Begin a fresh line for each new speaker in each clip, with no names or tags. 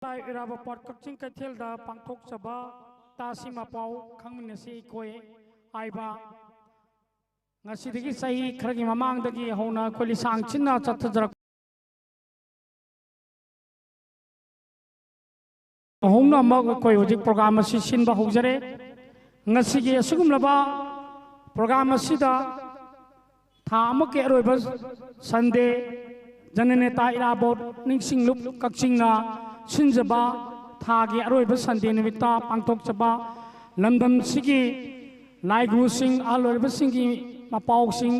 इराबा पाट कक्चिंग कैथेल दा पांगथोक सभा तासी मापाव खंगमिनसी कोई आइबा ngasi sahi kharagi mamang dagi hona koli sangchinna chathajarak hongna mag koi hojik program asi sinba hojare ngasi gi asugumlaba program asida tha amake roiba sunday janane ta irabot ningsinglup kakchingna sinjaba tha gi roiba sunday nimita pangthok chaba lamdam sigi laigru sing alorba singi mapau sing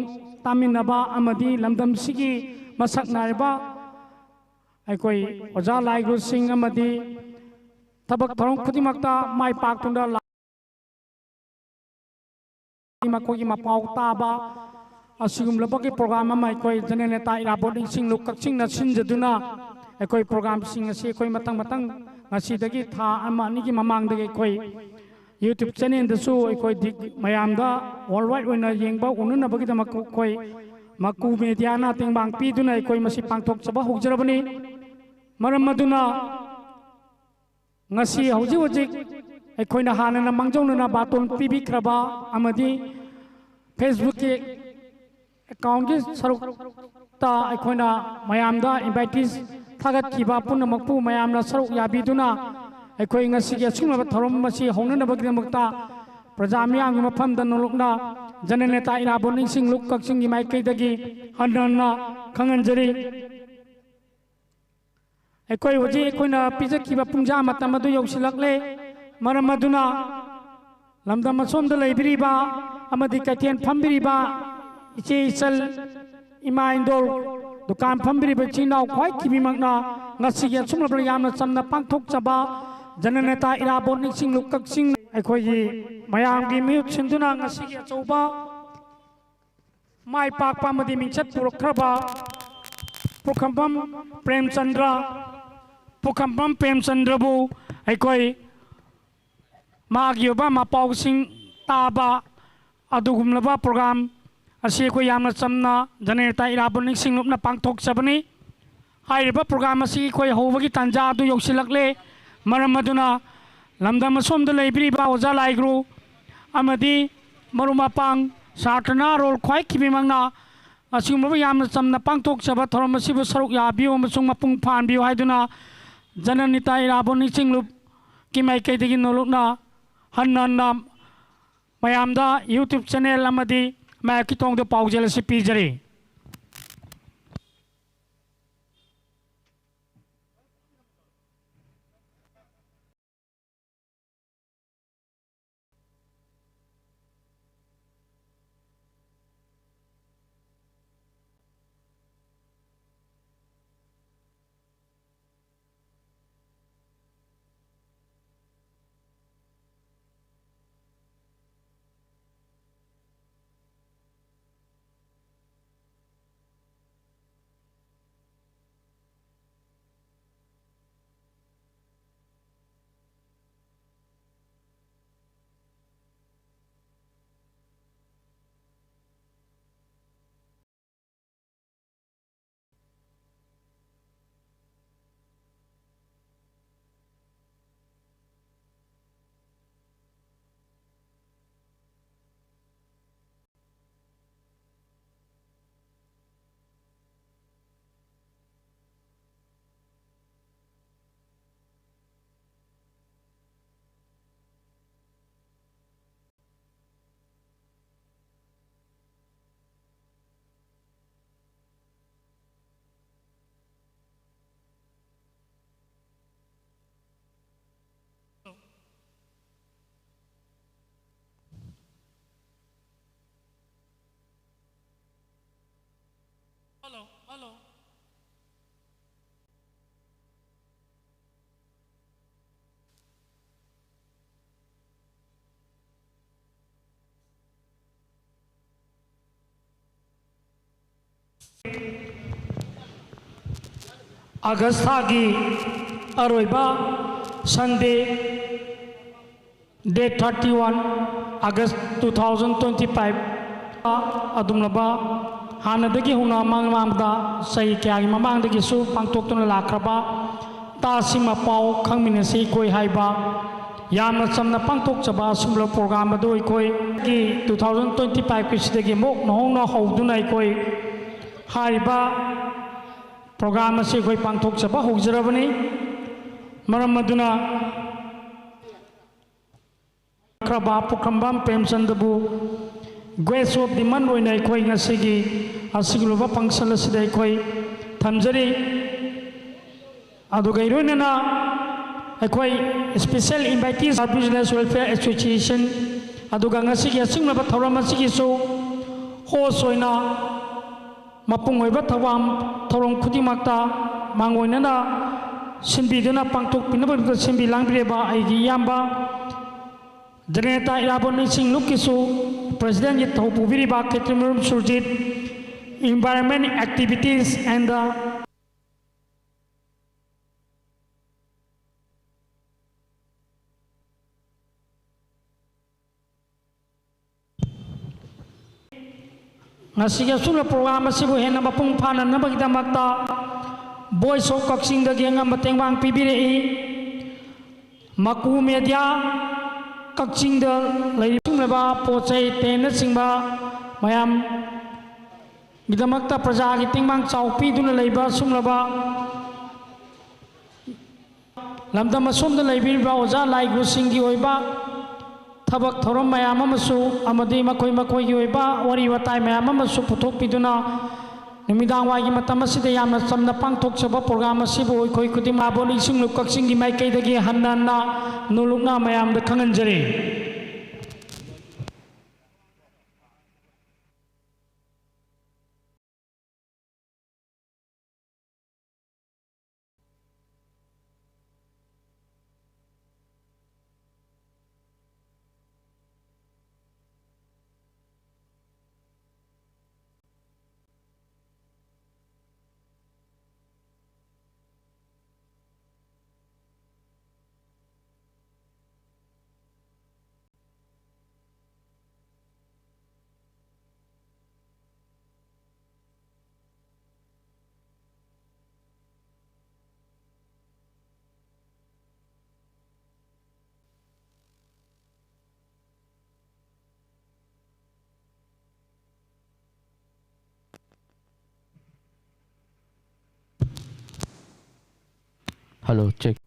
taminaba amadi lamdam sigi masak naiba aikoi oja laigru sing amadi tabak tharong khudimakta mai pak tunda makogi mapau taba asigum labaki program mai koi janene ta irabot sing luk kakching na sinjaduna aikoi program sing asi koi matang matang ngasi dagi tha ama ni gi mamang dagi koi YouTube channel dasu koi dik mayamda worldwide oina yengba ununa bagi da koi maku media na tingbang pi duna koi masi pangthok chaba hujrabani maram maduna ngasi hauji hojik koi na hana na mangjong na baton pibi kraba amadi Facebook ke account ki saruk ta koi na mayamda invitees thagat kiba punna makpu mayamna saruk yabi duna अखोई असुब थरम हौनबगीदमक्ता प्रजा मियाम मफम नुलुकना जननेता इराबोट निंसिंगलुक कक्चिंग माइकैदगी हन्ना खंगनजरी अखोई हुजी अखोइना पिजखिबा पुंजा मतम अदु यौसिलक्ले मरम अदुना लमदम असोमदा लैबिरिबा अमदि कैथेन फंबिरिबा इचे इचल इमा इंदोल दुकान फंबिरिबा Chenab ख्वाइ किबिमक्ना ngasigi asumlabla yamna chamna pangthok chaba jananeta irabot ningsing luk kakching akhoi mayam gi miyut sinduna ngasigi achouba mai pak pamadi mingchat purokhraba pukhambam premchandra bu akhoi magioba mapau sing taba adugumlaba program asi akhoi yamna chamna jananeta irabot ningsing lukna pangthok chabani हाइरिबा programme असी कोई होबगी तंजा दु यौसिलक्ले मरम मदुना लमदम सोमद लैबिरिबा ओजा लाइग्रु अमदी मरुमापांग साटना role ख्वाइ खिबिमंगना असिगुमबा यामना चमना पांगथोक चबा थरम असिबु सरुक याबियो अमसुंग मपुंग फानबियो हाइदुना जननिता इराबो निचिंगलुप किमाइकैदगी नोलुकना हन्नना मयामदा YouTube channel अमदी मायकी तोंगदो पाउजेल असी पीजरी Hello. Agasta की अरोइबा संडे date 31 August 2025 अदुमलबा हानदगी हुना मांगमांगदा सही क्या मांगदगी सु पांगथोक्तुना लाख्रबा तासिमा पाव खंगमिनसी कोई हाइबा यामना चमना पांथोकचबा असुम्बला प्रोग्राम अदु अखोई की 2025 किसिदगी मोक नहोंगना हौदुना अखोई हारिबा प्रोग्राम असे अखोई पांथोकचबा हौजरबनी मरम अदुना क्रबा पुखंबम प्रेमचंदबु ग्रेस ऑफ द मन ओइना अखोई ngasiगी असिगलुबा फंक्शन असिदा अखोई थमजरी अदुगा इरोइनना अखोई special invitees business welfare association अदुगा ngasiगी असिंगलबा थौरम असिगिसु होस्ट ओइना मपुंग ओइबा थवाम थौरम खुदिमक्ता मांगोइनना सिंबीदुना पांथोकपिनबा सिंबी लांगबिरेबा आइगी याम्बा जनता इराबोन सिंह लुकिसु प्रेसिडेंट की थौपुबिरिबा केट्रिमरुम Surjit environment activities and the ngasiga sura program asibu hena mapung phana nabagidamata voice of Kakching da genga matengwang pibirei maku media Kakching da lai sungleba pochai tena singba mayam गिदमक्ता प्रजा की तिंगमांग चाउपीदुना लेबा सुमलबा लमदम असोमदा लेबिरबा ओजा लाइगु सिंगी ओइबा थबक थोरम मयाम अमसु अमदि मखोय मखोयगी ओइबा वरी वताय मयाम अमसु पुथोकपिदुना निमिदांग वागी मतम असिदा यामना समना पांथोकचबा programme असिबु ओइखोय खुदिमा बोनि सिंगलु कक्सिंगी माइकैदगी हन्नाना नुलुकना मयामदा खंगनजरे
hello check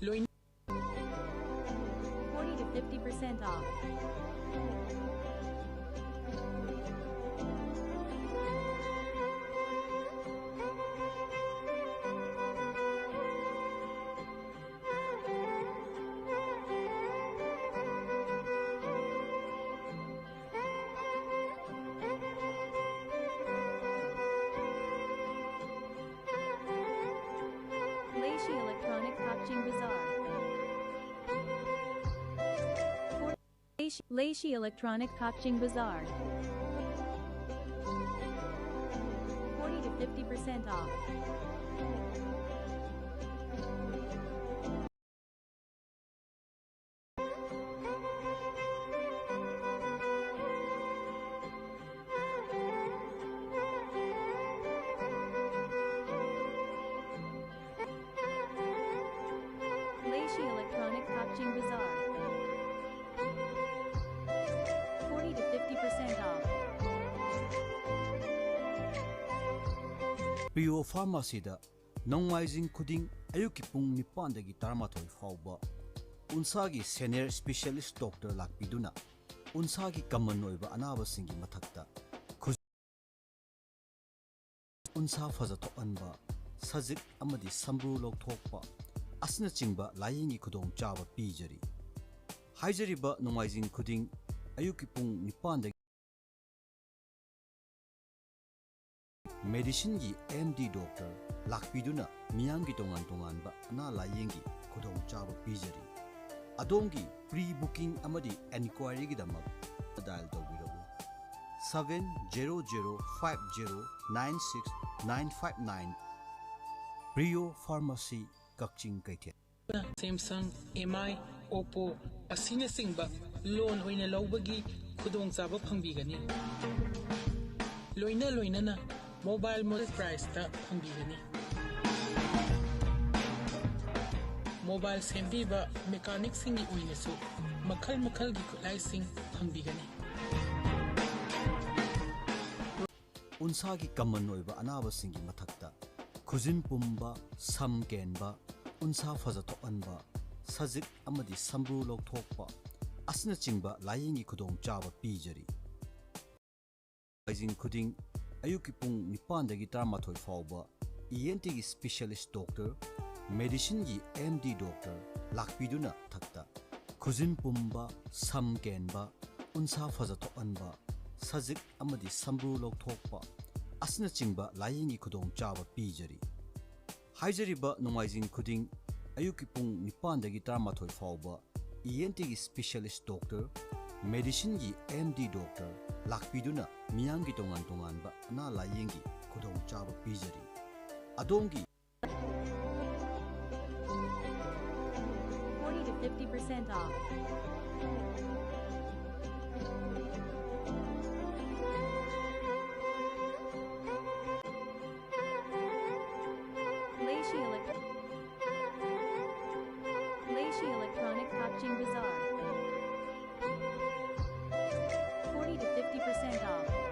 Loin 40 to 50% off. Leishi Electronic Kakching Bazaar. Leishi Electronic Kakching Bazaar. 40 to 50% off. Leishi Electronic Kakching Bazaar. 40 to 50% off.
Pio Pharmacy da Nongmaijing Kuding Ayuki Pung Nipandagi Tarmathoi Fauba Unsagi Senior Specialist Doctor Lakpiduna Unsagi Common Noiba Anaba Singi Matakta Unsa Fazato Anba Sazik Amadi Sambru Lokthokpa Asna Chingba Layingi Kudong Java Pijari Haijariba Nongmaijing Kuding Ayuki Pung Nipandagi Medicine gi MD Doctor Lakpiduna Miyamgi Tongan Tongan ba Ana Layengi Kudong Chaba Pijari ꯑꯗꯣꯝꯒꯤ pre booking ꯑꯃꯗꯤ ꯑꯦꯟꯀ꯭ꯋꯥꯏꯔꯤꯒꯤꯗꯃꯛ dial ꯇꯧꯕꯤꯔꯛꯎ 7005096959 ꯄ꯭ꯔꯤꯌꯣ pharmacy Kakching ꯀꯩꯊꯦꯜ
Samsung, MI, Oppo ꯑꯁꯤꯅꯆꯤꯡꯕ ꯂꯣꯟ ꯑꯣꯏꯅ ꯂꯧꯕꯒꯤ ꯈꯨꯗꯣꯡꯆꯥꯕ ꯐꯪꯕꯤꯒꯅꯤ ꯂꯣꯏꯅꯅ ꯃꯣꯕꯥꯏꯜ ꯄ꯭ꯔꯥꯏꯁꯇ ꯐꯪꯕꯤꯒꯅꯤ ꯃꯣꯕꯥꯏꯜ ꯁꯦꯝꯕꯤꯕ ꯃꯦꯀꯥꯅꯤꯛꯁꯤꯡꯒꯤ ꯑꯣꯏꯅꯁꯨ ꯃꯈꯜꯒꯤ ꯈꯨꯠꯂꯥꯏꯁꯤꯡ ꯐꯪꯕꯤꯒꯅꯤ
ꯎꯟꯁꯥꯒꯤ ꯀꯃꯟ ꯑꯣꯏꯕ ꯑꯅꯥꯕꯁꯤꯡꯒꯤ ꯃꯊꯛꯇ ꯈꯨꯖꯤꯟ ꯄꯨꯝꯕ ꯁꯝ ꯀꯦꯟꯕ ꯎꯟꯁꯥ ꯐꯖꯊꯣꯛꯍꯟꯕ ꯁꯖꯤꯛ ꯑꯃꯗꯤ ꯁꯝꯕ꯭ꯔꯨ ꯂꯧꯊꯣꯛꯄ ꯑꯁꯤꯅꯆꯤꯡꯕ ꯂꯥꯌꯦꯡꯒꯤ ꯈꯨꯗꯣꯡꯆꯥꯕ ꯄꯤꯖꯔꯤ ꯅꯣꯡꯃꯥꯏꯖꯤꯡ ꯈꯨꯗꯤꯡ ꯑꯌꯨꯛꯀꯤ ꯄꯨꯡ 9ꯗꯒꯤ 12 ꯐꯥꯎꯕ ENTꯒꯤ ꯁ꯭ꯄꯦꯁꯤꯌꯦꯂꯤꯁꯠ ꯗꯣꯛꯇꯔ ꯃꯦꯗꯤꯁꯤꯟꯒꯤ MD ꯗꯣꯛꯇꯔ ꯂꯥꯛꯄꯤꯗꯨꯅ ꯊꯛꯇ ꯈꯨꯖꯤꯟ ꯄꯨꯝꯕ ꯁꯝ ꯀꯦꯟꯕ ꯎꯟꯁꯥ ꯐꯖꯊꯣꯛꯍꯟꯕ ꯁꯖꯤꯛ ꯑꯃꯗꯤ ꯁꯝꯕ꯭ꯔꯨ ꯂꯧꯊꯣꯛꯄ ꯑꯁꯤꯅꯆꯤꯡꯕ ꯂꯥꯌꯦꯡꯒꯤ ꯈꯨꯗꯣꯡꯆꯥꯕ ꯄꯤꯖꯔꯤ ꯍꯥꯏꯖꯔꯤꯕ ꯅꯣꯡꯃꯥꯏꯖꯤꯡ ꯈꯨꯗꯤꯡ ꯑꯌꯨꯛꯀꯤ ꯄꯨꯡ 9ꯗꯒꯤ 12 ꯐꯥꯎꯕ ENTꯒꯤ ꯁ꯭ꯄꯦꯁꯤꯌꯦꯂꯤꯁꯠ ꯗꯣꯛꯇꯔ ꯃꯦꯗꯤꯁꯤꯟꯒꯤ MD ꯗꯣꯛꯇꯔ ꯂꯥꯛꯄꯤꯗꯨꯅ ꯃꯤꯌꯥꯝꯒꯤ ꯇꯣꯉꯥꯟꯕ ꯑꯅꯥ ꯂꯥꯌꯦꯡꯒꯤ ꯈꯨꯗꯣꯡꯆꯥꯕ ꯄꯤꯖꯔꯤ ꯑꯗꯣꯝꯒꯤ
40 to 50% off. Leishi Electronic Kopching Bazaar. 40 to 50% off.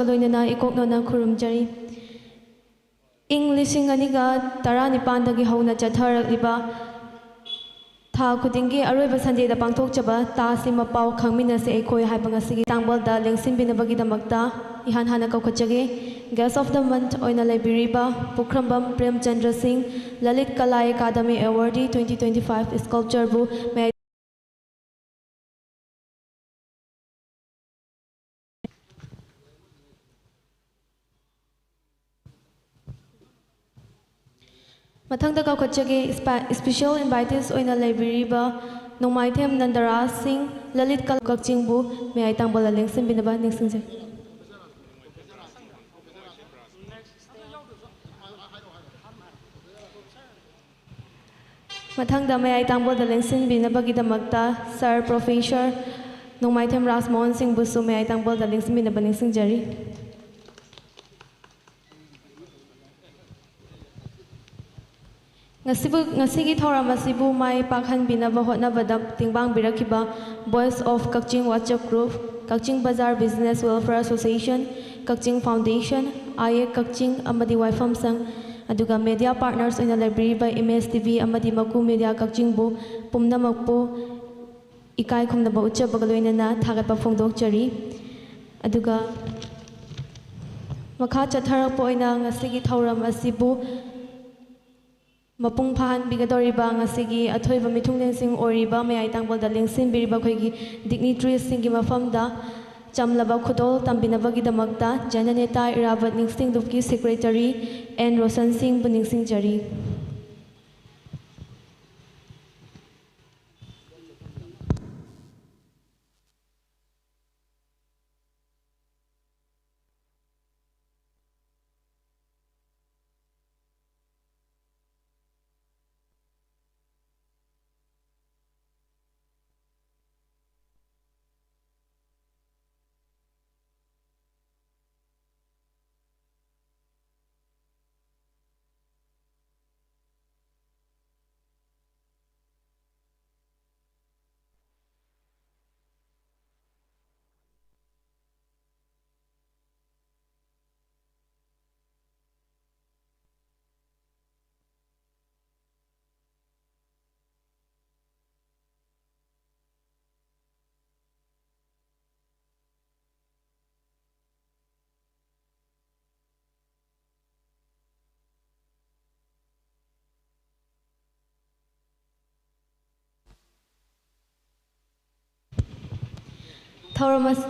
ꯂꯣꯏꯅꯅ ꯏꯀꯣꯛꯅꯅ ꯈꯨꯔꯨꯝꯖꯔꯤ ꯏꯪ 2019 ꯍꯧꯅ ꯆꯠꯊꯔꯛꯂꯤꯕ ꯊꯥ ꯈꯨꯗꯤꯡꯒꯤ ꯑꯔꯣꯏꯕ ꯁꯟꯗꯦꯗ ꯄꯥꯡꯊꯣꯛꯆꯕ ꯇꯥ ꯑꯁꯤ ꯃꯄꯥꯎ ꯈꯪꯃꯤꯟꯅꯁꯤ ꯑꯩꯈꯣꯏ ꯍꯥꯏꯕ ꯉꯁꯤꯒꯤ ꯇꯥꯡꯕꯜꯗ ꯂꯦꯡꯁꯤꯟꯕꯤꯅꯕꯒꯤꯗꯃꯛꯇ ꯏꯍꯥꯟ ꯍꯥꯟꯅ ꯀꯧꯈꯠꯆꯒꯦ ꯒꯦꯁ ꯑꯣꯐ ꯗ ꯃꯟꯊ ꯑꯣꯏꯅ ꯂꯩꯕꯤꯔꯤꯕ ꯄꯨꯈ꯭ꯔꯝꯕꯝ ꯄ꯭ꯔꯦꯝꯆꯟꯗ꯭ꯔ ꯁꯤꯡ ꯂꯂꯤꯠ ꯀꯂꯥ ꯑꯦꯀꯥꯗꯃꯤ ꯑꯦꯋꯥꯔꯗꯤ 2025 ꯁ꯭ꯀꯜꯞꯆꯔꯕꯨ ꯃꯊꯪꯗ ꯀꯧꯈꯠꯆꯒꯦ ꯁ꯭ꯄꯦꯁꯤꯌꯦꯜ ꯏꯟꯚꯥꯏꯇꯦꯁ ꯑꯣꯏꯅ ꯂꯩꯕꯤꯔꯤꯕ ꯅꯣꯡꯃꯥꯏꯊꯦꯝ ꯅꯟꯗꯔꯥꯖ ꯁꯤꯡ ꯂꯂꯤꯠ ꯀꯂꯥ ꯀꯛꯆꯤꯡꯕꯨ ꯃꯌꯥꯏ ꯇꯥꯡꯕꯜꯗ ꯂꯦꯡꯁꯤꯟꯕꯤꯅꯕ ꯅꯤꯡꯁꯤꯡꯖꯔꯤ ꯃꯊꯪꯗ ꯃꯌꯥꯏ ꯇꯥꯡꯕꯜꯗ ꯂꯦꯡꯁꯤꯟꯕꯤꯅꯕꯒꯤꯗꯃꯛꯇ ꯁꯔ ꯄ꯭ꯔꯣꯐꯦꯁꯔ ꯅꯣꯡꯃꯥꯏꯊꯦꯝ ꯔꯥꯖꯃꯣꯍꯟ ꯁꯤꯡꯕꯨꯁꯨ ꯃꯌꯥꯏ ꯇꯥꯡꯕꯜꯗ ꯂꯦꯡꯁꯤꯟꯕꯤꯅꯕ ꯅꯤꯡꯁꯤꯡꯖꯔꯤ ꯉꯁꯤꯒꯤ ꯊꯧꯔꯝ ꯑꯁꯤꯕꯨ ꯃꯥꯏ ꯄꯥꯛꯍꯟꯕꯤꯅꯕ ꯍꯣꯠꯅꯕꯗ ꯇꯦꯡꯕꯥꯡꯕꯤꯔꯛꯈꯤꯕ voice of Kakching WhatsApp group Kakching Bazar business welfare association Kakching foundation ꯑꯥꯏꯑꯦ ꯀꯛꯆꯤꯡ ꯑꯃꯗꯤ ꯋꯥꯏꯐꯝ ꯁꯪ ꯑꯗꯨꯒ ꯃꯦꯗꯤꯌꯥ ꯄꯥꯔꯠꯅꯔꯁ ꯑꯣꯏꯅ ꯂꯩꯕꯤꯔꯤꯕ ꯏꯃꯦꯖ ꯇꯤꯚꯤ ꯑꯃꯗꯤ ꯃꯀꯨ ꯃꯦꯗꯤꯌꯥ ꯀꯛꯆꯤꯡꯕꯨ ꯄꯨꯝꯅꯃꯛꯄꯨ ꯏꯀꯥꯏ ꯈꯨꯝꯅꯕ ꯎꯠꯆꯕꯒ ꯂꯣꯏꯅꯅ ꯊꯥꯒꯠꯄ ꯐꯣꯡꯗꯣꯛꯆꯔꯤ ꯑꯗꯨꯒ ꯃꯈꯥ ꯆꯠꯊꯔꯛꯄ ꯑꯣꯏꯅ ꯉꯁꯤꯒꯤ ꯊꯧꯔꯝ ꯑꯁꯤꯕꯨ ꯃꯄꯨꯡ ꯐꯥꯍꯟꯕꯤꯒꯗꯧꯔꯤꯕ ꯉꯁꯤꯒꯤ ꯑꯊꯣꯏꯕ ꯃꯤꯊꯨꯡꯂꯦꯟꯁꯤꯡ ꯑꯣꯏꯔꯤꯕ ꯃꯌꯥꯏ ꯇꯥꯡꯕꯜꯗ ꯂꯦꯡꯁꯤꯟꯕꯤꯔꯤꯕ ꯑꯩꯈꯣꯏꯒꯤ ꯗꯤꯛꯅꯤꯇ꯭ꯔꯤꯁꯁꯤꯡꯒꯤ ꯃꯐꯝꯗ ꯆꯝꯂꯕ ꯈꯨꯗꯣꯜ ꯇꯝꯕꯤꯅꯕꯒꯤꯗꯃꯛꯇ ꯖꯅꯅꯦꯇꯥ ꯏꯔꯥꯕꯠ ꯅꯤꯡꯁꯤꯡ ꯂꯨꯞꯀꯤ ꯁꯦꯀ꯭ꯔꯦꯇꯔꯤ ꯑꯦꯟ ꯔꯣꯁꯟ ꯁꯤꯡꯕꯨ ꯅꯤꯡꯁꯤꯡꯖꯔꯤ ꯊꯧꯔꯝ ꯑꯁꯤ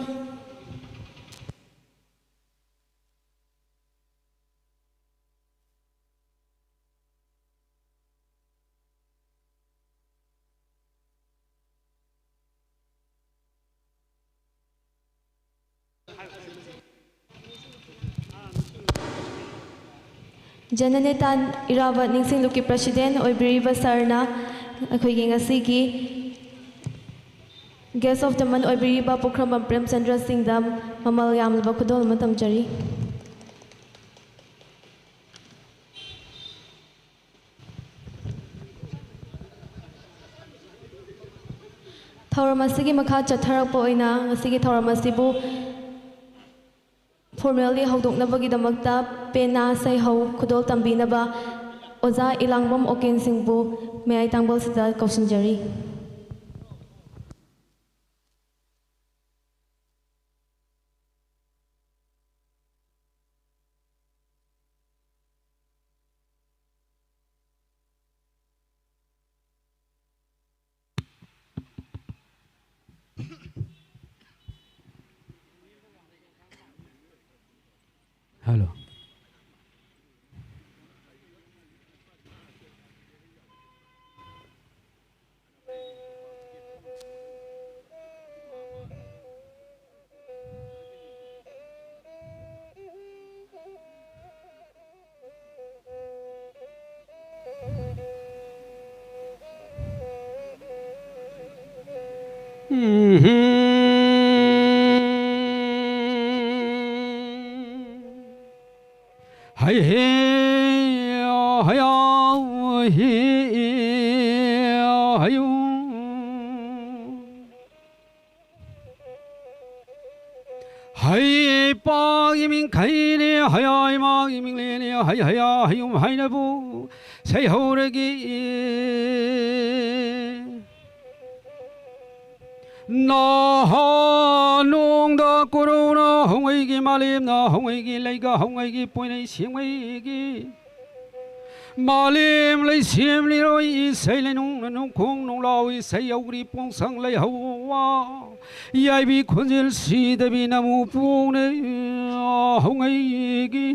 ꯖꯅꯅꯦꯇꯥꯟ ꯏꯔꯥꯕꯠ ꯅꯤꯡꯁꯤꯡꯂꯨꯞꯀꯤ ꯄ꯭ꯔꯁꯤꯗꯦꯟ ꯑꯣꯏꯕꯤꯔꯤꯕ ꯁꯔꯅ ꯑꯩꯈꯣꯏꯒꯤ ꯉꯁꯤꯒꯤ ꯒꯦꯁ ꯑꯣꯐ ꯗ ꯃꯟ ꯑꯣꯏꯕꯤꯔꯤꯕ ꯄꯨꯈ꯭ꯔꯝꯕꯝ ꯄ꯭ꯔꯦꯝꯆꯟꯗ꯭ꯔ ꯁꯤꯡꯗ ꯃꯃꯜ ꯌꯥꯝꯂꯕ ꯈꯨꯗꯣꯜ ꯑꯃ ꯇꯝꯖꯔꯤ꯫ ꯊꯧꯔꯝ ꯑꯁꯤꯒꯤ ꯃꯈꯥ ꯆꯠꯊꯔꯛꯄ ꯑꯣꯏꯅ ꯉꯁꯤꯒꯤ ꯊꯧꯔꯝ ꯑꯁꯤꯕꯨ ꯐꯣꯔꯃꯦꯜꯂꯤ ꯍꯧꯗꯣꯛꯅꯕꯒꯤꯗꯃꯛꯇ ꯄꯦꯅꯥ ꯁꯩꯍꯧ ꯈꯨꯗꯣꯜ ꯇꯝꯕꯤꯅꯕ ꯑꯣꯖꯥ ꯏꯂꯥꯡꯕꯝ ꯑꯣꯀꯦꯟꯁꯤꯡꯕꯨ ꯃꯌꯥꯏ ꯇꯥꯡꯕꯜꯁꯤꯗ ꯀꯧꯁꯤꯟꯖꯔꯤ꯫
Hello. Hey hey hey hey hey pa yiming kai ne hey ay ma yiming le ne hey hey hey na bu say ho re gi na ha nong da corona hong ai gi malim na hong ai gi lai ga hong ai gi poi nei siang ai gi malim lai siam li roi sai lai nong khong nong lao sai au ri pong sang lai ho wa yai bi khon jil si da bi na mu pong ne hong ai gi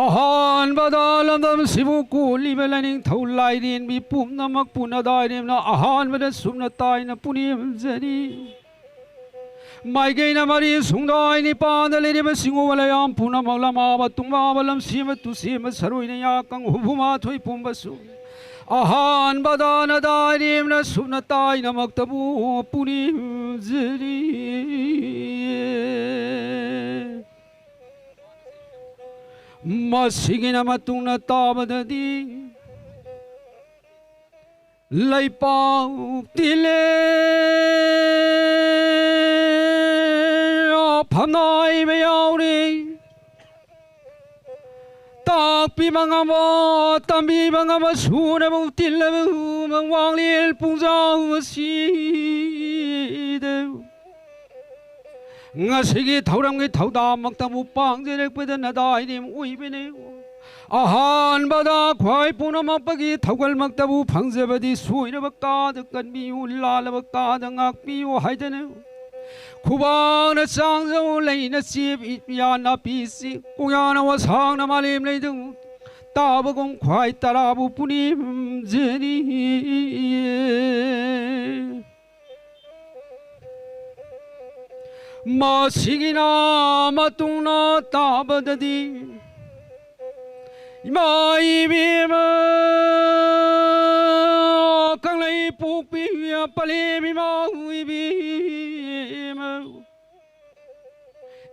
ahan badalam dam sibu ku libelaning thau lai din bi pum namak puna dai nim na ahan bada sumna tai na punim zani mai ge na mari sungdai ni pa da le ba singu wala yam puna mala ma ba tumba balam sim tu sim saroi na ya kang hubuma thoi pum basu ahan badana dai nim na sumna tai na mak tabu punim zani masigina matuna tabadadi laipau tile phanai beyauri takpi mangama tambi mangama sunabu tilabu mangwanglil pungjau sidew ngasi thauram gi thauda maktamu pangjere pedana dai nim uibene ahan bada khwai punama pagi thaugal maktabu phangjabadi suina bakka da kanbi ulala bakka da ngakpi u haidene khubang na changjo leina chip ya na pisi kuyana wa sang na malim leidung tabagong khwai tarabu punim jeni masigina matuna tabadadi mai bima kanglai pukpi pale bima bima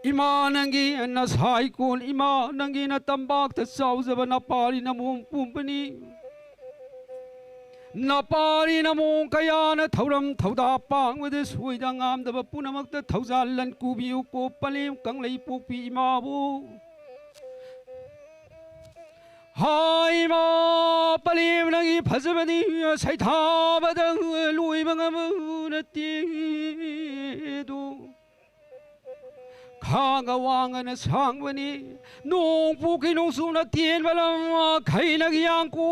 imanangi na saikul imanangi na tambak ta sauzaba na pari na mum pumpani napari namong kaya na thauram thauda pang with this huidang am the punamak the thauzalan kubiu ko palim kanglai pukpi mabu hai ma palim nangi phazabani saitha badang lui bangam na ti do khanga wanga na sangwani nong puki nong suna tien balam khai na gyang ku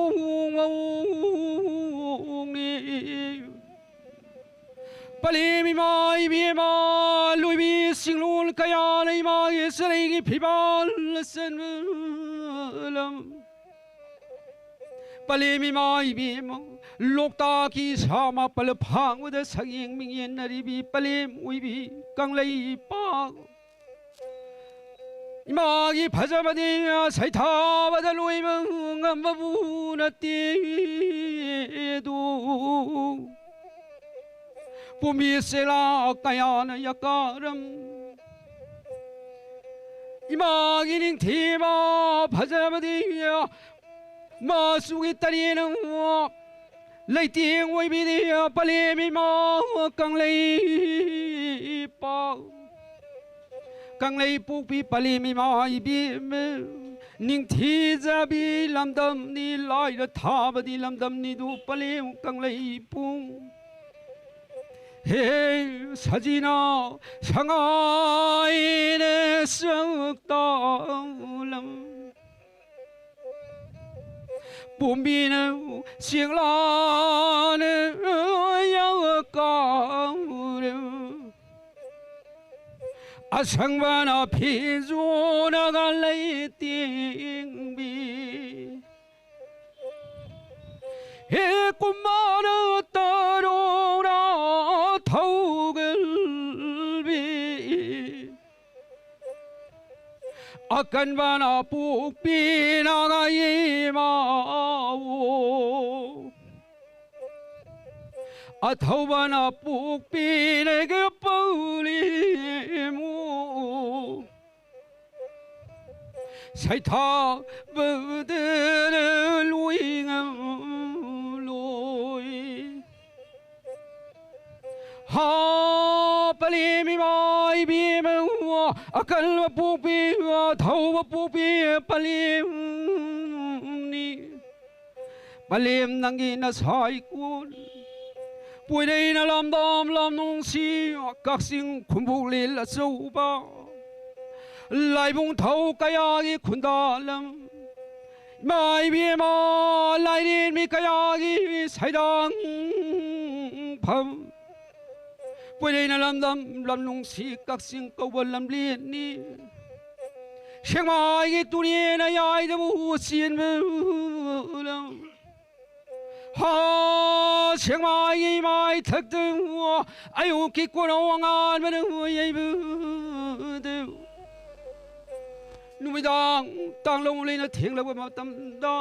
Palemi mai bima lui singlul kaya na mai sering pibal senlam Palemi mai bima lokta ki sama pal phang uda sanging mingyen nari bi palem ui bi kang lei pa Imagi phajamadi saitha badalui ngambu na ti du Pumi sela kayana yakaram Imagining thema phajamadi Masugi tarina Leiting oi bidia palemi ma kang lei pa Kang lei pupi palemi ma ibi Ning thi jabi lamdam ni lai da thabadi lamdam ni du palem kang lei pung Hey sajina sangai ne saktalam Bumbina singlane yakare Asangvana pizuna galai tingbi He kumana tarora thaugalbi Akan bana pukpi nagai mau Athau bana pukpi nege paulimu Saitha bedere luingam loi Ha palemi mai bima akal pupi thau pupi palem ni palem nangi na sai kun pui dei na lam dam lam nong si các sing khumbu lil la sâu ba lai bung thau kaya gi khunda lam mai bima lai din mi kaya gi sai dang pham Pui dei na lam dam lam nong si các sing câu bần lam liên ni Siang mai gi tuni na yai da mu sin mu lam Ha siang mai gi mai thak tu ayu ki ko no ngan ma nu yai bu de Nu dang tang long le na theng la ma tam da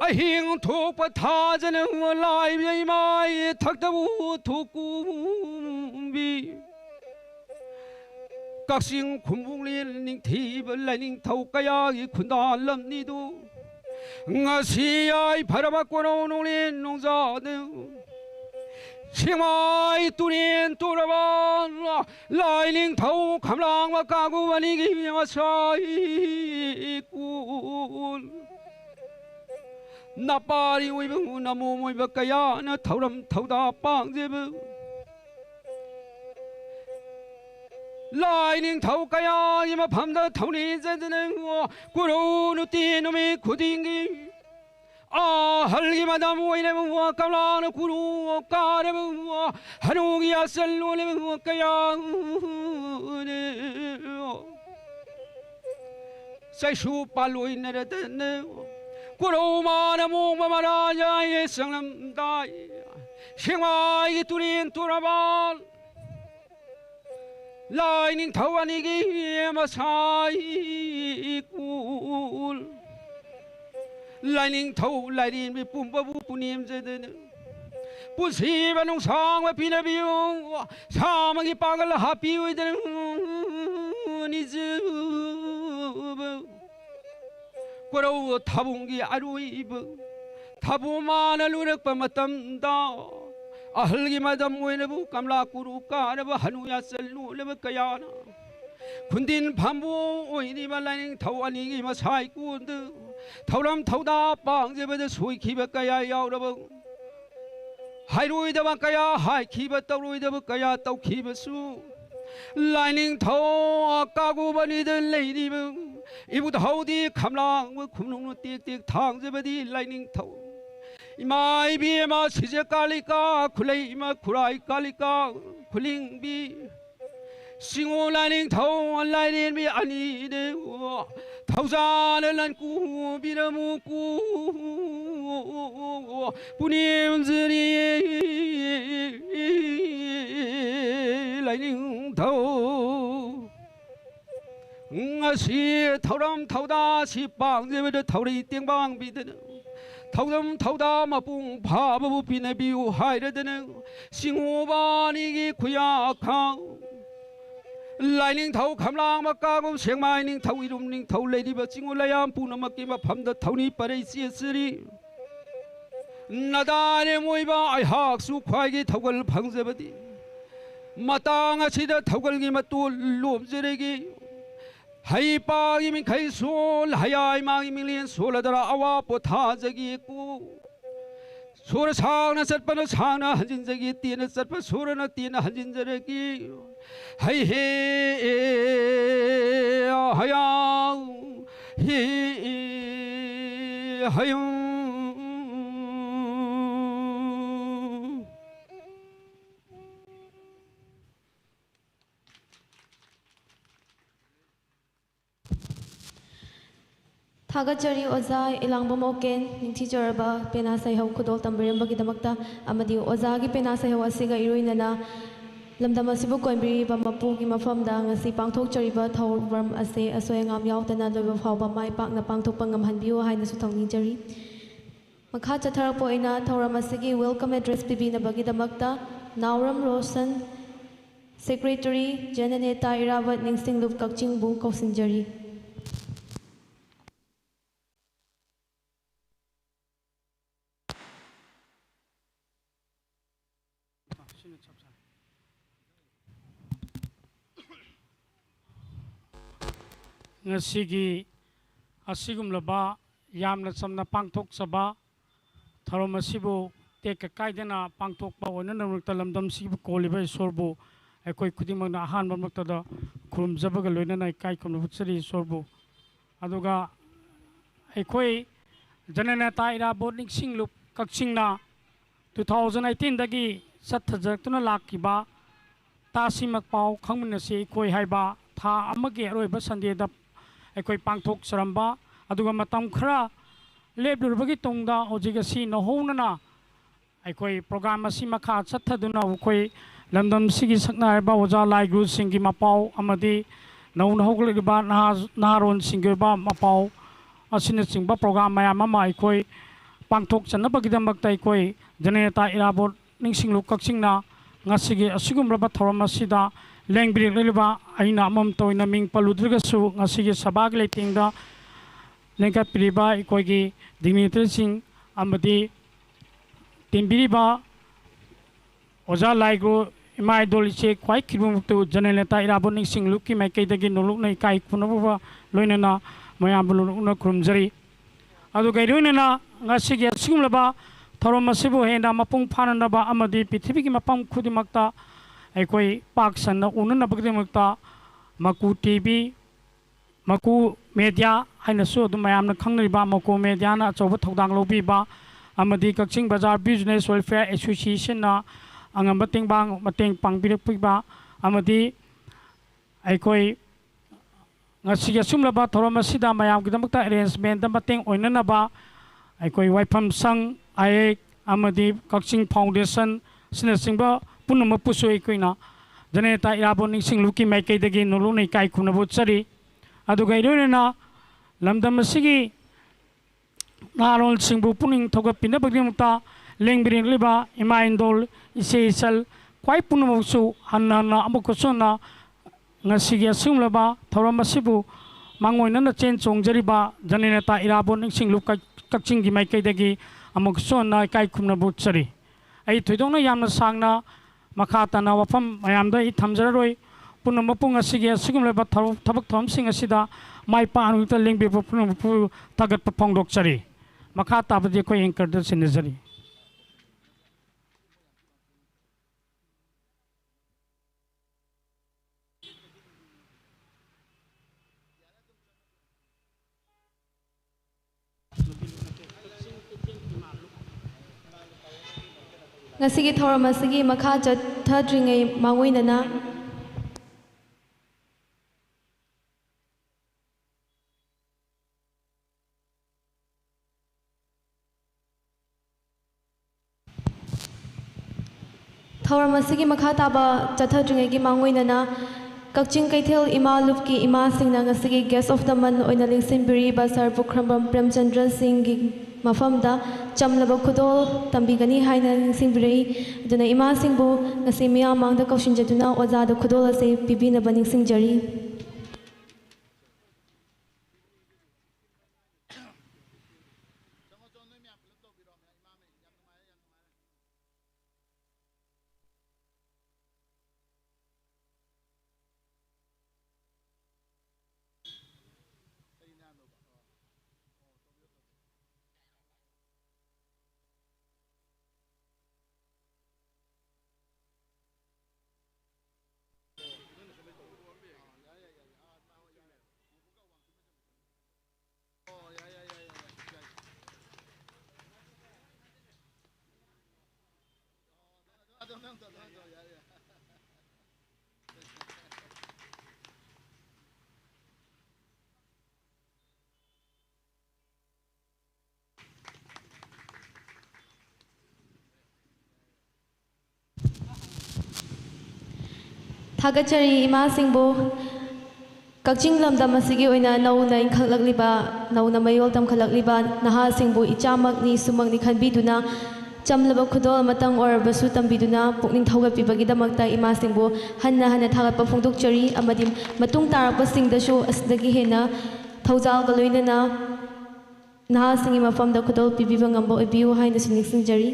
Ahing thuk pa tha jan lai yai mai thak da bu thuk bi Các sinh khumung liên ning thi bên lại ning thâu kaya gi khunda lam ni du Ngasi ai paraba kono nong liên nong za de Singmai tu liên tu raba lai ning thâu kham lang ma ka gu wani gi ma sai kun Na pari ui bu na mo moi ba kaya na thâu ram thâu da pang je bu Lai ning thau kaya ima phamda thauni zendene kuro nu ti no me khudingi a halgi madam oine mu kamlan kuru kare mu hanugi asal le mu kaya ne sai shu paloi ne de kuro mana mu mara ya ye sanglam dai singmai turin turabal Lai ning thau ani gi ma sai kul Lai ning thau lai din bi pum ba bu punim je de pu si ba nong sang ba pi na bi sa ma gi pagal ha pi ui de ni je ko ro thabung gi arui bu thabu ma na lu rak pa matam da Ahalgi madam wenebu kamla kuru karaba hanu ya selu lebe kayana Kundin pambu oini malaning thawani gi masai kundu Thawram thawda pang jebe de sui khiba kaya yaurabu Hairui da kaya hai khiba tawrui da kaya taw khiba su Lining thaw kagu bani de lady bu Ibu thawdi kamlang khumnung tik tik thang jebe di lining thaw 이마 이비에마 시제 깔리까 쿨레 이마 쿠라이 깔리까 쿨링비 싱오라닝 타운 라이닝비 아니네 타우산을 난꾸 비라무꾸 부님들이 라이닝 타운 ngasi thauram thauda si pang je de thauri tieng bang bi de thauram thauda ma pung pha bu pi ne bi u hai de ne singu ba ni gi khuya khang lai ning thau kham lang ma ka gum seng mai ning thau irum ning thau le di ba chingu la yam pu na ma ki ma pham da thau ni pare si sri na da ne moi ba ai hak su khwai gi thaugal phang je ba di mata nga si da thaugal gi ma tu lom je re gi hai pa gi min khai sol hayai ma gi min lien sol da awa po tha jagi ku sur sang na sat pa na sang na hanjin jagi ti na sat pa sur na ti na hanjin jare ki hai he haya he hayum
थागतचरी ओजा इलांगबम Oaken निंथिजरबा पेना साइहौ खुदोल तंबिरंबगी दमक्ता अमदि ओजागी पेना साइहौ असिगा इरुइनना लमदम असिबु कोइबिरिबा मपुगी मफमदा ngasi पांगथोकचरिबा थौरम असे असोयंगाम यावतना लोइबा फावबा माइ पाकना पांगथोकपा ngamhanbiu haina su thongningjari makha chatharapo ina थौरम असिगी वेलकम एड्रेस पिबिनबगी दमक्ता नावरम रोशन सेक्रेटरी जननेता इरावत निंगसिंगलुप कक्चिंगबु कौसिंजरी
ngasi asigumlaba yamna samna pangthok saba tharom asibu te ka kaidana pangthok pa ona namukta lamdam sibu koliba sorbu ekoi khudimangna ahan mamukta da khum jabaga loina nai kai khum butsari sorbu aduga ekoi janana taira boarding singlup kakchingna 2018 dagi sathajaktuna lakiba tasimak pau khangmunasi ekoi haiba tha amage roiba sande da ekoi pangthok saramba aduga matam khara leblurbagi tongda hojiga si no honana ekoi program asi makha chathaduna ukoi lamdam sigi sakna ba oja lai guru singi mapau amadi naun hogliba naron singiba mapau asina singba program maya mama ekoi pangthok chanabagi damakta ekoi janeta irabot ningsinglu kakchingna ngasigi asigumraba thorama sida lengbri leba aina amam toina ming paludrgasu ngasigi sabag leitingda lengka priba ikogi dignitary sing amadi timbiriba oja laigo imai doliche kwai kibumtu janeleta irabon sing luki mai kaidagi nolok nei kai kunabuba loinana mayambuluna krumjari adu gairuinana ngasigi asigumlaba thorama sibu henda mapung phananaba amadi prithibigi mapam khudimakta ekoi pak sanna unna bagdemakta maku tv maku media haina su du mayamna khangnariba maku media na choba thodang lobiba amadi kakching bazar business welfare association na angam mateng pangbirakpiba amadi ekoi ngasiga sumlaba thorama sida mayam gidamakta arrangement da mateng oinanaba ekoi waifam sang ai amadi kakching foundation sina singba punama pusu ekoina janeta irabon ningsing luki mai kaidagi nolu nei kai khunabu chari aduga irona lamdam asigi narol singbu puning thoga pina bagimta lengbirin liba imaindol isesal kwai punamu su hanna amukosona ngasigi asumlaba thoramasibu mangoina na chen chongjariba janeta irabon ningsing luka kakching gi mai kaidagi amukosona kai khunabu chari ai thoidongna yamna sangna makhatana wafam mayamda I thamjararoi punamapung asigi asigumleba thabak thomsing asida mai pa anuta lengbe punamu tagat papongdok chari makhata badi ko anchor da sinajari
ngasi gi thoram asigi makha chathadringai mangoinana thoram asigi makha taba chathadringai gi mangoinana Kakching Kaithel Ima Lupki Ima Singh ngasigi guest of the month oina lingsin biri basar Pukhrambam Premchandra Singh gi mafamda chamlaba khudol tambigani haina lingsin biri aduna Ima Singh bu ngasi miya mangda kaushin jaduna oza da khudol ase pibina baning sing jari Thagachari Ima Singh bu Kakching lamdam asigi oina nauna inkhaklagliba nauna mayol tamkhaklagliba naha Singh bu ichamakni sumangni khanbiduna chamlaba khudol matang orabasu tambiduna pukning thaugatpibagi damakta Ima Singh bu hanna thagatpa phongdokchari amadi matung tarakpa singdashu asdagi hena thaujal galoinana naha Singh mafamda khudol pibiba ngamba oibiu haina siningsingjari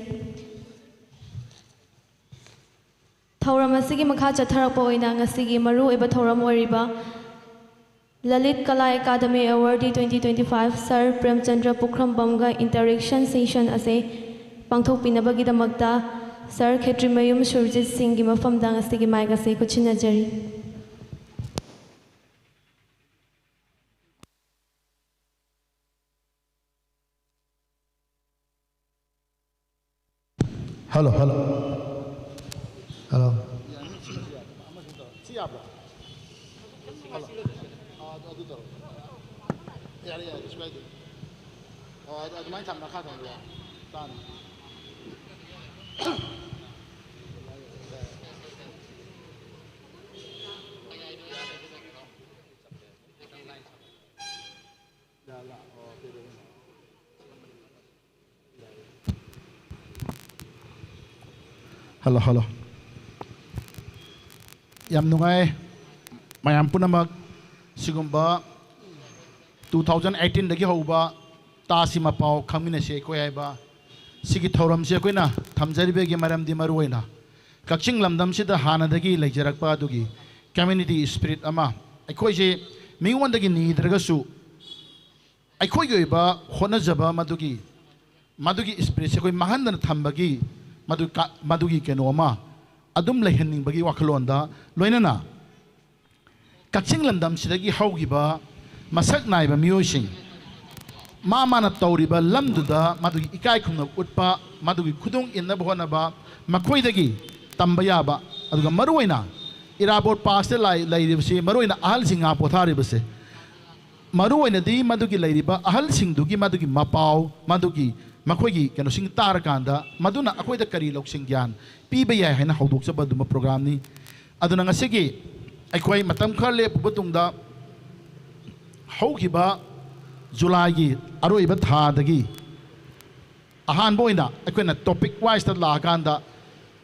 Thoram asigi makha chatharakpa oina ngasigi maru oiba thoram oriba Lalit Kala Academy Award 2025 Sir Premchandra Pukhrambamga interaction session ase pangthokpinabagi damakta Sir Khetrimayum Surjit Singh gi mafamda ngasigi mic ase kuchinajari
Hello. Hello. Yam nungai mayam punamak sigumba 2018 dagi hoba tasima pau khamina se ko yaiba sigi thoram se koina thamjari begi maram di maruina Kakching lamdam sida hana dagi laijarakpa dugi community spirit ama aikoi je mingon dagi ni dragasu aikoi goiba honajaba madugi spirit se koi mahandan thambagi madugi kenoma adum lehening bagi waklonda loinana Kakching lamdam sidagi haugiba masak naiba miyosing mana tauriba lamduda madugi ikai khumna utpa madugi khudung inna bhonaba makoidagi tambayaba aduga maruina irabot paste lairibse maruina ahal singa potharibse maruina di madugi lairiba ahal singdugi madugi mapau madugi makoigi keno sing tarakanda maduna akoida kari loksing gyan piba ya haina hodok sa baduma program ni aduna ngasigi aikoi matam kharle pubutungda haugiba July gi aroiba thadagi ahan boina akoina topic wise ta laganda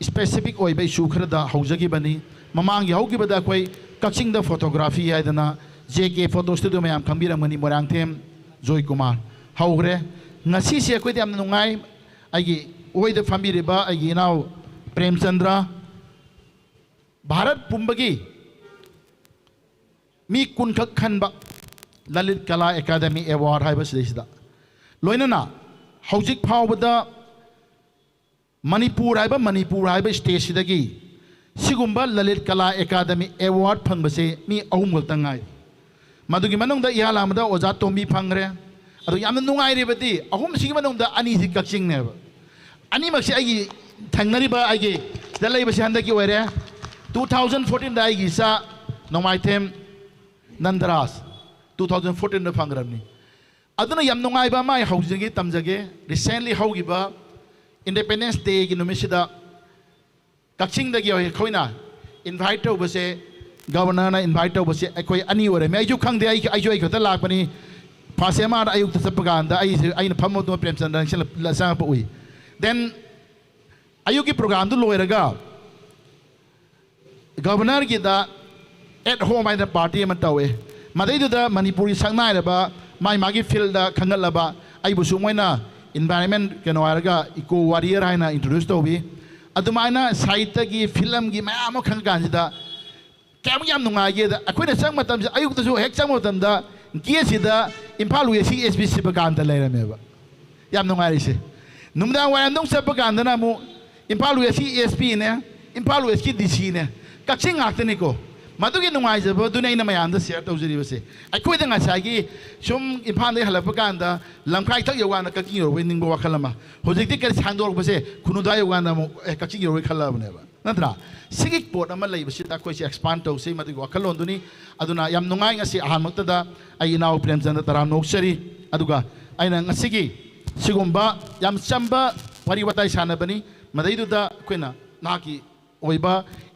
specific oiba issue khrada haujagi bani mamang haugiba da koi Kakching da photography haidana JK photo studio mayam khambiramani morangthem Joy Kumar haugre ngasi se koi yam nungai agi oida famiriba agi now Premchandra Bharat pumbagi mi kun khak khanba Lalit Kala Academy Award hai bas desida loinana haujik phawbada Manipur hai ba stage dagi sigumba Lalit Kala Academy Award phangbase mi ahum galtangai madugi manungda ihalamada oja tombi phangre adu yamna nungai rebati ahum sigi manungda ani si Kakching ne ani maksi agi थंगनरीबा आइगे दलाई बसे हंदकी ओरे 2014 दा आइगी सा नोमाइथेम नंदरास 2014 दा फंगरमनी अदुना यम नुंगाइबा my हौजिगी तमजगे recently हौगिबा independence day की नुमिसिदा कक्सिंग दगी होय खोइना इनवाइट तौबसे गवर्नर ना इनवाइट तौबसे अखोय अनी ओरे मे आइजु खंगदे आइजु खता लाकपनी फासेमा अयुक्त चपगांदा आइना फमोदो प्रेमचंद्र लसा पुई देन अयुकी प्रोग्राम दु लोयरगा गवर्नर की दा एट होम आइना पार्टी अमा तौवे मदैदुदा मणिपुरी संगनाइरबा माई मागी फील्ड खंगलबा आइबुसु मोइना इन्वायरमेंट कनो आरगा इको वारियर हाइना इंट्रोड्यूस तौबी अदुमाइना साहित्य की फिल्म की मैम खंगांसिदा क्या याम नुंगागे दा अखोइना संग मतम से अयुक्तसु हेक संग मतम दा गेसिदा इम्फाल वेसी एसबीसी बगांदा लेरमेबा याम नुंगारिसे नुमदा वायम नुंग सब बगांदा मु इम्फाल वेसी एसपी ने इम्फाल वेस की डीसी ने कक्सिंग आक्तने को मधुगी नुंगाइजब दुनैना मयामदा शेयर तौजरिबसे अखोइदा ngasaigi sum इम्फाल दे हलपकांदा लमखाइ थक यवाना कक्सिंग योवे निंगबो वखलमा होजिकति कर सांदोरबसे खुनुदा यवाना कक्सिंग योवे खलाबनेबा नत्रा सिगिक पोट अमा लैबसि ता कोइसे एक्सपांड तौसे मधुगी वखलोन दुनी अदुना याम नुंगाइ ngasi ahamक्तदा ai नाउ प्रेमचंद्र तराम नोक्सरी अदुगा आइना ngasi सिगुम्बा याम चंबा वरि वताइ सानबनी मदैदुदा कोइना नाकी ओइबा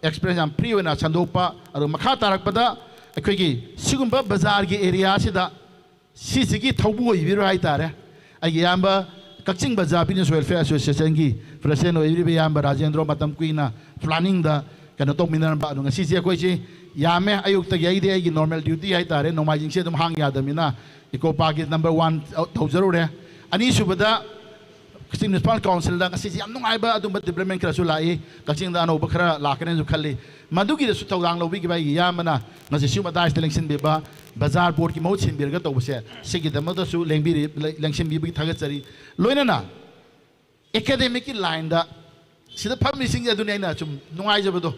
एक्सपीरियंस याम फ्री होना संदोपा और मखा तारकपदा अखोइगी सिगुम्बा बाजार की एरिया सिदा सिसिगी थौबु ओइबिरो हाइतारे आइगी याम्बा कक्सिंग बाजार बिजनेस वेलफेयर एसोसिएशन की प्रेसिडेंट ओइबिबे याम्बा राजेंद्र मतम कुइना प्लानिंग दा कनो तोमिनर बा नु ngasi je कोइची यामे अयुक्त गी आइगी नॉर्मल ड्यूटी हाइतारे नोमाइजिंग से दुम हांग यादमिना इको पार्क नंबर 1 थौजरुरे अनि सुबदा कक्सिंग म्युनिसिपल काउंसिल दा ngasi याम नुंगाइबा अदुम डेवलपमेंट खरासु लाई कक्सिंग दा अनोब खरा लाकने जु खल्ली मधुगी दसु थौदांग लौबी की बाई यामना ngasi सुमा दाइस इलेक्शन बेबा बाजार बोर्ड की मौत सिनबिरगा तौबसे सिगी दमदसु लेंबिरी इलेक्शन बीबी थागचरी लोइनाना एकेडमिक की लाइन दा सिदा फमिसिंग अदुनैना चुम नुंगाइजबदो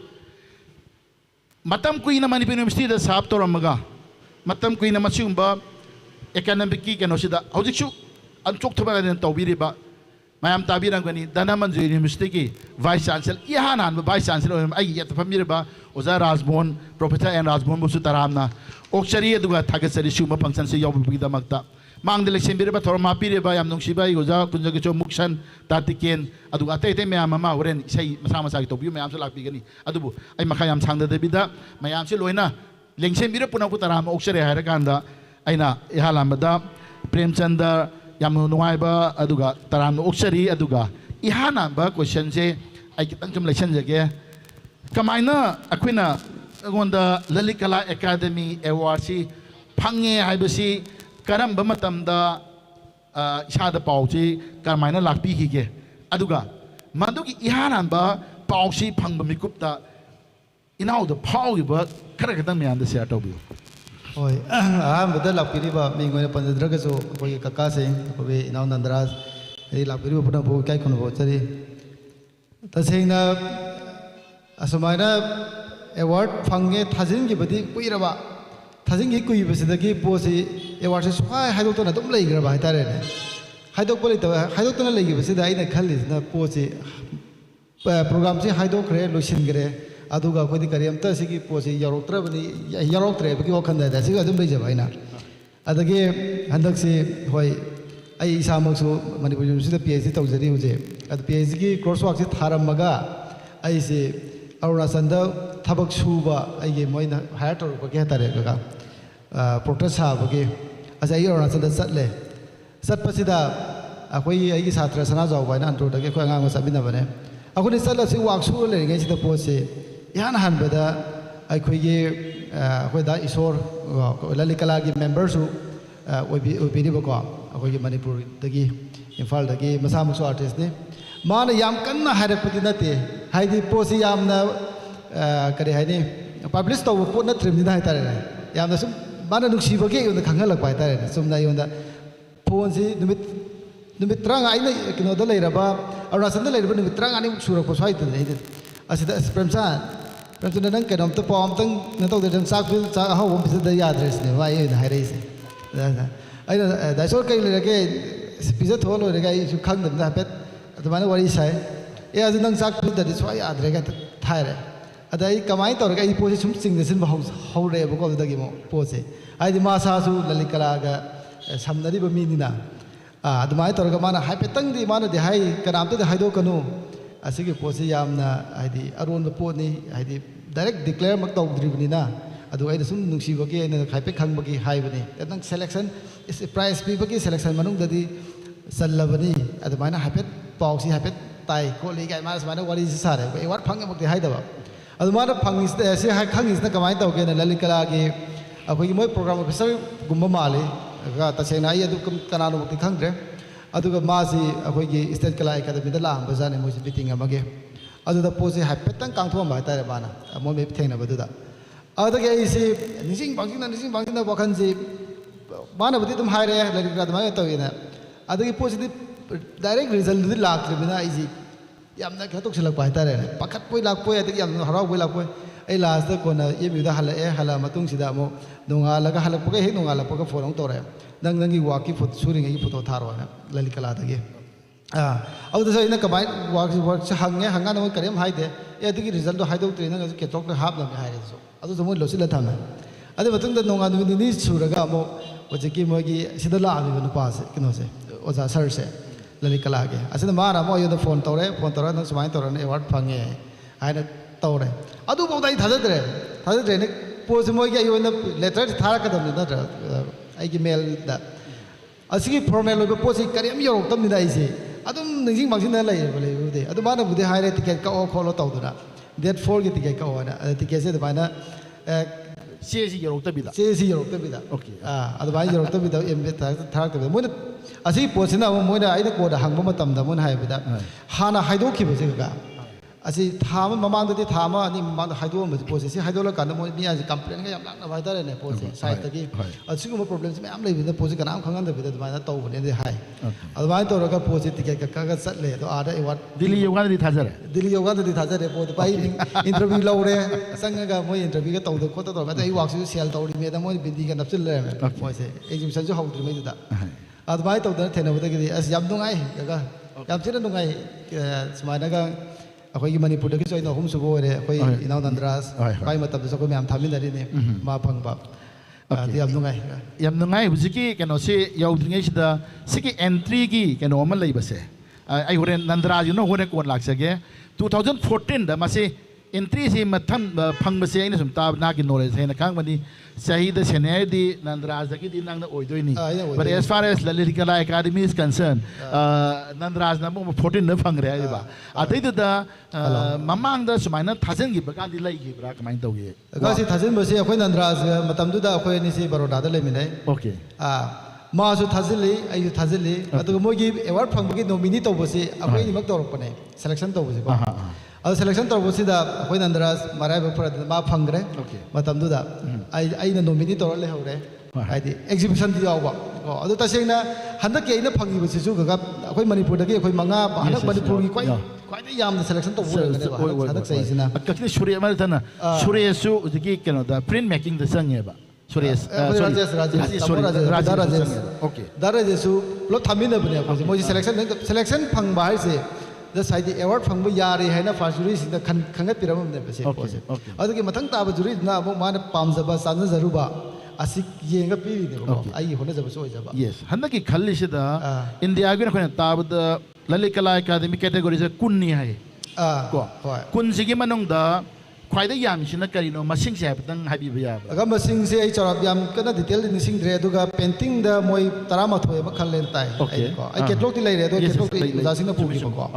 मतम कुइना मणिपुर यूनिवर्सिटी दा साब तोरमगा मतम कुइना मसिगुम्बा एकेडमिक की केनोसिदा हौजिकसु अनचोक थबा तौबिरिबा मैम ताबीरंगनी धनमंजु यूनिवर्सिटी की वाइस चांसलर इहानान वाइस चांसलर आई यत फमीरबा ओजा राजभवन प्रोफेसर एन राजभवन बुसु तरामना ओक्सरी अदुगा थागसरी सुमा फंक्शन से यौबिदमक्ता मांग इलेक्शन बिरबा थोरमा पिरबा याम नुंगसिबा ओजा कुंजगचो मुक्सन तातिकेन अदुगा अतै मैम अमा होरेन इसै मसा मसा की तौबि मैम से लाकबिगनी अदुबु आई मखा याम सांगदबिदा मैम से लोइना लेंगसेन बिर पुनपु तराम ओक्सरे हायरकांदा आइना इहालामदा प्रेमचंद्र याम नुंगाइबा अदुगा तराम ओक्सरी अदुगा इहानाबा क्वेश्चन से आई कितंग चम लेसन जगे कमाइना अखुना अगोंदा ललित कला एकेडमी अवार्ड सी फंगे हाइबसी करम मतमदा इसादा पाउची करमाइना लाक्पीखिगे अदुगा मदुगी इहानाबा पाउसी फंग मिकुप्ता इनाउद फाउगिबा खरा खतंग म्यानदा शेयर तौबियो
होय अहमद लाक्पीरिबा मिंगोने पंजद्रगसो कोई कक्का से कोई इनाउ नंदराज ए लाक्पीरिबा पुना बो काय खनो बोचरी तसेंगना असमाइना अवार्ड फंगे थाजिन की बदी कुइरबा थाजिन की कुइबसिदगी पोसी अवार्ड से स्वाय हाइदोक्तना तुम लेग्रबा हाइतारे ने हाइदोक्पा लेतबा हाइदोक्तना लेगिबसिदा आइना खल्लिसना पोसी प्रोग्राम से हाइदोक्रे लोसिनग्रे अदुगा कोई करियमता सिगी पोसी यारोक्त्रबनी यारोक्त्रे बकी वखंदा दा सिगा दुम लेजबा आइना अदगे हंदक से होय आई इसामक्सु मणिपुर यूनिवर्सिटी पीएचडी तौजरी हुजे अद पीएचडी की कोर्स वर्क से थारमगा आई से अरुणाचल थबक सुबा आई मोइना हायर तौरबगे हतारे गगा प्रोक्टर साबगे अस आई अरुणाचल चटले चटपसिदा अखोई आई छात्र सना जावबाइना अंतोदगे खो अंगांग साबिनाबने अखोनि चटलसि वाक्सु लेरिङै सिदा पोसे इहान हानबदा अखोइगे अखोइदा ईश्वर ललित कला की मेंबरसु ओबिरिबको अखोइगे मणिपुरदगी इम्फालदगी मसामुसु आर्टिस्ट ने माने याम कन्ना हारपति नते हाइदि पोसी यामना करी हाइनि पब्लिश तौ पोट नत्रिमनिना हाइतारे यामना सुम माने नुक्सिबगे योंदा खंगलक हाइतारे सुमना योंदा फोन से नुमित त्रंग आइना किनोदा लेरबा अरुणाचल लेरबा नुमित त्रंग आनि सुरको स्वाइते ने असिदा प्रेमचंद नंग केनोम तो पॉम तंग न तो देम साक हाउ बिसदा याद्रेसने वाइ हाइरेसे आइना दाइसोर कई लेरगे पिजा थोलो लेगा इस खंगदना पेट अदमाने वरी साइ ए आज नंग चाक पिददि स्वाय याद्रे का थायरे अदai कमाई तौर का पोसे सुम चिंगसिन हौरे बको दगी मो पोसे आदि मासासु ललिकला गा समनरी बमीनिना अदमाय तौर का माना हाइपेतंग दि माना दि हाई कनामते दि हाइदो कनु असिगे पोसे यामना आदि अरोन पोनी आदि डायरेक्ट डिक्लेयर मक तौद्रिबनिना अदु आइदा सुम नुसीबगी आइना हाइपे खंगबगी हाइबनी नंग सिलेक्शन इस प्राइस पीबगी सिलेक्शन मनुंग ददि सल्लबनी अदमायना हाइपे पाउसी हाइपे ताई कोली गाय मास माना वाली सारे एवार्ड फंगे मक दि हाइदबा अदुमाना फंगिस ऐसे हाई खंगिस ना कमाई तौगे ना ललिकला के अखोगी मोय प्रोग्राम ऑफिसर गुम्बा माले गा तसेना आई अदु कनानो मक खंगद्रे अदुगा मासी अखोगी स्टेट कला एकेडमी दा लाम बजाने मोय मीटिंग अमगे अदुदा पोसे हाइपेतंग कांगथोम बायतारे बाना मोय मे थेंगना बदुदा अदगे ऐसे निसिंग बांगिना वखनजी माना बदि तुम हायरे ललिकला दमा तौयेना अदगे पोसे डायरेक्ट रिजल्ट दि लाक्त्रिबिना आइजी यामना खतोक सिलक बायतारे पखत पोय लाक पोय अदगे याम हराव पोय लाक पोय ए लास्ट द कोना एमयू दा हला मतुंग सिदा मो नोंगालगा हलक पगे हे नोंगालपगा फोन ऑन तोरे नंगी वाकी फोटो शूटिंग की फोटो थारो ना ललिकला दगे अब तो इन कमाई वर्क से हंगे हंगा नमो करेम हाइदे ए अदगी रिजल्ट दो हाइदो त्रे नंग केटोक दा हाप लम हाइरे सो अदु जमो लोसिला थाना अदे मतुंग दा नोंगा नि सुरगा मो ओजेकी मोगी सिदा लाबि बनु पासे किनो से ओजा सर से ललिकला के असना मारा मो यो फोन तोरे न सुमाय तोरे ने अवार्ड फंगे हाइना तोरे अदु बोदाई थाजद्रे ने पोज मोगी यो न लेटर थारा कदम न आइगी मेल दा असिगी फॉर्मल लो पोसी करेम योरक तम निदा इसे अदुम निजिंग बांसिन लै बोले अदु माना बुदे हाइरे टिकट का ओ खोलो तौदना डेट 4 की टिकट का ओना टिकट से दबाना
सेसी योरक तबिदा ओके
अदु बाय योरक तबिदा एमबे थारक तबिदा मोना असी पोसिना मोना आइना कोदा हंगबो मतम दा मोना हाइबदा हाना हाइदोखिबसे का असी थाम ममांददी थाम अनि ममांद हाइदो मज पोसे से हाइदोला कान मो मिया जी कंप्लेन का याम लाना भाइदारे ने पोसे साइड तकी असिगुम प्रॉब्लम्स मे आम लेबिदा पोसे कनाम खंगन दबिदा दमाना तौबने दे हाइ अदमाय तौरगा पोसे टिकट का चले तो आदा एवार्ड
दिल्ली योगादि थाजरे
पोद पाई इंटरव्यू लौरे संगगा मो इंटरव्यू का तौद खोत तो मैं वाक्सु सेल तौरी मे द मो बिंदी का नपचिल ले पोसे एग्जीबिशन जो हौद्रि मे दा अदमाय तौदन थेनबदगी अस याम दुंगाई का याम चिन दुंगाई समाना का अखोई मणिपुर की चोइन अहुम सुबो रे अखोई इनाव नंदराज पाई मतलब सको मैम थामिनरी ने मा फंगबा याम नुंगाई
हुजिकी केनो से याउद्रिंगै सिदा सिकी एंट्री की केनो अमल लैबसे आई होरे नंदराज नो होरे कोन लाक्सगे 2014 दा मासे एंट्री से मथम फंगबसे आइना सुम ताब ना की नॉलेज है ना खांगबनी सही द सेनियर दी नंदराज दकी दी नंग ओइदोइनी but as far as Lalitkala academy is concern Nandaraj ना मो 14 न फंग रे आइबा अतै द ममांग द सुमाइना थाजन की बका दी लाई की ब्रा कमाइन तौगे
गासी थाजन बसे अखोय नंदराज मतम दुदा अखोय नि से बरोडा द लेमिनै
ओके
मासु थाजली आयु थाजली अदु मोगी अवार्ड फंगबगी नॉमिनी तौबसे अखोय निमक तौरपने सिलेक्शन तौबसे को अब सिलेक्शन तौबसिदा अखोय नंदराज मराइब फर मा फंगरे मतम दुदा आई नॉमिनी तौर ले हौरे हाइदि एग्जीबिशन दी यावबा को अदु तसेंगना हंदक के इना फंगिबसे सु गगा अखोय मणिपुर दगी अखोय मंगा हंदक मणिपुर की क्वाइ याम सिलेक्शन तौबो हंदक सैसिना
कखने सूर्य अमल तना सूर्य सु उजकी केनो दा प्रिंट मेकिंग द संगेबा Rajesh
okay Rajesh lo thamina bane ko mo selection phang ba hai se the side award phang ba yari hai na first jury sin khangat piram ne se adu ki mathang ta ba jury na mo man pam jaba san zaruba asik yenga piri de ko ai hona jaba so jaba
yes hanna ki khalli se da india gi na khona ta ba lalikala academy category se kunni hai ko kun sigi manong da ख्वाइदा यामसिना करिनो मसिंग से हबतंग हाबि बया
अगा मसिंग से आई चरब याम कना detail Nising द्रे दुगा painting the मोय 13 ब खलेन ताई को आई केटलॉग ति लेरे दो केटलॉग ति जासिंग पुगी को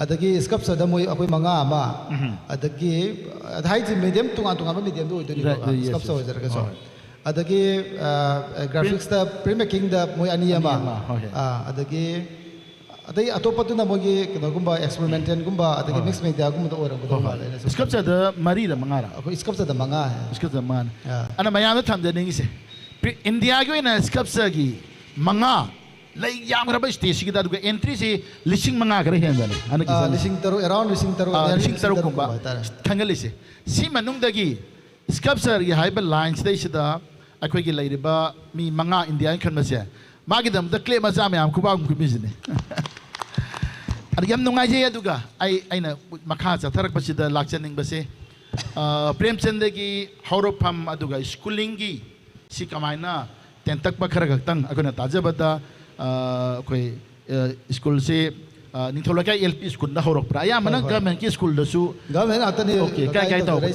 अदगी स्कल्पचर द मोय अखोय मंगा अमा अदगी अधाई जि मीडियम तुंगा मीडियम दो इतनी स्कल्पचर हो जरगा सो अदगी ग्राफिक्स द प्रिमेकिंग द मोय अनि अमा अदगी अतई अतोपतुना मोगी कनगुंबा एक्सपेरिमेंटल गुंबा अतई मिक्स मीडिया गुंबा ओरंगो माले
स्कल्पचर द मरी द मंगारा
अखोय स्कल्पचर द मंगा है
स्कल्पचर मान अना मयाम थम द निंग से इंडिया गो इन स्कल्पचर की मंगा लाई याम रब स्टेज की द एंट्री से लिसिंग मंगा करे हेंदने अना की
लिसिंग तरो अराउंड लिसिंग तरो
गुंबा खंगली से सी मनुंग दगी स्कल्पचर की हाइब लाइन्स दे सिदा अखोय की लेरिबा मी मंगा इंडिया खनमसे मागी दम द क्ले मजा में हम खुबा कुमिजने ꯑꯗ ꯌꯥꯝ ꯅꯨꯡꯉꯥꯏꯖꯩ ꯑꯗꯨꯒ ꯑꯩꯅ ꯃꯈꯥ ꯆꯠꯊꯔꯛꯄꯁꯤꯗ ꯂꯥꯛꯆꯅꯤꯡꯕꯁꯦ ꯄ꯭ꯔꯦꯝꯆꯟꯗꯒꯤ ꯍꯧꯔꯛꯐꯝ ꯑꯗꯨꯒ ꯁ꯭ꯀꯨꯂꯤꯡꯒꯤ ꯁꯤ ꯀꯃꯥꯏꯅ ꯇꯦꯟꯇꯛꯄ ꯈꯔ ꯈꯛꯇꯪ ꯑꯩꯈꯣꯏꯅ ꯇꯥꯖꯕꯗ ꯑꯩꯈꯣꯏ ꯁ꯭ꯀꯨꯜꯁꯦ ꯅꯤꯡꯊꯧ ꯂꯩꯀꯥꯏ LP ꯁ꯭ꯀꯨꯜꯗ ꯍꯧꯔꯛꯄ꯭ꯔꯥ ꯑꯌꯥꯝꯕꯅ ꯒꯚꯔꯟꯃꯦꯟꯠꯀꯤ ꯁ꯭ꯀꯨꯜꯗꯁꯨ
ꯒꯚꯔꯟꯃꯦꯟꯠ ꯉꯥꯛꯇꯅꯤ
ꯑꯣꯀꯦ ꯀꯥꯏ ꯇꯧꯕ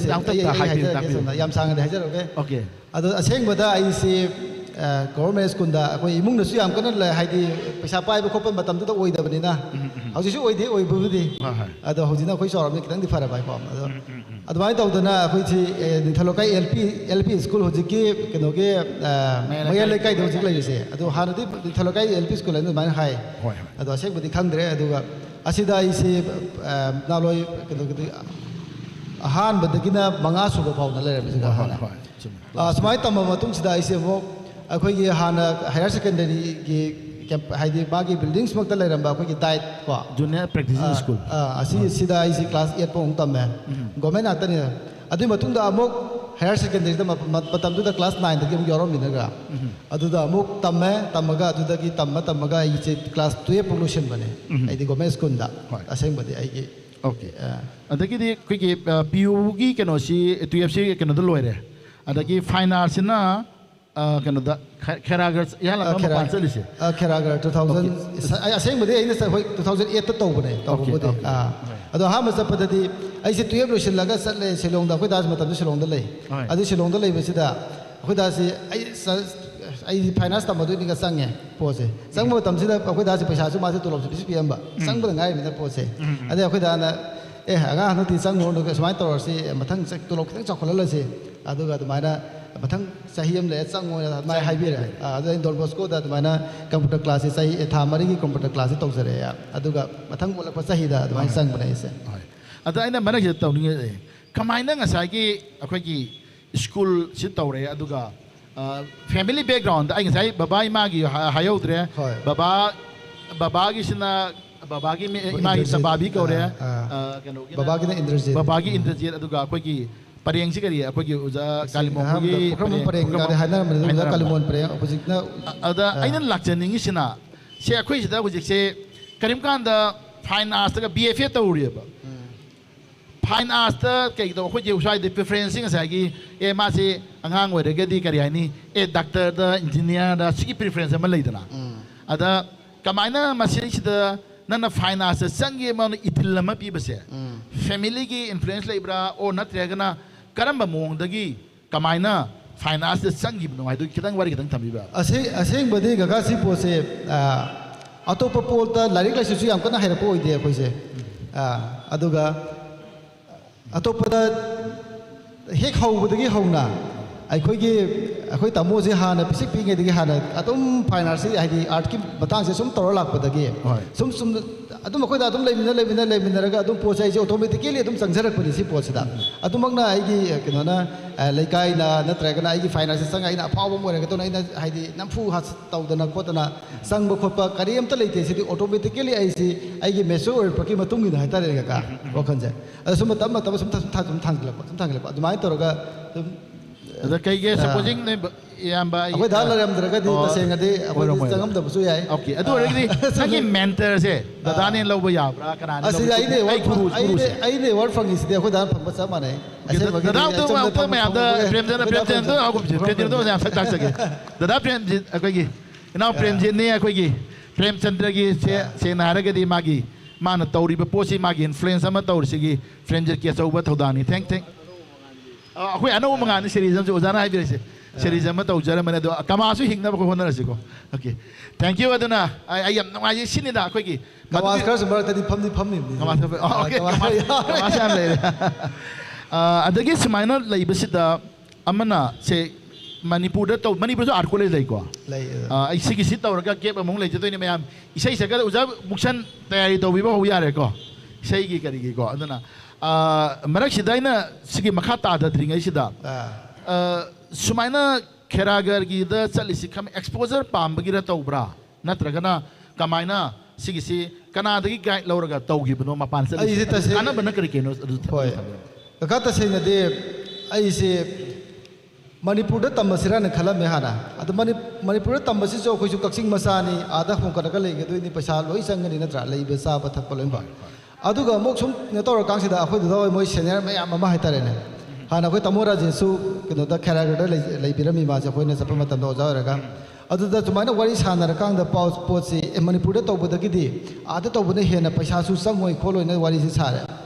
ꯌꯥꯝ ꯁꯥꯡꯅꯗꯤ ꯍꯥꯏꯖꯔꯛꯑꯣꯀꯦ
ꯑꯣꯀꯦ
ꯑꯗꯣ ꯑꯁꯦꯡꯕꯗ ꯑꯩꯁꯤ ꯒꯣꯔꯃꯦꯟꯠ ꯁ꯭ꯀꯨꯜꯗ ꯑꯩꯈꯣꯏ ꯏꯃꯨꯡꯗꯁꯨ ꯌꯥꯝ ꯀꯟꯅ ꯍꯥꯏꯗꯤ ꯄꯩꯁꯥ ꯄꯥꯏꯕ ꯈꯣꯠꯄ ꯃꯇꯝꯗꯨꯗ ꯑꯣꯏꯗꯕꯅꯤꯅ ꯍꯧꯖꯤꯛꯁꯨ ꯑꯣꯏꯕꯕꯨꯗꯤ ꯑꯗꯣ ꯍꯧꯖꯤꯛꯅ ꯑꯩꯈꯣꯏ ꯆꯥꯎꯔꯕꯅꯤ ꯈꯤꯇꯪꯗꯤ ꯐꯔꯕ ꯍꯥꯏꯀꯣ ꯑꯗꯣ ꯑꯗꯨꯃꯥꯏꯅ ꯇꯧꯗꯅ ꯑꯩꯈꯣꯏꯁꯤ ꯅꯤꯡꯊꯧ ꯂꯩꯀꯥꯏ LP ꯁ꯭ꯀꯨꯜ ꯍꯧꯖꯤꯛꯀꯤ ꯀꯩꯅꯣꯒꯤ ꯃꯌꯥꯏ ꯂꯩꯀꯥꯏꯗ ꯍꯧꯖꯤꯛ ꯂꯩꯔꯤꯁꯦ ꯑꯗꯣ ꯍꯥꯟꯅꯗꯤ ꯅꯤꯡꯊꯧ ꯂꯩꯀꯥꯏ LP ꯁ꯭ꯀꯨꯜ ꯍꯥꯏꯅ ꯑꯗꯨꯃꯥꯏꯅ ꯍꯥꯏ ꯑꯗꯣ ꯑꯁꯦꯡꯕꯗꯤ ꯈꯪꯗ꯭ꯔꯦ ꯑꯗꯨꯒ ꯑꯁꯤꯗ ꯑꯩꯁꯤ ꯅꯥꯂꯣꯏ ꯀꯩꯅꯣꯒꯤꯗꯤ ꯑꯍꯥꯟꯕꯗꯒꯤꯅ 5 ꯁꯨꯕ ꯐꯥꯎꯅ ꯂꯩꯔꯝꯃꯤꯁꯤꯀꯣ ꯁꯨꯃꯥꯏꯅ ꯇꯝꯕ ꯃꯇꯨꯡꯁꯤꯗ ꯑꯩꯁꯦ ꯑꯃꯨꯛ ꯑꯩꯈꯣꯏꯒꯤ ꯍꯥꯟꯅ ꯍꯥꯌꯔ ꯁꯦꯀꯦꯟꯗꯔꯤꯒꯤ ꯍꯥꯏꯗꯤ ꯃꯥꯒꯤ ꯕꯤꯜꯗꯤꯡꯁꯃꯛꯇ ꯂꯩꯔꯝꯕ ꯑꯩꯈꯣꯏꯒꯤ ꯗꯥꯏꯠ ꯀꯣ
ꯖꯨꯅꯤꯌꯔ ꯄ꯭ꯔꯦꯛꯇꯤꯁꯤꯡ ꯁ꯭ꯀꯨꯜ
ꯑꯁꯤꯗ ꯑꯩꯁꯤ ꯀ꯭ꯂꯥꯁ 8 ꯐꯥꯎ ꯇꯝꯃꯦ ꯒꯣꯔꯃꯦꯟꯠ ꯉꯥꯛꯇꯅꯤ ꯑꯗꯨꯒꯤ ꯃꯇꯨꯡꯗ ꯑꯃꯨꯛ ꯍꯥꯌꯔ ꯁꯦꯀꯦꯟꯗꯔꯤꯗ ꯃꯇꯝꯗꯨꯗ ꯀ꯭ꯂꯥꯁ 9ꯗꯒꯤ ꯑꯃꯨꯛ ꯌꯥꯎꯔꯝꯃꯤꯅꯒ ꯑꯗꯨꯗ ꯑꯃꯨꯛ ꯇꯝꯃꯒ ꯑꯗꯨꯗꯒꯤ ꯇꯝꯃꯒ ꯑꯩꯁꯦ ꯀ꯭ꯂꯥꯁ 12 ꯐꯥꯎ ꯂꯣꯏꯁꯤꯟꯕꯅꯦ ꯑꯩꯗꯤ ꯒꯣꯔꯃꯦꯟꯠ ꯁ꯭ꯀꯨꯜꯗ ꯑꯁꯦꯡꯕꯗꯤ ꯑꯩꯒꯤ
ꯑꯣꯀꯦ ꯑꯗꯒꯤꯗꯤ ꯑꯩꯈꯣꯏꯒꯤ PUꯒꯤ ꯀꯩꯅꯣꯁꯤ 12ꯁꯤ ꯀꯩꯅꯣꯗ ꯂꯣꯏꯔꯦ ꯑꯗꯒꯤ ꯐꯥꯏꯟ ꯑꯥꯔꯠꯁꯤꯅ ꯀꯩꯅꯣꯗ ꯈꯦꯔꯥꯒꯔ ꯌꯥꯍꯜꯂꯒ ꯃꯄꯥꯟ ꯆꯠꯂꯤꯁꯦ
ꯈꯦꯔꯥꯒꯔ 2000 ꯑꯁꯦꯡꯕꯗꯤ ꯑꯩꯅ ꯍꯣꯏ 2008ꯗ ꯇꯧꯕꯅꯦ ꯇꯧꯕꯕꯨꯗꯤ ꯑꯗꯣ ꯑꯍꯥꯟꯕ ꯆꯠꯄꯗꯗꯤ ꯑꯩꯁꯦ 12 ꯂꯣꯏꯁꯤꯜꯂꯒ ꯆꯠꯂꯦ ꯁꯤꯂꯣꯡꯗ ꯑꯩꯈꯣꯏ ꯗꯥꯁ ꯃꯇꯝꯗ ꯁꯤꯂꯣꯡꯗ ꯂꯩ ꯑꯗꯨ ꯁꯤꯂꯣꯡꯗ ꯂꯩꯕꯁꯤꯗ ꯑꯩꯈꯣꯏ ꯗꯥꯁꯤ ꯑꯩ ꯐꯥꯏꯅꯥꯟꯁ ꯇꯝꯕꯗꯣꯏꯅꯤꯒ ꯆꯪꯉꯦ ꯄꯣꯠꯁꯦ ꯆꯪꯕ ꯃꯇꯝꯁꯤꯗ ꯑꯩꯈꯣꯏ ꯗꯥꯁꯤ ꯄꯩꯁꯥꯁꯨ ꯃꯥꯁꯦ ꯇꯣꯂꯣꯞꯁꯨ ꯄꯤꯔꯝꯕ ꯆꯪꯕꯗ ꯉꯥꯏꯔꯤꯕꯅꯤꯅ ꯄꯣꯠꯁꯦ ꯑꯗꯩ ꯑꯩꯈꯣꯏ ꯗꯥꯅ ꯑꯉꯥꯡ ꯍꯟꯗꯛꯇꯤ ꯆꯪꯉꯨꯔꯅꯨ ꯁꯨꯃꯥꯏꯅ ꯇꯧꯔꯁꯤ ꯃꯊꯪ ꯇꯣꯂꯣꯞ ꯈꯤꯇꯪ ꯆꯥꯎꯈꯠꯍꯜꯂꯁꯤ ꯑꯗꯨꯒ ꯑꯗꯨꯃꯥꯏꯅ ꯃꯊꯪ ꯆꯍꯤ ꯑꯃ ꯂꯩꯔ ꯆꯪꯉꯣꯅ ꯑꯗꯨꯃꯥꯏꯅ ꯍꯥꯏꯕꯤꯔꯦ ꯑꯗꯨꯗ ꯑꯩꯅ ꯗꯣꯟ ꯕꯣꯁꯀꯣꯗ ꯑꯗꯨꯃꯥꯏꯅ ꯀꯝꯄ꯭ꯌꯨꯇꯔ ꯀ꯭ꯂꯥꯁꯁꯦ ꯊꯥ 4ꯒꯤ ꯀꯝꯄ꯭ꯌꯨꯇꯔ ꯀ꯭ꯂꯥꯁꯁꯦ ꯇꯧꯖꯔꯛꯑꯦ ꯑꯗꯨꯒ ꯃꯊꯪ ꯑꯣꯜꯂꯛꯄ ꯆꯍꯤꯗ ꯑꯗꯨꯃꯥꯏꯅ ꯆꯪꯕꯅꯦ ꯑꯩꯁꯦ
ꯑꯗ ꯑꯩꯅ ꯃꯔꯛꯁꯤꯗ ꯇꯧꯅꯤꯡꯉꯦ ꯀꯃꯥꯏꯅ ꯉꯁꯥꯏꯒꯤ ꯑꯩꯈꯣꯏꯒꯤ ꯁ꯭ꯀꯨꯜꯁꯤ ꯇꯧꯔꯦ ꯑꯗꯨꯒ ꯐꯦꯃꯤꯂꯤ ꯕꯦꯛꯒ꯭ꯔꯥꯎꯟꯗ ꯑꯩ ꯉꯁꯥꯏ ꯕꯕꯥ ꯏꯃꯥꯒꯤ ꯍꯥꯏꯍꯧꯗ꯭ꯔꯦ ꯕꯕꯥꯒꯤꯁꯤꯅ ꯕꯕꯥꯒꯤ ꯏꯃꯥꯒꯤ ꯆꯕꯥꯕꯤ ꯀꯧꯔꯦ ꯀꯩꯅꯣꯒꯤ ꯕꯕꯥꯒꯤ ꯏꯟꯗ꯭ꯔꯖꯤꯠ ꯑꯗꯨꯒ ꯑꯩꯈꯣꯏꯒꯤ ꯄꯔꯦꯡꯁꯤ ꯀꯔꯤ ꯑꯩꯈꯣꯏꯒꯤ ꯑꯣꯖꯥ ꯀꯥꯂꯤꯃꯣꯟꯒꯤ
ꯄꯔꯦꯡ ꯍꯥꯏꯅꯔꯝꯕꯅꯤ ꯀꯥꯂꯤꯃꯣꯟ ꯄꯔꯦꯡ ꯍꯧꯖꯤꯛꯅ
ꯑꯗ ꯑꯩꯅ ꯂꯥꯛꯆꯅꯤꯡꯉꯤꯁꯤꯅ ꯁꯦ ꯑꯩꯈꯣꯏꯁꯤꯗ ꯍꯧꯖꯤꯛꯁꯦ ꯀꯔꯤꯝꯀꯥꯟꯗ ꯐꯥꯏꯟ ꯑꯥꯔꯠꯁꯇꯒ BFA ꯇꯧꯔꯤꯑꯕ ꯐꯥꯏꯟ ꯑꯥꯔꯠꯁꯇ ꯀꯩꯗꯧ ꯑꯩꯈꯣꯏꯁꯦ ꯁ꯭ꯋꯥꯏꯗ ꯄ꯭ꯔꯤꯐꯔꯦꯟꯁꯁꯤ ꯉꯁꯥꯏꯒꯤ ꯃꯥꯁꯦ ꯑꯉꯥꯡ ꯑꯣꯏꯔꯒꯗꯤ ꯀꯔꯤ ꯍꯥꯏꯅꯤ ꯗꯥꯛꯇꯔꯗ ꯏꯟꯖꯤꯅꯤꯌꯥꯔꯗ ꯁꯤꯒꯤ ꯄ꯭ꯔꯤꯐꯔꯦꯟꯁ ꯑꯃ ꯂꯩꯗꯅ ꯑꯗ ꯀꯃꯥꯏꯅ ꯃꯁꯤꯁꯤꯗ ꯅꯪꯅ ꯐꯥꯏꯟ ꯑꯥꯔꯠꯁꯇ ꯆꯪꯒꯦ ꯑꯃ ꯏꯊꯤꯜ ꯑꯃ ꯄꯤꯕꯁꯦ ꯐꯦꯃꯤꯂꯤꯒꯤ ꯏꯟꯐ꯭ꯂꯨꯌꯦꯟꯁ ꯂꯩꯕ꯭ꯔꯥ ꯑꯣꯔ ꯅꯠꯇ꯭ꯔꯒꯅ ꯀꯔꯝꯕ ꯃꯑꯣꯡꯗꯒꯤ ꯀꯃꯥꯏꯅ ꯐꯥꯏꯟ ꯑꯥꯔꯠꯁꯇ ꯆꯪꯈꯤꯕꯅꯣ ꯍꯥꯏꯗꯨ ꯈꯤꯇꯪ ꯋꯥꯔꯤ ꯈꯤꯇꯪ ꯊꯝꯕꯤꯕ
ꯑꯁꯦꯡꯕꯗꯤ ꯒꯒꯥ ꯁꯤ ꯄꯣꯠꯁꯦ ꯑꯇꯣꯞꯄ ꯄꯣꯠꯇ ꯂꯥꯏꯔꯤꯛ ꯂꯥꯏꯁꯨꯁꯨ ꯌꯥꯝ ꯀꯟꯅ ꯍꯩꯔꯛꯄ ꯑꯣꯏꯗꯦ ꯑꯩꯈꯣꯏꯁꯦ ꯑꯗꯨꯒ ꯑꯇꯣꯞꯄꯗ ꯍꯦꯛ ꯍꯧꯕꯗꯒꯤ ꯍꯧꯅ ꯑꯩꯈꯣꯏ ꯇꯥꯃꯣꯁꯦ ꯍꯥꯟꯅ ꯄꯤꯁꯛ ꯄꯤꯛꯏꯉꯩꯗꯒꯤ ꯍꯥꯟꯅ ꯑꯗꯨꯝ ꯐꯥꯏꯟ ꯑꯥꯔꯠꯁꯤ ꯍꯥꯏꯗꯤ ꯑꯥꯔꯠꯀꯤ ꯃꯇꯥꯡꯁꯦ ꯁꯨꯝ ꯇꯧꯔ ꯂꯥꯛꯄꯗꯒꯤ ꯁꯨꯝ ꯑꯗꯨꯝ ꯑꯩꯈꯣꯏꯗ ꯑꯗꯨꯝ ꯂꯩꯃꯤꯟꯅꯔꯒ ꯑꯗꯨꯝ ꯄꯣꯠꯁꯦ ꯑꯩꯁꯦ ꯑꯣꯇꯣꯃꯦꯇꯤꯀꯦꯂꯤ ꯑꯗꯨꯝ ꯆꯪꯖꯔꯛꯄꯅꯤ ꯁꯤ ꯄꯣꯠꯁꯤꯗ ꯑꯗꯨꯃꯛꯅ ꯑꯩꯒꯤ ꯀꯩꯅꯣꯅ ꯂꯩꯀꯥꯏꯅ ꯅꯠꯇ꯭ꯔꯒꯅ ꯑꯩꯒꯤ ꯐꯥꯏꯟ ꯑꯥꯔꯠꯁꯦ ꯆꯪꯉ ꯑꯩꯅ ꯑꯐꯥꯎꯕ ꯑꯃ ꯑꯣꯏꯔꯒꯗꯧꯅ ꯑꯩꯅ ꯍꯥꯏꯗꯤ ꯅꯝꯐꯨ ꯇꯧꯗꯅ ꯈꯣꯠꯇꯅ ꯆꯪꯕ ꯈꯣꯠꯄ ꯀꯔꯤꯝꯇ ꯂꯩꯇꯦ ꯁꯤꯗꯤ ꯑꯣꯇꯣꯃꯦꯇꯤꯀꯦꯂꯤ ꯑꯩꯁꯤ ꯑꯩꯒꯤ ꯃꯦꯆꯣꯔ ꯑꯣꯏꯔꯛꯄꯒꯤ ꯃꯇꯨꯡ ꯏꯟꯅ ꯍꯥꯏꯇꯥꯔꯦ ꯀꯀꯥ ꯋꯥꯈꯜꯁꯦ ꯑꯗ ꯁꯨꯝ ꯇꯞꯅ ꯁꯨꯝ ꯊꯥꯡꯒꯠꯂꯛꯄ ꯑꯗꯨꯃꯥꯏꯅ ꯇꯧꯔꯒ ꯑꯗꯨꯝ
ꯑꯗ ꯀꯩꯒꯤ ꯁꯄꯣꯖꯤꯡ ꯏꯌꯥꯝꯕ
ꯑꯩꯈꯣꯏ ꯗꯥ ꯂꯩꯔꯝꯗ꯭ꯔꯒꯗꯤ ꯇꯁꯦꯡꯅꯗꯤ ꯑꯩꯈꯣꯏ ꯆꯪꯉꯝꯗꯕꯁꯨ ꯌꯥꯏ
ꯑꯣꯀꯦ ꯑꯗꯨ ꯑꯣꯏꯔꯒꯗꯤ ꯅꯪꯒꯤ ꯃꯦꯟꯇꯔꯁꯦ ꯗꯗꯥꯅꯦ ꯂꯧꯕ ꯌꯥꯕ꯭ꯔꯥ ꯀꯅꯥꯅ
ꯑꯁꯤꯗ ꯑꯩꯅ ꯑꯦꯋꯥꯔꯗ ꯐꯪꯉꯤꯁꯤꯗꯤ ꯑꯩꯈꯣꯏ ꯗꯥꯅ ꯐꯪꯕ ꯆꯞ ꯃꯥꯟꯅꯩ
ꯗꯗꯥ ꯃꯌꯥꯝꯗ ꯄ꯭ꯔꯦꯝꯆꯟꯗꯣ ꯌꯥꯝ ꯁꯛ ꯇꯥꯛꯆꯒꯦ ꯗꯗꯥ ꯄ꯭ꯔꯦꯝꯖꯤꯠ ꯑꯩꯈꯣꯏꯒꯤ ꯏꯅꯥꯎ ꯄ꯭ꯔꯦꯝꯖꯤꯠꯅꯦ ꯑꯩꯈꯣꯏꯒꯤ ꯄ꯭ꯔꯦꯝꯆꯟꯗ꯭ꯔꯒꯤ ꯁꯦꯡꯅ ꯍꯥꯏꯔꯒꯗꯤ ꯃꯥꯅ ꯇꯧꯔꯤꯕ ꯄꯣꯠꯁꯤ ꯃꯥꯒꯤ ꯏꯟꯐ꯭ꯂꯨꯌꯦꯟꯁ ꯑꯃ ꯇꯧꯔꯤꯁꯤꯒꯤ ꯄ꯭ꯔꯦꯝꯖꯤꯠꯀꯤ ꯑꯆꯧꯕ ꯊꯧꯗꯥꯡꯅꯤ ꯊꯦꯡ ꯑꯩꯈꯣꯏ ꯑꯅꯧꯕ ꯃꯉꯥꯜꯅꯤ ꯁꯦꯔꯤꯖꯝꯁꯨ ꯑꯣꯖꯥꯅ ꯍꯥꯏꯕꯤꯔꯤꯁꯦ ꯁꯦꯔꯤꯖꯝ ꯑꯃ ꯇꯧꯖꯔꯝꯕꯅꯤ ꯑꯗꯣ ꯀꯃꯥꯁꯨ ꯍꯤꯡꯅꯕ ꯑꯩꯈꯣꯏ ꯍꯣꯠꯅꯔꯁꯤꯀꯣ ꯑꯣꯀꯦ ꯊꯦꯡꯛ ꯌꯨ ꯑꯗꯨꯅ ꯑꯩ ꯌꯥꯝ ꯅꯨꯡꯉꯥꯏꯖꯩ ꯁꯤꯅꯤꯗ ꯑꯩꯈꯣꯏꯒꯤ
ꯀꯃꯥꯁ ꯈꯔꯁꯨ ꯃꯔꯛꯇꯗꯤ ꯐꯝꯃꯤꯕꯅꯤ
ꯀꯃꯥꯁ ꯌꯥꯝ ꯂꯩꯔꯦ ꯑꯗꯒꯤ ꯁꯨꯃꯥꯏꯅ ꯂꯩꯕꯁꯤꯗ ꯑꯃꯅ ꯁꯦ ꯃꯅꯤꯄꯨꯔꯗ ꯃꯅꯤꯄꯨꯔꯁꯨ ꯑꯥꯔꯠ ꯀꯣꯂꯦꯖ ꯂꯩꯀꯣ ꯑꯩ ꯁꯤꯒꯤꯁꯤ ꯇꯧꯔꯒ ꯒꯦꯞ ꯑꯃꯨꯛ ꯂꯩꯖꯗꯣꯏꯅꯤ ꯃꯌꯥꯝ ꯏꯁꯩ ꯁꯛꯀꯗ ꯑꯣꯖꯥ ꯃꯨꯛꯁꯟ ꯇꯌꯥꯔꯤ ꯇꯧꯕꯤꯕ ꯍꯧ ꯌꯥꯔꯦꯀꯣ ꯏꯁꯩꯒꯤ ꯀꯔꯤꯒꯤꯀꯣ ꯑꯗꯨꯅ ꯃꯔꯛꯁꯤꯗ ꯑꯩꯅ ꯁꯤꯒꯤ ꯃꯈꯥ ꯇꯥꯗꯗ꯭ꯔꯤꯉꯩꯁꯤꯗ ꯁꯨꯃꯥꯏꯅ ꯈꯦꯔꯥꯒꯔꯒꯤꯗ ꯆꯠꯂꯤꯁꯤ ꯑꯦꯛꯁꯄꯣꯖꯔ ꯄꯥꯝꯕꯒꯤꯔ ꯇꯧꯕ꯭ꯔꯥ ꯅꯠꯇ꯭ꯔꯒꯅ ꯀꯃꯥꯏꯅ ꯁꯤꯒꯤꯁꯤ ꯀꯅꯥꯗꯒꯤ ꯒꯥꯏꯗ ꯂꯧꯔꯒ ꯇꯧꯈꯤꯕꯅꯣ ꯃꯄꯥꯟ ꯆꯠꯂꯤꯁꯤ ꯀꯥꯟꯅꯕꯅ ꯀꯔꯤ ꯀꯩꯅꯣ ꯑꯗꯨ
ꯍꯣꯏ ꯀꯀꯥ ꯇꯁꯦꯡꯅꯗꯤ ꯑꯩꯁꯦ मणिपुर तमसीरा खल में हाँ अब मणिपुर तमसी अखोई कक्सिंग मचानी आदा होंकरग लेगदोनी पैसा लोई चंगनी नत्रा लेब चाब थप लोब सूम तौर कांसीद अखोई मोई सीनियर मैम हाइतारेने हाँ अखोई तमो राजेशु कहोद खेरागढ़ लेबीरमी मासे अखोई चप्पम ओजा सुमायन वरी सानरकांद पोसी मणिपुर तौबदी आद तौबना हेन पैसा चंगोई खोलोन वरी से सारे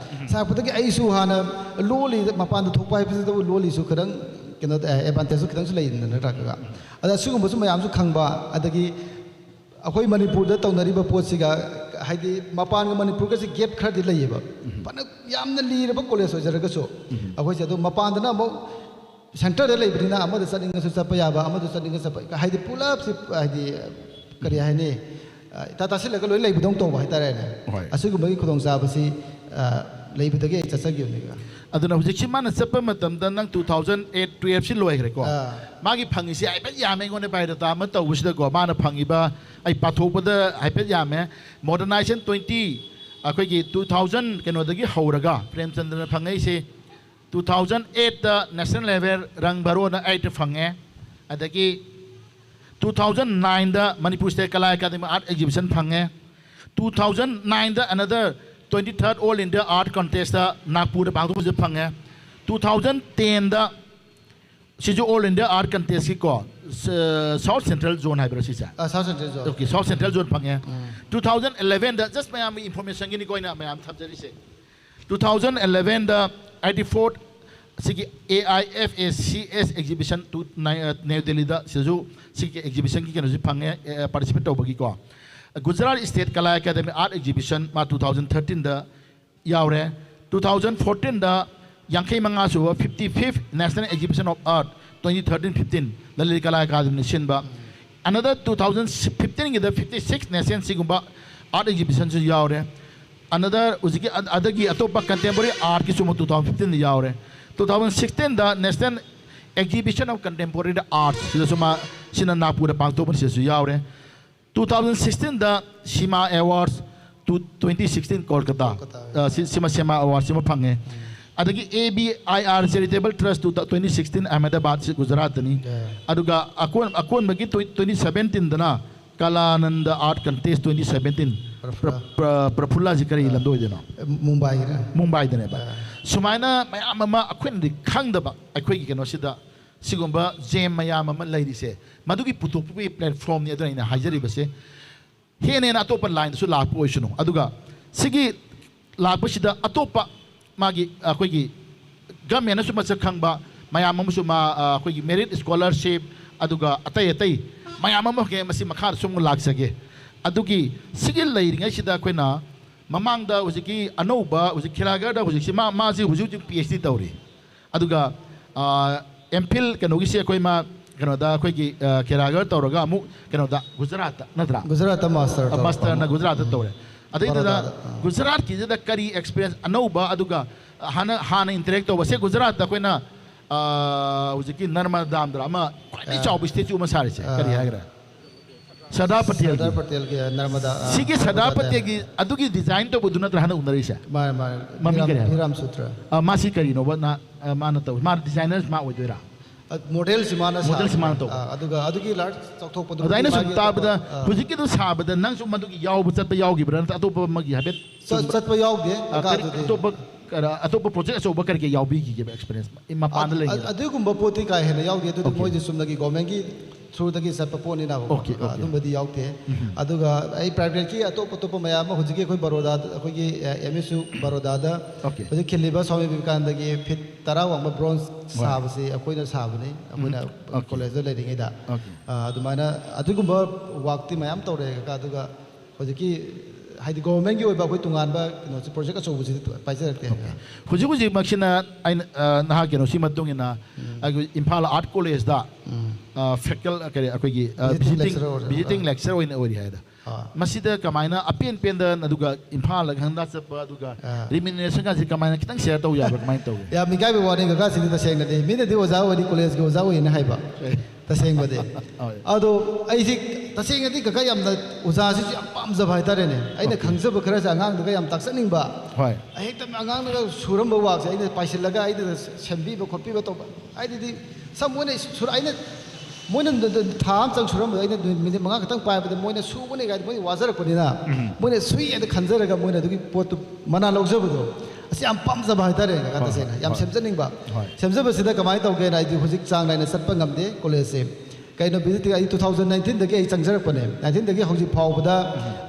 सापदगी अईसु हाँ लोली मपान थोप है लोलीसु खरंग कहो एडवांटेज खतंग लेगा अगुब मैम खब अखोई मणिपुर तौनरीब पोसीगा है मपान मणिपुर से गेप खरदी लेब फन लीरब कॉलेज होजरगसु अखोई मपान सेंटर लेबनीना चनिंगसु चप याब चनिंग चप है पुलब से करी है टाटा सिलग लोई लेबदों तौब हाइतारेने असुगुबगी खुदोंचाबसी लेबदगी चचगिबनिगा
अदुना हुजिक माना चप्प मतमदा नंग 2008 12 सि लोइग्रेको मागी फंगिसि आइपेट यामे गोने बाइदा ता म तौबसिदा गो माना फंगिबा आई पाथोपदा आइपेट यामे मॉडर्नाइजेशन 20 अखोगी 2000 केनोदगी हौरगा प्रेमचंद्रन फंगैसे 2008 दा नेशनल लेवल रंग भरोना 8 फंगे अदगी 2009 दा मणिपुर स्टेट कला अकादमी आर्ट एग्जीबिशन फंगे 2009 दा another 23rd All India Art Contest Nagpur पांगथोक फंगे 2010 दा सिजु All India Art Contest की को South Central Zone है ब्रसिसा
South Central Zone
okay South Central Zone fungi 2011 दा जस्ट मैं इंफॉर्मेशन की कोई ना मैं थपजरी से 2011 दा 84th सिगी AIFACS exhibition to New Delhi दा सिजु सिगी एग्जीबिशन की केनो फंगे पार्टिसिपेट तौबगी को गुजरात स्टेट कला अकादमी आर्ट एग्जीबिशन मा 2013 दा यावरे 2014 दा यांखै मंगा सुब 55th national exhibition of art 2013-15 Lalit Kala academy सिनबा another 2015 गी दा 56th नेशनल सिगुबा आर्ट एग्जीबिशन से यावरे अनदर उजिकी अदगी अतोपा कंटेम्पोररी आर्ट की सुम 2015 यावरे 2016 दा national exhibition of contemporary art सिसुमा सिना नागपुर पांगथोपन सिसु यावरे 2016 दा सीमा अवार्ड्स 2016 कोलकाता सीमा सीमा अवार्ड सीमा फंगे अदगी ABIR चैरिटेबल ट्रस्ट 2016 अहमदाबाद से गुजरात नि अदुगा अकोन बगी 2017 दना कलानंद आर्ट कंटेस्ट 2017 प्रफुल्ला जी करी लंदो देना मुंबई दने बा सुमाइना मयाम मा अखोन दि खंगदबा अखोई की केनो सिदा सिगुंबा जेम मयाम मा लैरिसे मदुगी पुतोपी प्लेटफॉर्म ने अदना हाजरिबसे हेने ना अतोप लाइन सु लाप ओइसनो अदुगा सिगी लापसिदा अतोप मागी अखोई गवर्नमेंट सु मच खंगबा मयाम मसु मा अखोई मेरिट स्कॉलरशिप अदुगा अतै अतै मयाम म के मसि मखार सुम लाक्सगे अदुगी सिगी लैरिङै सिदा अखोइना ममांगदा हुजिकी अनौबा हुजि खिरागरदा हुजिसी माजी हुजि PhD तौरी अदुगा एमफिल कनोगी से अखोइ मा कनोदा अखोइगी खिरागर तौरगा अमु कनोदा गुजरात नत्रा
गुजरात मास्टर
ना गुजरात तौरे अदैदा गुजरात की जदा करी एक्सपीरियंस अनौबा अदुगा हाना इंटरेक्ट तौबा से गुजरात अखोइना हुजिकी नर्मदा दामद्रा मा ख्वाइदि चाउ स्टेच्यू मा सारिसे करी हागरा सरदार पटेल के नर्मदा सिगी सरदार पटेल की अदुगी डिजाइन तो बुदुना रहना उनरिसा मम्मी करे हिराम सूत्र मासी करी नो ना माना तो मा डिजाइनर्स मा ओइदोरा
मॉडल सिमाना
तो
अदुगा अदुगी लार्ट चौथोप पदु
अदाइना सुताबदा हुजिकी तो साबदा नंग सु मदुगी याव चतप यावगी ब्रन अतोप मगी हबेत
चतप यावगे
अतोप प्रोजेक्ट अचौब करके यावबी की एक्सपीरियंस इमा पान ले
अदुगुंबा पोती का हेन यावगे अदु मोइ सुमदगी गवर्नमेंट की थ्रू दगी सप पोनी ना अदुमदी यावते अदुगा आई प्राइवेट की अतोप अतोप मयाम हुजिकी कोई बरोदा अखोगी एमएसयू बरोदादा हुजि खिलिबा स्वामी विवेकानंद की फिट 10 वांग ब्रोंज साबसे अखोइना साबने अखोइना कॉलेज लेरिङैदा अदुमाना अदुगुंबा वाक्ति मयाम तौरे का अदुगा हुजिकी हाइदि गवर्नमेंट की ओइबा कोई तुंगानबा किनो प्रोजेक्ट अचौबुजि पाइजरते
हुजि हुजि मक्सिना नहा केनो सि मतुंगिना इम्फाल आर्ट कॉलेज दा फैकल करे अखोगी विजिटिंग लेक्चर ओइन ओरि हायदा मसिदा कमाइना अपेन पेंदन अदुगा इम्फाल गंदा चप अदुगा रिमिनेशन का जि कमाइना कितंग शेयर तौ याबा कमाइन तौ
या मिकाय बे वानी गगा सिनि तसेंग दे मिने दे ओजा ओरि कॉलेज के ओजा ओइन हायबा तसेंग बदे अदो आइसि तसेंग दि गगा यामना ओजा सि याम पामजब हायतारेने आइना खंगजब खरा जा अंगांग दगा याम ताक्सनिंगबा होय हेक्तम अंगांग दगा सुरमबा वाक से आइना पाइसिलगा आइदा सेंबी बा खोपी बा तौ आइदि ꯁꯝ ꯃꯣꯏꯅ ꯑꯩꯅ ꯃꯣꯏꯅ ꯊꯥ ꯑꯃ ꯆꯪ ꯁꯨꯔꯝꯕꯗ ꯑꯩꯅ ꯃꯤꯅꯤꯠ 5 ꯈꯛꯇꯪ ꯄꯥꯏꯕꯗ ꯃꯣꯏꯅ ꯁꯨꯕꯅꯦ ꯀꯥꯏꯗ ꯃꯣꯏꯅ ꯋꯥꯖꯔꯛꯄꯅꯤꯅ ꯃꯣꯏꯅ ꯁꯨꯏꯅ ꯈꯟꯖꯔꯒ ꯃꯣꯏꯅ ꯑꯗꯨꯒꯤ ꯄꯣꯠꯇꯨ ꯃꯅꯥ ꯂꯧꯖꯕꯗꯣ ꯑꯁꯤ ꯌꯥꯝ ꯄꯥꯝꯖꯕ ꯍꯥꯏꯇꯥꯔꯦ ꯀꯀꯥ ꯇꯁꯦꯡꯅ ꯌꯥꯝ ꯁꯦꯝꯖꯅꯤꯡꯕ ꯁꯦꯝꯖꯕꯁꯤꯗ ꯀꯃꯥꯏꯅ ꯇꯧꯒꯦꯅ ꯑꯩꯗꯤ ꯍꯧꯖꯤꯛ ꯆꯥꯡ ꯅꯥꯏꯅ ꯆꯠꯄ ꯉꯝꯗꯦ ꯀꯣꯂꯦꯖꯁꯦ ꯀꯩꯅꯣ ꯚꯤꯖꯤꯠ ꯑꯩ 2019ꯗꯒꯤ ꯑꯩ ꯆꯪꯖꯔꯛꯄꯅꯦ 19ꯗꯒꯤ ꯍꯧꯖꯤꯛ ꯐꯥꯎꯕꯗ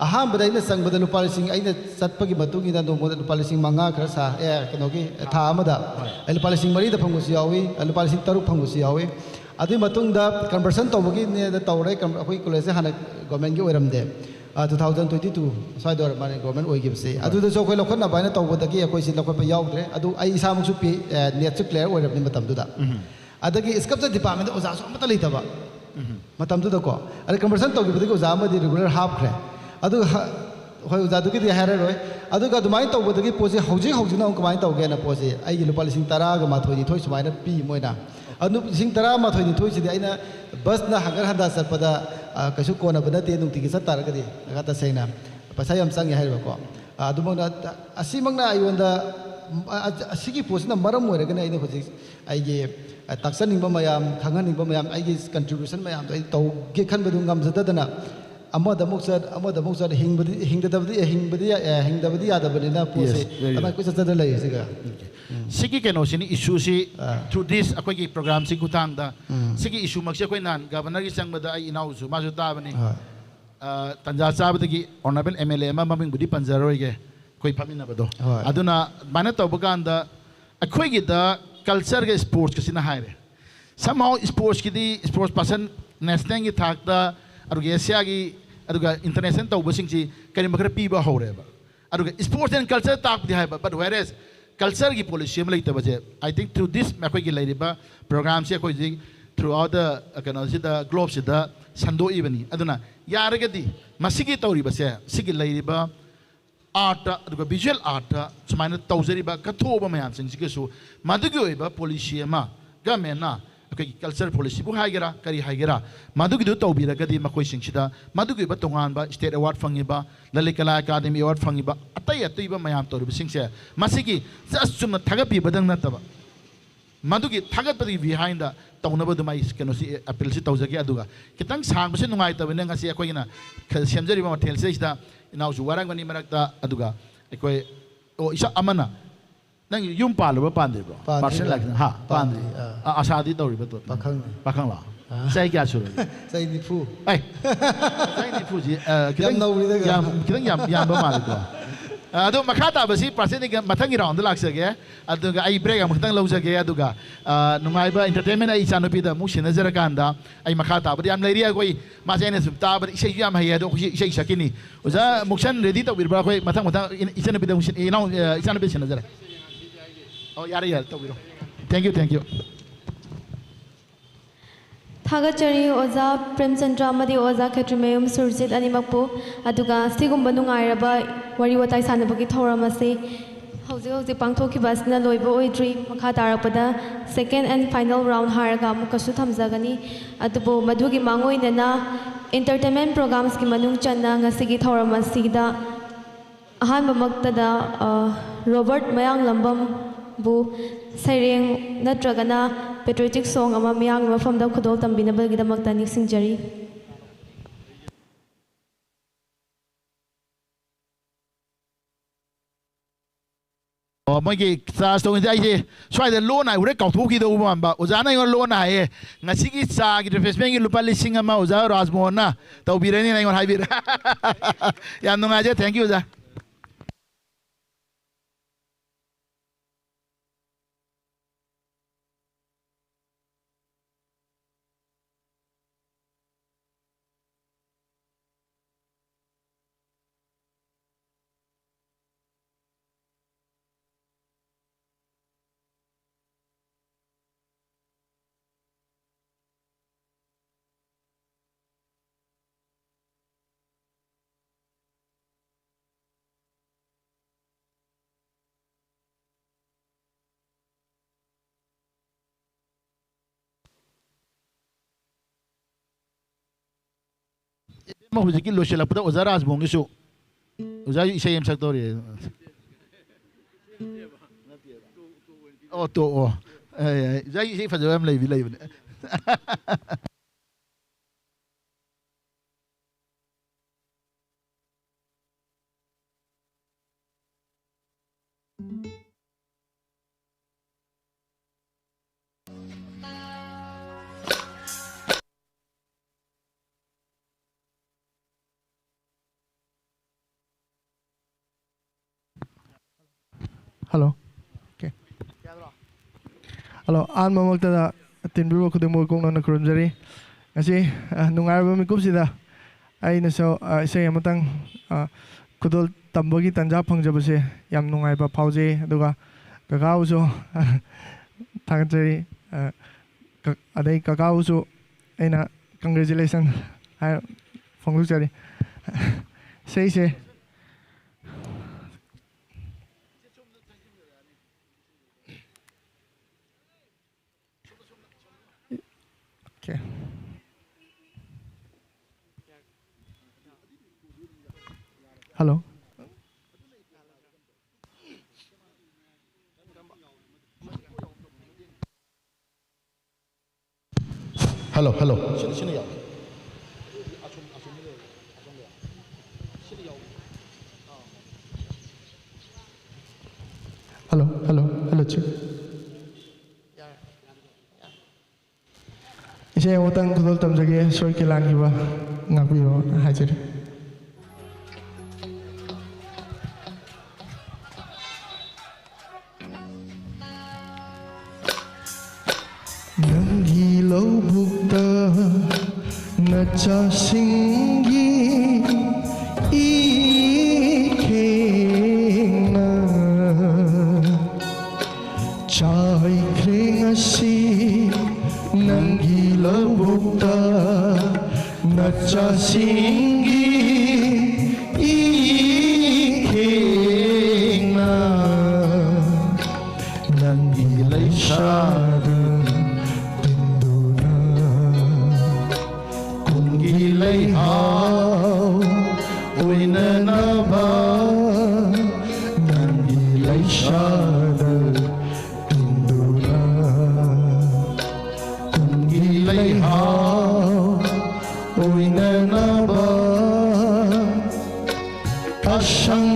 ꯑꯍꯥꯟꯕꯗ ꯑꯩꯅ ꯆꯪꯕꯗ ꯂꯨꯄꯥ ꯂꯤꯁꯤꯡ ꯑꯩꯅ ꯆꯠꯄꯒꯤ ꯃꯇꯨꯡ ꯏꯟꯅ ꯅꯣꯡꯃꯗ ꯂꯨꯄꯥ ꯂꯤꯁꯤꯡ 5 ꯈꯔ ꯁꯥ ꯀꯩꯅꯣꯒꯤ ꯊꯥ ꯑꯃꯗ ꯑꯩ ꯂꯨꯄꯥ ꯂꯤꯁꯤꯡ 4ꯗ ꯐꯪꯕꯁꯨ ꯌꯥꯎꯏ ꯂꯨꯄꯥ ꯂꯤꯁꯤꯡ 6 ꯐꯪꯕꯁꯨ ꯌꯥꯎꯏ ꯑꯗꯨꯒꯤ ꯃꯇꯨꯡꯗ ꯀꯟꯚꯔꯁꯟ ꯇꯧꯕꯒꯤꯅꯦꯗ ꯇꯧꯔꯦ ꯑꯩꯈꯣꯏ ꯀꯣꯂꯦꯖꯁꯦ ꯍꯥꯟꯅ ꯒꯣꯔꯃꯦꯟꯒꯤ ꯑꯣꯏꯔꯝꯗꯦ 2022 ꯁ꯭ꯋꯥꯏꯗ ꯑꯣꯏꯔ ꯃꯥꯅꯦ ꯒꯣꯔꯃꯦꯟ ꯑꯣꯏꯈꯤꯕꯁꯦ ꯑꯗꯨꯗꯁꯨ ꯑꯩꯈꯣꯏ ꯂꯧꯈꯠꯅꯕ ꯍꯥꯏꯅ ꯇꯧꯕꯗꯒꯤ ꯑꯩꯈꯣꯏꯁꯤ ꯂꯧꯈꯠꯄ ꯌꯥꯎꯗ꯭ꯔꯦ ꯑꯗꯨ ꯑꯩ ꯏꯁꯥꯃꯛꯁꯨ ꯅꯦꯠꯁꯨ ꯀ꯭ꯂꯤꯌꯥꯔ ꯑꯣꯏꯔꯕꯅꯤ ꯃꯇꯝꯗꯨꯗ ꯑꯗꯒꯤ ꯁ꯭ꯀꯜꯞꯆꯔ ꯗꯤꯄꯥꯔꯠꯃꯦꯟꯗ ꯑꯣꯖꯥꯁꯨ ꯑꯃꯠꯇ ꯂꯩꯇꯕ ꯃꯇꯝꯗꯨꯗꯀꯣ ꯑꯗꯩ ꯀꯟꯚꯔꯁꯟ ꯇꯧꯈꯤꯕꯗꯒꯤ ꯑꯣꯖꯥ ꯑꯃꯗꯤ ꯔꯤꯒꯨꯂꯔ ꯍꯥꯞꯈ꯭ರೆ ꯑꯗꯨꯒ ꯍꯣꯏ ꯑꯣꯖꯥꯗꯨꯒꯤꯗꯤ ꯍꯥꯏꯔꯔꯣꯏ ꯑꯗꯨꯒ ꯑꯗꯨꯃꯥꯏꯅ ꯇꯧꯕꯗꯒꯤ ꯄꯣꯠꯁꯦ ꯍꯧꯖꯤꯛꯅ ꯑꯃꯨꯛ ꯀꯃꯥꯏꯅ ꯇꯧꯒꯦꯅ ꯄꯣꯠꯁꯦ ꯑꯩꯒꯤ ꯂꯨꯄꯥ ꯂꯤꯁꯤꯡ 12 ꯁꯨꯃꯥꯏꯅ ꯄꯤ ꯃꯣꯏꯅ ꯑꯗꯨ ꯂꯤꯁꯤꯡ 12 ꯁꯤꯗꯤ ꯑꯩꯅ ꯕꯁꯅ ꯍꯪꯒꯠ ꯍꯟꯗꯥ ꯆꯠꯄꯗ ꯀꯩꯁꯨ ꯀꯣꯟꯅꯕ ꯅꯠꯇꯦ ꯅꯨꯡꯇꯤꯒꯤ ꯆꯠ ꯇꯥꯔꯒꯗꯤ ꯇꯁꯦꯡꯅ ꯄꯩꯁꯥ ꯌꯥꯝ ꯆꯪꯉꯦ ꯍꯥꯏꯔꯤꯕꯀꯣ ꯑꯗꯨꯃꯛꯅ ꯑꯁꯤꯃꯛꯅ ꯑꯩꯉꯣꯟꯗ ꯑꯁꯤꯒꯤ ꯄꯣꯠꯁꯤꯅ ꯃꯔꯝ ꯑꯣꯏꯔꯒꯅꯤ ꯑꯩꯅ ꯍꯧꯖꯤꯛ ꯑꯩꯒꯤ ꯇꯥꯛꯆꯅꯤꯡꯕ ꯃꯌꯥꯝ ꯈꯪꯍꯟꯅꯤꯡꯕ ꯃꯌꯥꯝ ꯑꯩꯒꯤ ꯀꯟꯇ꯭ꯔꯤꯕ꯭ꯌꯨꯁꯟ ꯃꯌꯥꯝꯗꯣ ꯑꯩ ꯇꯧꯒꯦ ꯈꯟꯕꯗꯨ ꯉꯝꯖꯗꯗꯅ ꯑꯃꯗ ꯑꯃꯨꯛ ꯆꯠ ꯍꯤꯡꯗꯕꯗꯤ ꯌꯥꯗꯕꯅꯤꯅ ꯄꯣꯠꯁꯦ ꯑꯗꯨꯃꯥꯏꯅ ꯀꯣꯏꯆꯠ ꯆꯠꯇ ꯂꯩꯔꯤꯁꯤꯒ
ꯁꯤꯒꯤ ꯀꯩꯅꯣꯁꯤꯅꯤ ꯏꯁꯨꯁꯤ ꯊ꯭ꯔꯨ ꯗꯤꯁ ꯑꯩꯈꯣꯏꯒꯤ ꯄ꯭ꯔꯣꯒ꯭ꯔꯥꯝꯁꯤ ꯈꯨꯊꯥꯡꯗ ꯁꯤꯒꯤ ꯏꯁꯨꯃꯛꯁꯤ ꯑꯩꯈꯣꯏ ꯅꯍꯥꯟ ꯒꯕꯔꯅꯔꯒꯤ ꯆꯪꯕꯗ ꯑꯩ ꯏꯅꯥꯎꯁꯨ ꯃꯥꯁꯨ ꯇꯥꯕꯅꯤ ꯇꯟꯖꯥ ꯆꯥꯕꯗꯒꯤ ꯑꯣꯅꯔꯦꯕꯜ MLA ꯑꯃ ꯃꯃꯤꯡꯕꯨꯗꯤ ꯄꯟꯖꯔꯣꯏꯒꯦ ꯑꯩꯈꯣꯏ ꯐꯝꯃꯤꯟꯅꯕꯗꯣ ꯑꯗꯨꯅ ꯑꯗꯨꯃꯥꯏꯅ ꯇꯧꯕ ꯀꯥꯟꯗ ꯑꯩꯈꯣꯏꯒꯤꯗ ꯀꯜꯆꯔꯒ ꯁ꯭ꯄꯣꯔꯠꯁꯀꯁꯤꯅ ꯍꯥꯏꯔꯦ somehow ꯁ꯭ꯄꯣꯔꯠꯁꯀꯤꯗꯤ ꯁ꯭ꯄꯣꯔꯠꯁ ꯄꯥꯔꯁꯟ ꯅꯦꯁꯅꯦꯜꯒꯤ ꯊꯥꯛꯇ ꯑꯗꯨꯒ ꯑꯦꯁꯤꯌꯥꯒꯤ ꯑꯗꯨꯒ ꯏꯟꯇꯔꯅꯦꯁꯅꯦꯜ ꯇꯧꯕꯁꯤꯡꯁꯤ ꯀꯔꯤꯒꯨꯝꯕ ꯈꯔ ꯄꯤꯕ ꯍꯧꯔꯦꯕ ꯑꯗꯨꯒ ꯁ꯭ꯄꯣꯔꯠꯁ ꯑꯦꯟड ꯀꯜꯆꯔ ꯇꯥꯛꯄꯗꯤ ꯍꯥꯏꯕ ꯕꯠ ꯋꯦꯔꯦꯁ ꯀꯜꯆꯔꯒꯤ ꯄꯣꯂꯤꯁꯤ ꯑꯃ ꯂꯩꯇꯕꯁꯦ ꯑꯥꯏ ꯊꯤꯡꯛ ꯊ꯭ꯔꯨ ꯗꯤꯁ ꯑꯩꯈꯣꯏꯒꯤ ꯂꯩꯔꯤꯕ ꯄ꯭ꯔꯣꯒ꯭ꯔꯥꯝꯁꯤ ꯑꯩꯈꯣꯏ ꯍꯧꯖꯤꯛ ꯊ꯭ꯔꯨ ꯑꯥꯎꯠ ꯗ ꯀꯩꯅꯣꯁꯤꯗ ꯒ꯭ꯂꯣꯕꯁꯤꯗ ꯁꯟꯗꯣꯛꯏꯕꯅꯤ ꯑꯗꯨꯅ ꯌꯥꯔꯒꯗꯤ ꯃꯁꯤꯒꯤ ꯇꯧꯔꯤꯕꯁꯦ ꯁꯤꯒꯤ ꯂꯩꯔꯤꯕ आर्ट विजुअल आर्ट सूमायन तौजरीब कथोब मैमसिंगसिगसु मदुगी ओइबा पॉलिसी अमा गवर्नमेंटना अखोई कल्चर पॉलिसी बु हाइगेरा करी हाइगेरा मदुगी दु तौबिरगदी मखोई सिंगसिदा मदुगी ओइबा तोंगानबा स्टेट अवार्ड फंगिबा ललित कला अकादमी अवार्ड फंगिबा अतै अतैबा मैम तौरिब सिंगसे मसिगी जस्ट चुमना थागपिबदंग नतबा मदुगी थागतपदि बिहाइंड द तौनबदु माइ केनोसी अपील सि तौजगे अदुगा कितंग सांगबसे नुंगाइतबने ngasi अखोइना सेमजरिबा मथेल सेसिदा इनाउजु वारंगनी मरक्ता अदुगा अखोइ ओ इसा अमना नंग युम पालबा पांदेबो पार्सल लाग हा पांदे आशादी तौरिबा तो पाखंग ला sai kya suru
sai ni fu
ai sai ni fu ji kitang ba mal ko ado makha ta basi person ni mathangi round laksage aduga ai break am kitang lausage aduga nungai ba entertainment ai chanopi da mu sinajara kanda ai makha ta bari am leria koi ma jene sum ta bari isai yam hai ado isai sakini oja mukshan ready to bir ba koi mathang isanapi da musin inau isanapi sinajara oh yare yar to biro thank you
थागचरी ओजा प्रेमचंद्र मदी ओजा खेत्रीमयम Surjit अनिमकपु अदुगा सिगुम्बा नुंगाइरबा worry वताई सानबगी थौरमसे हौजिक हौजिक पांथोखिबासना लोइबो ओइद्री मखा तारकपदा second and final round हारगा मुकसु थमजगनी अदुबो मधुगी मांगोइनना एंटरटेनमेंट प्रोग्राम्स की मनुंग चन्ना ngasiगी थौरमसिदा अहानबमक्तदा रॉबर्ट मयांग लंबम बु सैरेंग नत्रगना पेट्रियोटिक सॉन्ग अमा मियांग मफमदा खुदोल तंबिनबगीदमक्ता निक्सिंगजरी
Oh, my class to say, so I the loan I would talk the woman, but Ozana your loan I Nasiki Sag, the first thing Lupali sing a Mauza, Rasmona, to be anything on Hybrid. Yeah, no matter, thank you. Hujiki Loshela put Ozaras Bongisu Uzai Shayam Satori. Oh, to ꯁꯤ ꯐꯖꯕ ꯌꯥꯝ ꯂꯩꯕꯅꯦ
Hello. Okay. Hello. An mamakta tinbibo khudingbo kongna kurumjari. Ngasi nungarba mikupsida aina so isai amatang kudol tambagi tanja phangjabase yam nungaiba phauje aduga kakauso thagajari adai kakauso aina congratulation I phongluchari sei Okay. Hello.
Hello.
Hello, chief. Isai amatang kudol tamjage soy kelangiba ngapiro hajari. Nangi lobukta nacha singi ikena chai kringasi nangi lobukta nacha singi ikena nangi laishada lay hao ôi na na ba nangi lay shada induna kungi lay hao ôi na na ba ashang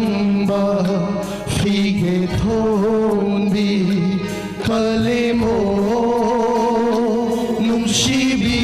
ba fige thon bi kalemo nungsibi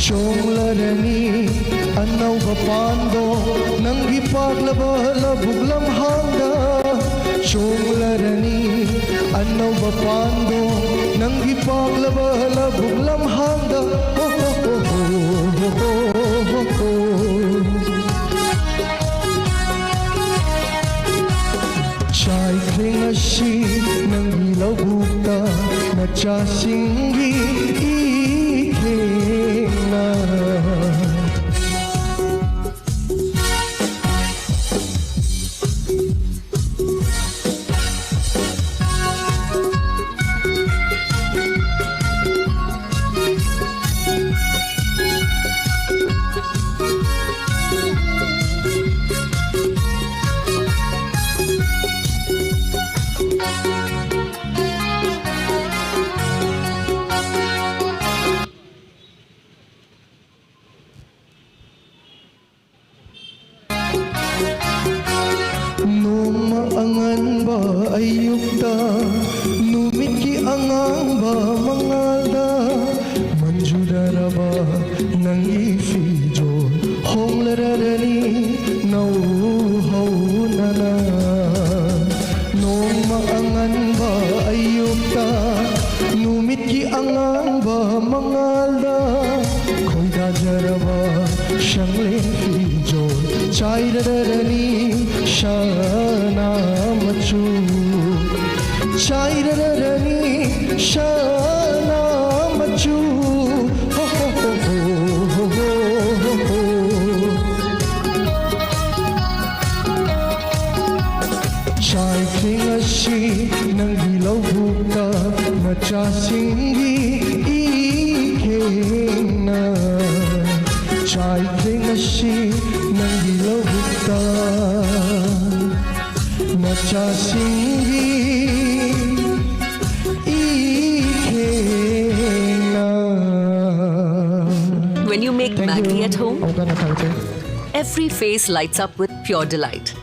ꯆꯣꯡꯂꯔꯅꯤ ꯑꯅꯧꯕ ꯄꯥꯟꯗꯣ ꯅꯪꯒꯤ ꯄꯥꯛꯂꯕ ꯂꯕꯨꯛ ꯂꯝꯍꯥꯡꯗ ꯆꯣꯡꯂꯔꯅꯤ ꯑꯅꯧꯕ ꯄꯥꯟꯗꯣ ꯅꯪꯒꯤ ꯄꯥꯛꯂꯕ ꯂꯕꯨꯛ ꯂꯝꯍꯥꯡꯗ ꯍꯣ ꯍꯣ ꯍꯣ ꯍꯣ ꯍꯣ ꯍꯣ ꯆꯥꯏꯈ꯭ꯔꯦ ꯉꯁꯤ ꯅꯪꯒꯤ ꯂꯧꯕꯨꯛꯇ ꯃꯆꯥꯁꯤꯡꯒꯤ 이케나 Noma anganba ayukta numitki angangba mangalda manjudaraba nangi fijo honglarani nau haunana Noma anganba ayukta numitki angangba mangalda khoida jaraba shangle fijo chairarani shana machu chairarani shana machu ho ho ho ho ho ho chai khingashi nangi lawbuka machasingi ikena chai khingashi nangi lawbuka machasingi ikena.
When you make Maggie at home,
I'm gonna try to.
every face lights up with pure delight.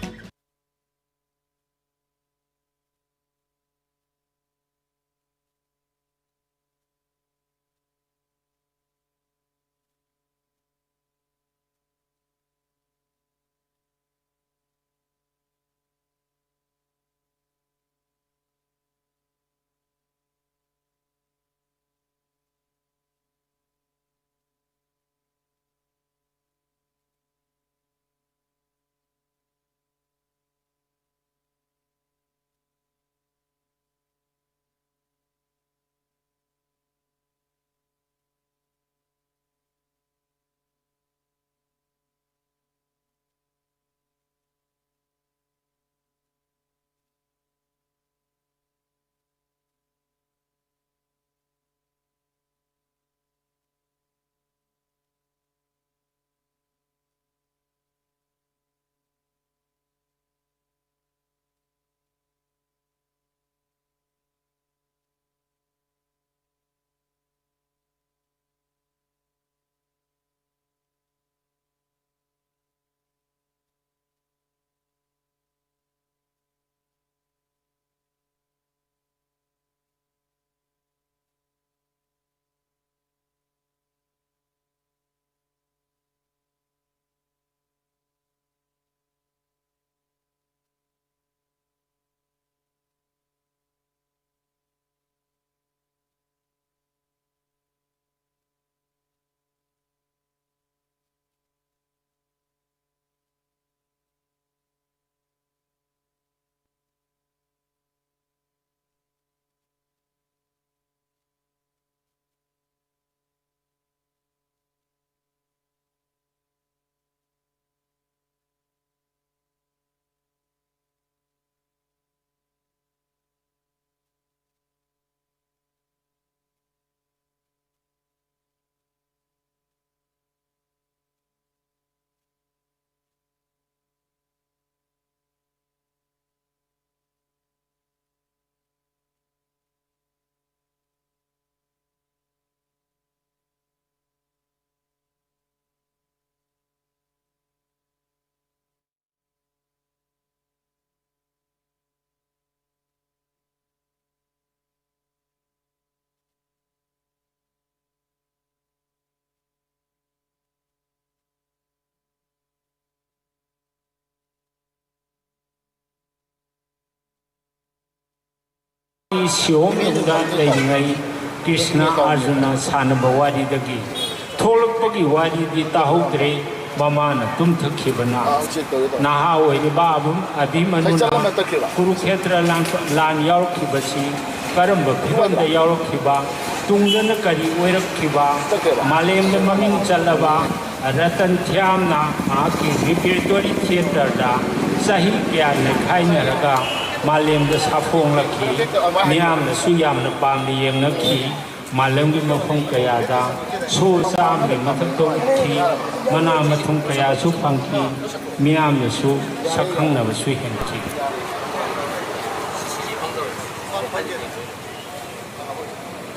सियोमेंगा लेनिंगई Krishna Arjun सानब वारीदगी थोलपगी वारीदी ताहौद्रे ममाना तुम्थखिबना नहा ओइरिबा अभिमनुना कुरुक्षेत्र लान यावरखिबसी करंब फिवंद यावरखिबा तुंगन करी ओइरखिबा मालेमद ममिंग चलबा रतन थ्यामना आकी रिपेटोरी theatre दा सही क्या खाइनरगा मालेमद साफोंलखि मियामनसु यामना पामदि येंगनखि मालमगी मफम कयादा सो चामगी मथक्तोंखि मना मथुम कयासु फंखि मियामनसु सखंगनबसु हेंखि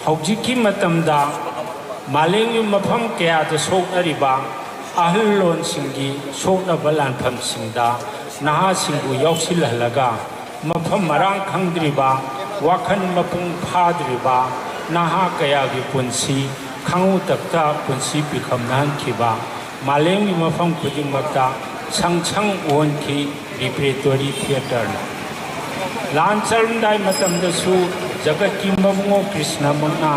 हौजिकी मतमदा मालेमगी मफम कयादा सोकनरिबा अहल लोनसिंगी सोकनबा लानफमसिंगदा नहासिंगु यौसिलहलगा मफम मरांग खंगद्रिबा वाखन मपुंग फाद्रिबा नहा कया की पुंसी खाऊ तकता पुंसी पिखमनाखिबा मालेमगी मफम खुदिंगमक्ता संग ओनखि रिपेटोरी थिएटर लान चलमदाय मतमदसु जगत की ममुंगो कृष्ण मना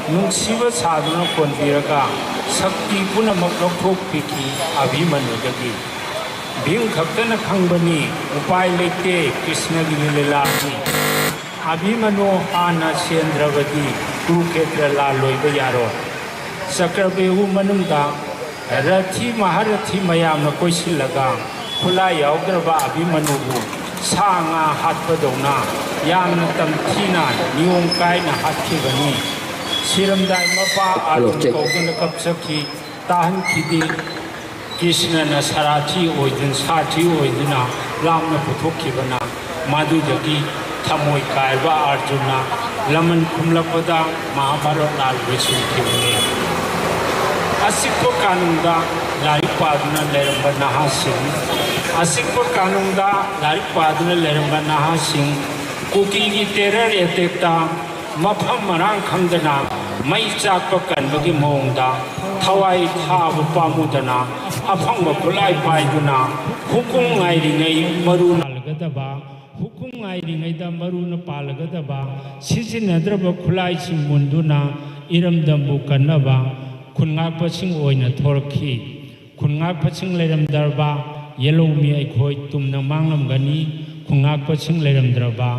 नुंसिब साधुना कोनबिरगा शक्ति पुनमक लौथोकपिखि अभिमन्युदगी भीम खक्तन खंगबनी उपाय लेते कृष्ण की लीलानि अभिमनु हाना सेंद्रवदी कुरुक्षेत्र लालोइब यारो चक्रबेहु मनुंगा रथी महारथी मयामन कोइसिलगा खुला याउद्रबा अभिमनुबु सांगा हातपदौना यामन तमथीना नियम कायना हातखिबनी सिरमदाय मपा आरुन कौगन कपसखी ताहन खिदी कृष्णना साराथी ओइदन साथी ओइदना लामना पुथोखिबना मादुदगी थमोय कायबा अर्जुना लमन खुमलपदा महाभारत लाल लोइसिनखिबनी असिकपो कानुंदा लारिक पादुना लेरंबा नहासिंग असिकपो कानुंदा लारिक पादुना लेरंबा नहासिंग कुकीगी टेरर एटेक्टा मफम मरांग खंगदना मई चाकपा कनबगी मोंगदा थवाई थाब पामुदना अफंग खुलाई पाइदुना हुकुम आइरिंगै मरु नालगदबा हुकुम आइरिंगैदा मरुन पालगदबा सिजिनद्रब खुलाइसिंग मुंदुना इरमदंबु कन्नबा खुनगापसिंग ओइना थोरखि खुनगापसिंग लेरमदरबा येलोमी अखोय तुमना मांगलमगनी खुनगापसिंग लेरमदरबा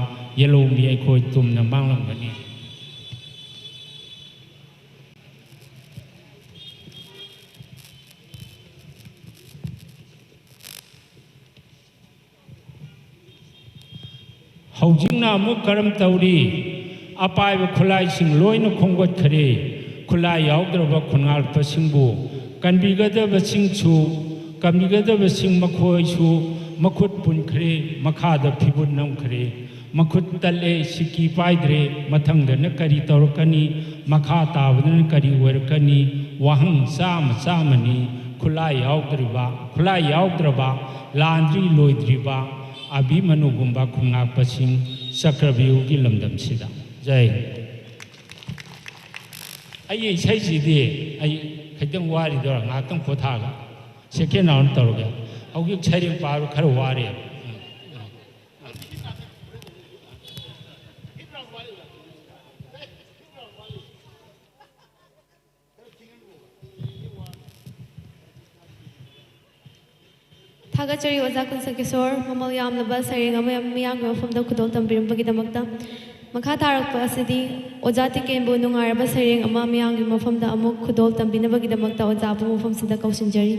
येलोमी अखोय तुमना मांगलमगनी हौजिंगना अमुक करम तौरी अपायब खुलाइसिंग लोइना खोंगोटखरे खुलाई याउद्रबा खुनगालपसिंगबु कनबिगदबसिंगसु कनबिगदबसिंग मखोयसु मखुत पुनखरे मखादा फिबुन नमखरे मखुत तले सिकी पाइद्रे मथंगदन करी तौरकनी मखा ताबदन करी ओरकनी वहंग चामनी खुलाई याउद्रबा लांद्री लोइद्रिबा अभिमनुगुंबा खुंगापसिंग चक्रव्यूह की लमदम सिदा जय अये इसाइसिदि अय खैतंग वारिदोर ngaktang pothaga second round tawge haugi chairing paru khar wari
थागचरी ओजा कुंसा किशोर ममल यामलबा सरेंग अमा मियांग मफमदा खुदोल तंबिरमबगीदमक्ता मखा तारकपा असिदि ओजा तिकेंबु नुंगारबा सरेंग अमा मियांग मफमदा अमुक खुदोल तंबिनबगीदमक्ता ओजाबु मफमसिदा कौसिनजरी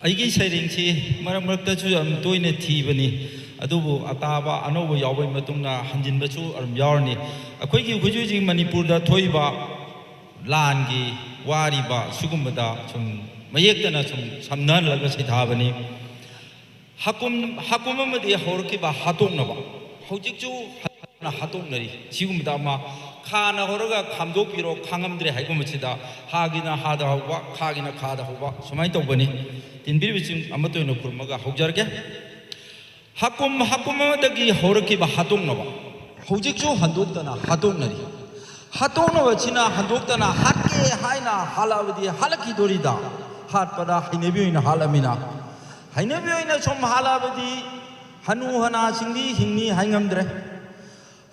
अगी सैरिंग से मरक मरकतसु अम तोइने थीबनी अदुबु अताबा अनोबो यावबै मतुंगना हंजिनबसु अरम यावरनी अखोइगी हुजुजी मणिपुरदा थोइबा लानगी वारिबा सुगुमबदा सुम मयेक्तना सुम समनलगा सैथाबनी हकुम अमदि हौरकिबा हातोंगनबा हौजिकजु हातोंगनरी सिगुमबदा मा खाना हौरगा खामदोपिरो खांगमद्रे हाइगुमसिदा हागिना हादा हौबा खागिना खादा हौबा सुमाइ तौबनी तिनबिरबिसिं अमतोइनो खुरमगा हौजरगे हकुम हौरकिबा हातोंगनबा हौजिकजु हंदोक्तना हातोंगनरी हातोंगनबसिना हंदोक्तना हातके हाइना हालाबदि हालकिदोरिदा हाथ पदा हिनेबी न हालमिना हिनेबी न सोम हालाबदी हनु हना सिंगी हिंगनी हाइंगमद्रे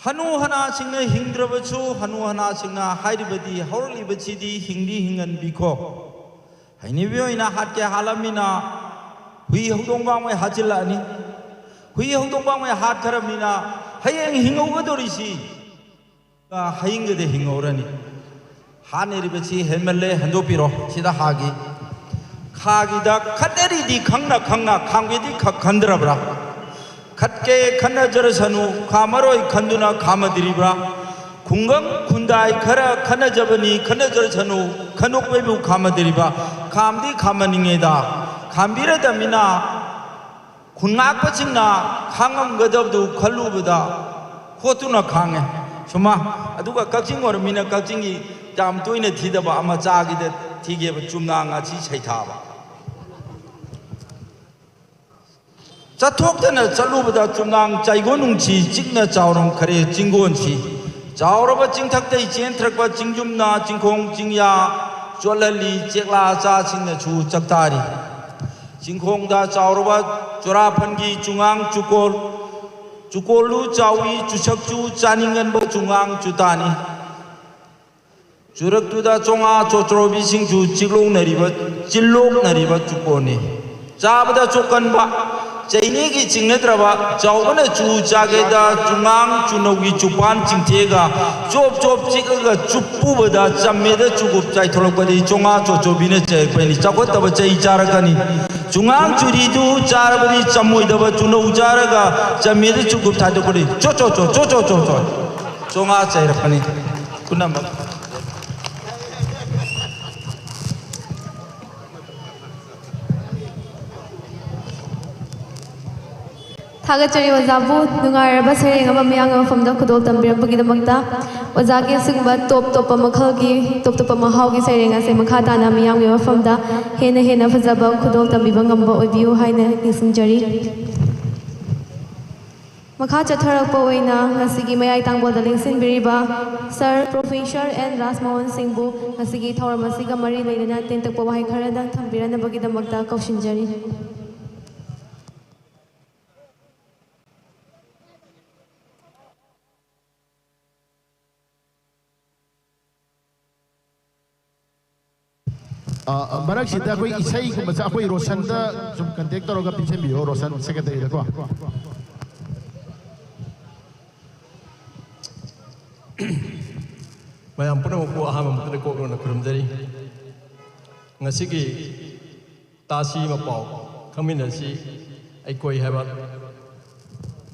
हनु हना सिंगने हिंद्रबचु हनु हना सिंगना हाइरिबदी हौरलिबचिदी हिंगदी हिंगन बिखो हिनेबी न हाथ के हालमिना हुई हौदोंबांग में हाजिलानी हुई हौदोंबांग में हाथ खरमिना हयेंग हिंगौगदोरिसी हयिंगदे हिंगौरनी हानेरिबची हेमले हंदोपिरो सिदा हागी खागीदा खतेरीदी खंगना खंगना खांगीदी खंद्रब्रा खतके खन्ना जरसनु खामरोय खंदुना खामदिरिब्रा खुंगम खुंदाई खरा खन्ना जबनी खन्ना जरसनु खनुकवेबु खामदिरिब्रा खामदी खामनिंगेदा खामबिरदमिना खुनाकपचिंगना खांगमगदबदु खलुबदा होतुना खांगे सुमा अदुगा कक्चिंग ओरमिना कक्चिंगी जाम तोइने थीदबा अमा चागिदे थीगेब चुमनांगा छि छैथाबा चथोक्तना चलुबदा चुमनांग चाइगोनुंगछि चिंगना चावरम खरे चिंगोनछि चावरबा चिंगथक्तै चेनथ्रकबा चिंगजुमना चिंखोंग चिंगया चोलली चेकला चा चिंगना छु चक्तारी चिंखोंगदा चावरबा चोराफनगी चुंगांग चुकोल चुकोलू चावी चुसकचू चानिंगन बो चुंगांग चुतानी चुरक्तुदा चोंगा चोचरोबी सिंचु चिलोंगनरिबा चिल्लोंगनरिबा चुकोनी चाबदा चोकनबा चैनीगी चिंगनद्रबा चावबना चु चागेदा चुंगांग चुनौगी चुपान चिंथेगा चोप चोप चिकगा चुप्पुबदा चम्मेदा चुगुप चाइथोलकबदी चोंगा चोचोबीने चैपनी चाकोतबा चै चारकनी चुंगांग चुरीदु चारबदी चमोइदबा चुनौ चारगा चम्मेदा चुगुप थादोकडी चो चो चो चो चो चो चो चोंगा चैरकनी कुनम
थागतचरी ओजाबू नुंगाइरबा सेरेंग अमा मियांग मफमदा खुदोल तंबिरबगीदमक्ता ओजागे सिंगबा टॉप टॉप मखलगी टॉप टॉप महावगी सेरेंग असे मखा ताना मियांग मफमदा हेना हेना फजबा खुदोल तंबिबा ngamba ओबियु हाइना निसिंजरी मखा चथरकपा ओइना ngasiगी mayai tangboda lingsinbiriba sir professor N Rajmohan सिंहबू ngasiगी थौरम असिगा मरी लेना तेंतकपा वहाई खरदा थंबिरनबगीदमक्ता कौशिंजरी
मरक सिदा कोई इसाई को मचा कोई रोशन दा जुम कांटेक्ट तरोगा पीछे भी हो रोशन सेक्रेटरी लको
मैम पुनमको अहम कोकरोना खुरमजरी ngasiगी तासी मपाव खमिनसी अकोई हैबा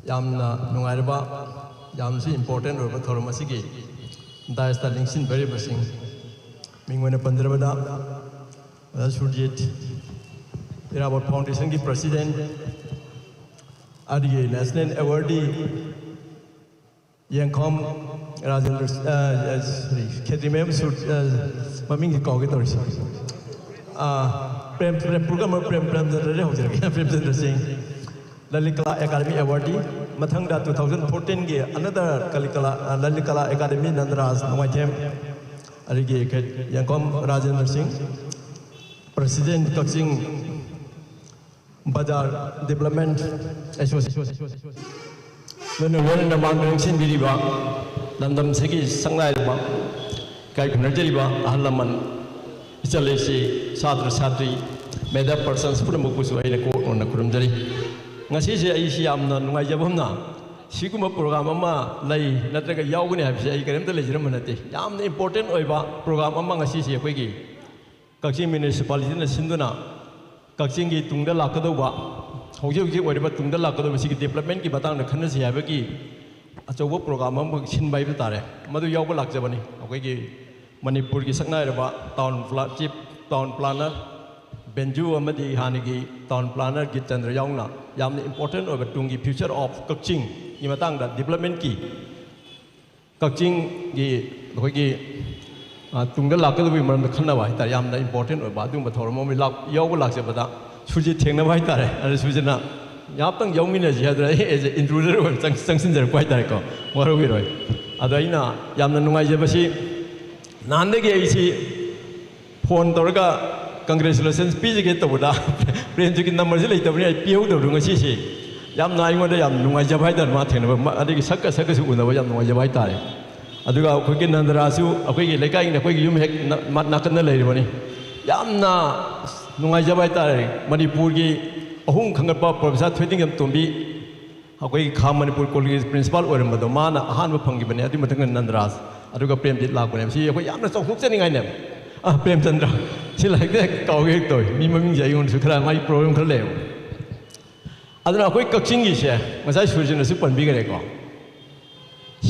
यामना नुंगाइरबा यामसी इंपोर्टेंट ओबा थोरम असिगी दायस्ता लिंक्सिन भेरी बसिंग मिंगवने पंद्रबदा सुरजीत इराबोट फाउंडेशन की प्रेसिडेंट आदि नेशनल अवार्डी यंगकॉम राजेंद्र खेती में ममिंग की कॉगे तोड़ से प्रेम प्रोग्राम प्रेम चंद्र हो जाएगा प्रेम चंद्र सिंह ललितकला एकेडमी अवार्डी मथंगदा 2014 के अनदर ललितकला एकेडमी नंदराज नवाइथेम अरिगे यंगकॉम Rajendra Singh president Kakching Bazar development association मांगसिन बिरिबा लंदम सेगी संगलाइबा काय खुनजरिबा अहल लमन इचलेसी छात्र छात्री मेधा पर्सन्स पुरमुकुसु आइना को own खुरमजरी ngasi se ai si amna nungai jabamna siguma program ama lai natraga yaugani habse ai karamta lejiram manate yamna important oiba program ama ngasi se koi gi Kacching municipality na sinduna Kacching ki tungda lakadauba hauji hauji oiriba tungda lakadauba sigi development ki batang na khanasi habagi achauba program ama sinbai tare madu yauba lakjabani akoi gi Manipur ki saknairaba chief town planner Benju amadi hanigi town planner ki Chandra yaungna yamna important oiba tungi future of Kacching ki batang da development ki Kacching gi akoi gi tungda lakadauba maram da khanna bai tar yamna important oiba adum ba thormo mi lak yauba lakjabada suji thengna bai tare ari sujina yaptang yaumina ji hadra as a intruder or sanction jar bai tare ko waro wi roi adaina yamna nungai jabasi nande ge isi phone torga congratulations pizige tawda prem ji ki number ji leitabani ai piu do runga si si yam na ingo da yam nungai jabai dar ma thena ba adigi sakka su unaba yam nungai jabai tare aduga khoi ki nandara su akhoi gi lekai ne khoi gi yum hek nakan na leiribani yamna nungai jabai tare manipur gi ahung khangat pa professor thweding yam tombi akhoi kham manipur college principal oirambado mana ahan ba phangi bane adi mathang nandara aduga premjit lakbane si akhoi yamna chokthok chani ngai ne premchandra si like that kawge toy mi maming jai on su khara mai problem khar lew aduna akhoi kakching gi se masai surjin su panbi gare ko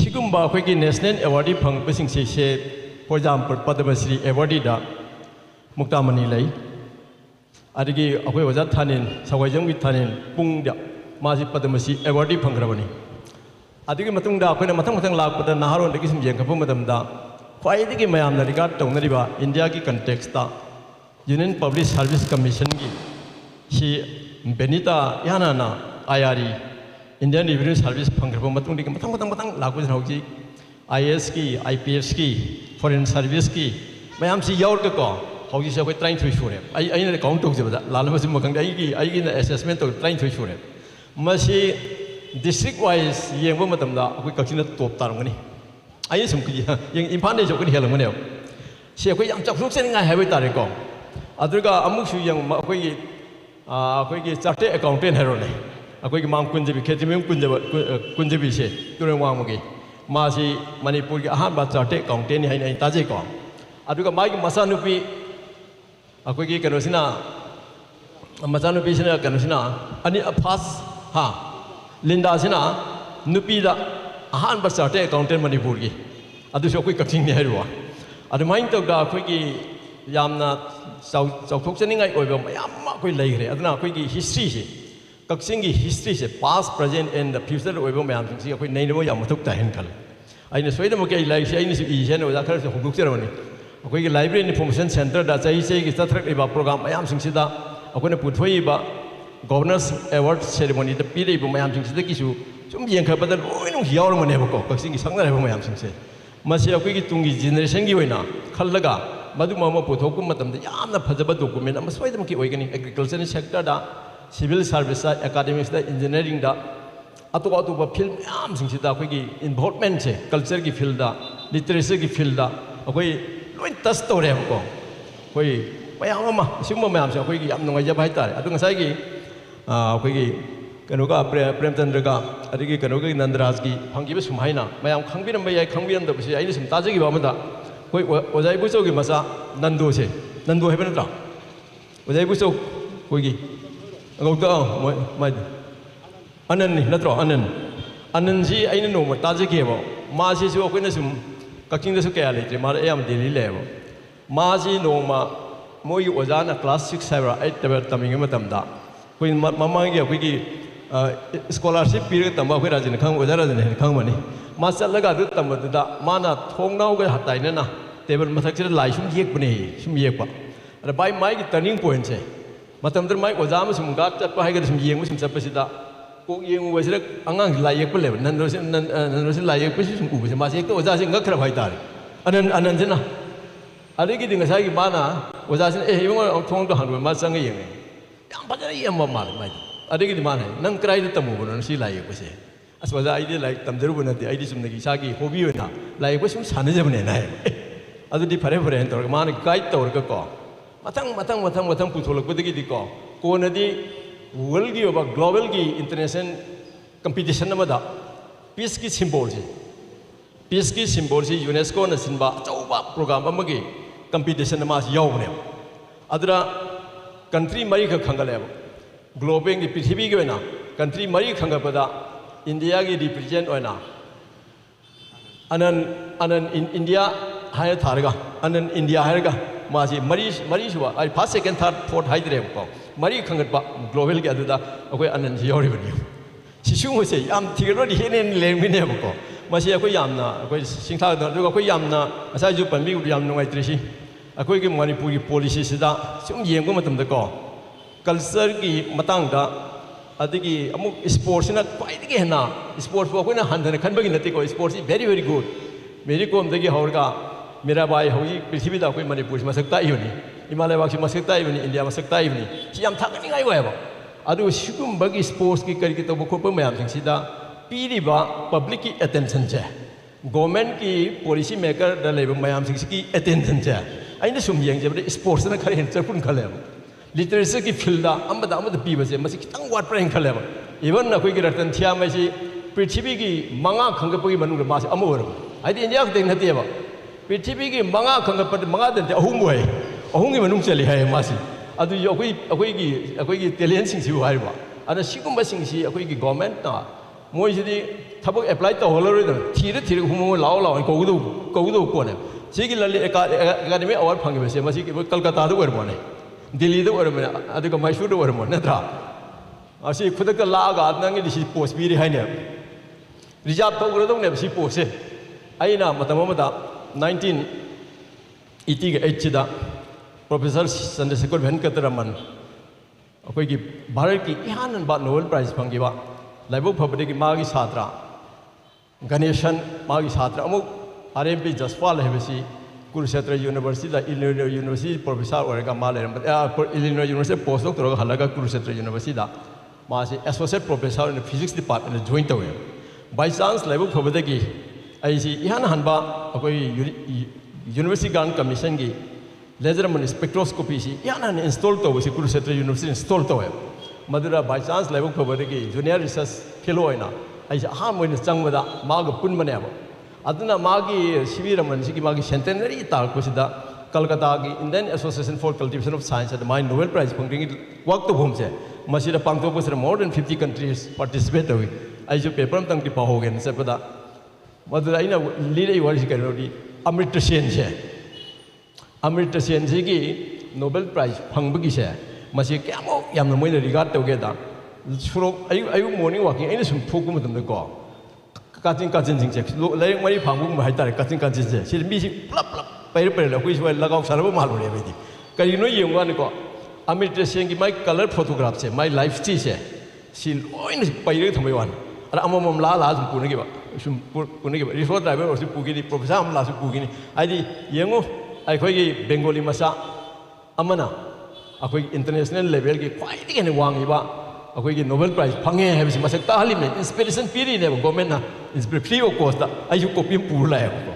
sigumba akhoi gi national award phang pasing se for example padma shri award da muktamani lai adigi akhoi waja thanin sawai jang bi thanin pung da ma si padma shri award phang grabani adigi matung da akhoi na mathang lakpada naharon da kisim jeng khapum madam da ख्वाइदगी ma'am regard तौनरीबा India की कंटेक्सता union public service commission की सी बेनिता याना आईआरई Indian revenue service फंग्रब मतंग लाखुजन होगी आईएएस की आईपीएस की फॉरेन सर्विस की मैम सी यावरको होगी से 33 सूरे आई काउंट तौजबदा लालबस मखंग आई असेसमेंट तौ 33 सूरे मसी डिस्ट्रिक्ट वाइज येंबो मतमदा अखोई कक्चिना टॉप तारंगनी आई सुम की इम्फाल ने जोकन हेलमने से अखोई याम चखलुक सेनिंगा हाइबे तारेको अदुगा अमुसु यंग अखोई चार्टे अकाउंटेंट हेरोने अखोई मांग कुंजबी खेतिमेम कुंजबी से तुरंग वांगमगे मासी मणिपुर की अहान बा चार्टे अकाउंटेंट हाइना ताजेको अदुगा मागी मसानुपी अखोई कनोसिना मसानुपी सिना कनोसिना अनि फास्ट हा लिंडा सिना नुपीदा अहान बस चार्टे अकाउंटेंट मणिपुर की अदुसो कोई कक्चिंग ने हरुआ अदुमाइन तौदा अखोई की यामना चौथोक्चनिंगाई ओइबा मयाम अखोई लैग्रे अदुना अखोई की हिस्ट्री से कक्चिंग की हिस्ट्री से past present and the future ओइबा मयाम सिंग अखोई नैनबो याम मथुक ताहेन खल आइना सोइदम के लाइक से आइना इ सेन ओजा खर से होगुकचरमनी अखोई की लाइब्रेरी इन्फॉर्मेशन सेंटर दा चाहि से की तथरक प्रोग्राम मयाम सिंग सिदा अखोइना पुथोइबा गवर्नर्स अवार्ड सेरेमनी द पीरेबो मयाम सिंग सिदा किसु 좀 예행해봐도 로이는 기여하는 해보고 거기서 상당히 해보면 양심세 마치 여기 뚱기 제너레이션기 오이나 칼라가 마두 마모 보도금 맞던데 야나 파자바 도쿠멘 아마 소이도 먹기 오이가니 에그리컬처 섹터다 시빌 서비스 에카데믹스다 인지니어링다 아토가 필드 양심시다 거기 인볼브먼트 컬처기 필드다 리터러시기 필드다 거기 로이 터스토레 해보고 거기 마야마 지금 마야마 거기 얌 농아이자 바이따레 아두 가사기 거기 कनोगा प्रेमचंद्र का अदगी कनोगा नंदराज की फंगिबे सुमाइना मयाम खंगबिरम बय खंगबिरम दबसे आइने सुम ताजगी बामदा कोई ओजाई बुचो की मसा नंदो से नंदो हेबे नत्रा ओजाई बुचो कोई गौदा मै अनन नत्रो अनन जी आइने नो ताजगी बो मासी जो कोइना सुम ककिंग दसु कया लेत्रे मार एम दिल्ली लेबो मासी नोमा मोई ओजाना क्लास 6 7 8 तबे तमिंग मतमदा कोई ममांगी कोई स्कॉलरशिप पीर तम अखोई राजन खंग ओजा राजन खंग मनी मा चलगा दु तमदुदा माना थोंगनाव गे हताइना टेबल मथक से लाई सुम येकबने सुम येकबा अरे बाय माई की टर्निंग पॉइंट से मतमदर माई ओजा म सुम गाक चप हाइगर सुम येंग सुम चपसिदा को येंग वसिर अंगांग लाई येकब लेब नंदोसे लाई येकब सुम उबसे मा से एक ओजा से ngakra भाई तारे अनन जना अरे की दिन साई की माना ओजा से ए इवंग थोंग तो हान मा संग येंग याम बजा येम माल माई अदगी दिमान है नंग क्राइद तमुबनो सी लाइक बसे असवाजा आइदि लाइक तमजरुबो नते आइदि सुमनगी सागी हॉबी होना लाइक बसुम सानजबने नाय अदुदि फरे फरे तोर मान गाइड तोर को मतंग पुथोलकदगी दिको कोनदी वर्ल्ड की ओबा ग्लोबल की इंटरनेशनल कंपटीशन अमदा पीस की सिंबल से यूनेस्को न सिनबा चौबा प्रोग्राम अमगी कंपटीशन अमा यावने अदरा कंट्री मरी का खंगलेब ग्लोबल की पृथ्वी की होना कंट्री मरी खंगपदा इंडिया की रिप्रेजेंट होना अनन इंडिया हाय थारगा अनन इंडिया हायगा मासी मरी सुवा आई फर्स्ट सेकंड थर्ड फोर्थ हाइद्रे को मरी खंगपा ग्लोबल की अदुदा अखोई अनन योरिबनी सिसुंग से याम थिगरोदि हेने लेंबिने को मासी अखोई यामना अखोई सिंथा दुगा अखोई यामना असा जु पनबी याम नुंगाइत्रिसि अखोई की मणिपुर की पॉलिसी सिदा सुम येंगो मतमदा को कल्चर की मतंगदा अदगी अमुक स्पोर्ट्स ना क्वाइदगी हेना स्पोर्ट्स को अखोइना हंदन खनबगी नते को स्पोर्ट्स इज वेरी गुड मेरी कोम दगी हौरगा मेरा भाई होगी पृथ्वी दा कोई मणिपुर मसक ताइबनी हिमालय वाक्सी मसक ताइबनी इंडिया मसक ताइबनी सी याम थागनिंगाई ओयबा अदु सिगुम्बगी स्पोर्ट्स की करी तो बखोप मैम सिंगसिदा पीरिबा पब्लिक की अटेंशन से गवर्नमेंट की पॉलिसी मेकर दा लेब मैम सिंगसिकी अटेंशन से अइना सुम यंगजेबदे स्पोर्ट्स ना खरे चरपुन खलेब लिटरेचर की फील्ड अमदा अमदा पीबसे मसी खितंग वाट प्रेंग खलेब इवन अखोई की रतन थिया मसी पृथ्वी की मंगा खंगपगी मनुग मासे अमोर आइदि इंडिया के नतेबा पृथ्वी की मंगा खंगपद मंगा दे अहुम होय अहुम की मनुग चली है मासी अदु अखोई टैलेंट सिंगसिबु हाइबा अदा सिगुम्बा सिंगसि अखोई की गवर्नमेंट ना मोइसिदि थबक अप्लाई तौहलरोइद थीर हुमो लाओ लाओ कौदो कोने सिगी लली एकेडमी अवार्ड फंगिबसे मसी कलकत्ता दो ओरमोने दिल्ली दो ओरमोने अदुगा मैसूर दो ओरमोने नत्रा असी खुदक लागा नंगी दिसि पोस्ट पीरि हाइने रिजर्व तौगरदोने बसी पोस्ट से अइना मतम अमदा 1988 सिदा प्रोफेसर चंद्रशेखर वेंकटरमन अखोई की भारत की इहान बात नोबेल प्राइज फंगिबा लाइबो फबदे की मागी छात्र गणेशन मागी छात्र अमुक आरएमपी जसपाल हेबसी Kurukshetra university Illinois university professor ओरगा मा लेरम इलिनॉय यूनिवर्सिटी पोस्ट डॉक्टर हलगा कुरुक्षेत्र यूनिवर्सिटी मासे associate professor in physics department join तवे बाय चांस लाइबो फबदे की आइसी इहान हनबा अखोई यूनिवर्सिटी ग्रांट कमीशन की लेजरमन स्पेक्ट्रोस्कोपी से इहान इंस्टॉल तवे कुरुक्षेत्र यूनिवर्सिटी इंस्टॉल तवे मधुरा बाय चांस लाइबो फबदे जूनियर रिसर्च फेलो होना ऐसे अहम चंगदा माग पुनबनेब अदुना मागी शिविरमन सिगी मागी सेंटेनरी तारकोसिदा कलकत्ता की Indian association for cultivation of science at my Nobel prize funding work तो भूम से मसीदा पांगतोपसर मोर देन 50 कंट्रीज पार्टिसिपेट हुई ऐसे पेपर तंग की पाहोगे सेपदा मधुरा इना लीरे वाली करोडी अमृत सेन की नोबेल प्राइज फंगबगी से मसी क्यामो यामना मोइना रिगार्ड तौगेदा सुरो अयु मॉर्निंग वॉकिंग अइना सुम थोकु मतमदको काचिन सिंसे लाइक मरी फांगबु हाइतारे काचिन से सि मिसि प्लप प्लप पैर पैर लखोइ सो लगाव सारबो मालुरे बेदि करिनो येंगानिको अमृत सेन की माय कलर फोटोग्राफ से माय लाइफ स्टाइल से सि लोइन पैर थमै वान अरा अममम ला सुम पुनगिबा रिसोर्ट ड्राइवर ओसि पुगिनि प्रोफेसर अम लासु पुगिनि आइदि येंगो अखोइगी बेंगोली मसा अमना अखोइ इंटरनेशनल लेवल की ख्वाइदि हेन वांगिबा अखोइगी नोबेल प्राइज फंगे है मसक ताहलिमे इंस्पिरेशन पीरीने गवर्नमेंट ना फ्री ऑफ कॉस्ट आयु कॉपी पुर लाएबो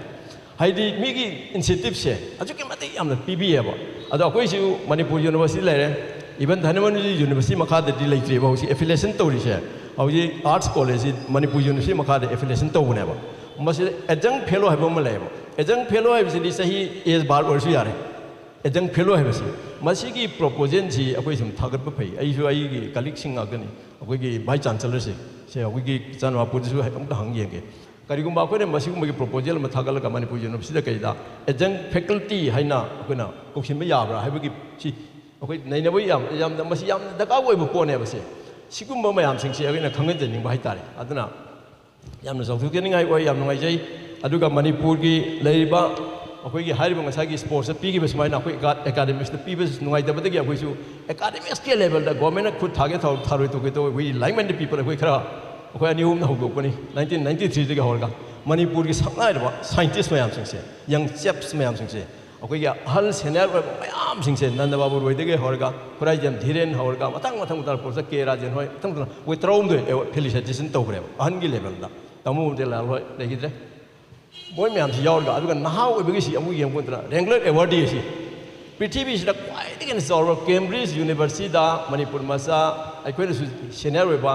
हाइदि मिगी इनिशिएटिव से अजुके मते यामना पीबीएबो अदो अखोइसु मणिपुर यूनिवर्सिटी लेरे इवन धनमंजुरी यूनिवर्सिटी मखादि लेत्रेबो हौसि एफिलिएशन तौरिसे हौसि आर्ट्स कॉलेज मणिपुर यूनिवर्सिटी मखादि एफिलिएशन तौबनेबो मसि एजंग फेलो हाइबो म लेबो एजंग फेलो हाइबसि सही एज बार ओरसु यारे एजंग फेलो हाइबसि मसीगी प्रपोजल से अखोइ सुम थागत फै अइसु अइगी कलीग सिंग आगनि अखोइगी भाई चांसलर से अखोइगी चनवापुरसु अमता हंग येंगे करिगुम्बा अखोइने मसीगुम्बगी प्रपोजल म थागलगा मणिपुर यूनिवर्सिटी कइदा एजंग फैकल्टी हाइना अखोइना कोक्सिनबा याब्रा हाइबगी सि अखोइ नैनबो याम मसी याम दका ओइबो पोने बसे सिगुम्बा मयाम सिंगसे अखोइना खंगजनिंग हाइतारे अदुना यामना जौथुकेनिंगाइ ओइ याम नुंगाइजै अदुगा मणिपुर की लेरिबा अखोइगी हाइरिबा ngसागी स्पोर्ट्स पीगिबे सुमाइना अखोइ एकेडमिक्स द पीबे नुंगाइदबदगी अखोइसु एकेडमिक्स के लेवल द गवर्नमेंट खुद थागे थारोइ तो वी लाइक माइंडेड पीपल अखोइ खरा अखोइ अनिहुम न होगोपनि 1993 दगी होरगा मणिपुर की संगाइरबा साइंटिस्ट मयाम सिंगसे यंग चेप्स मयाम सिंगसे अखोइगी हल सेनियर मयाम सिंगसे नंदबाबु रोइदगे होरगा खुराइजम धीरेन होरगा मतंग उतार पोस के राजन होय तंग वे त्रौम दे फेलिसिटेशन तौग्रे अहनगी लेवल दा तमु दे लाल होय लेगिद्रे मोय मैम से यावरगा अदुगा नहा ओइबगी सि अमु येंगोंत्रा रेंगलर अवार्ड सि पृथ्वी से क्वाइदगी चौर कैम्ब्रिज यूनिवर्सिटी दा मणिपुर मसा अखोइना सीनियर ओइबा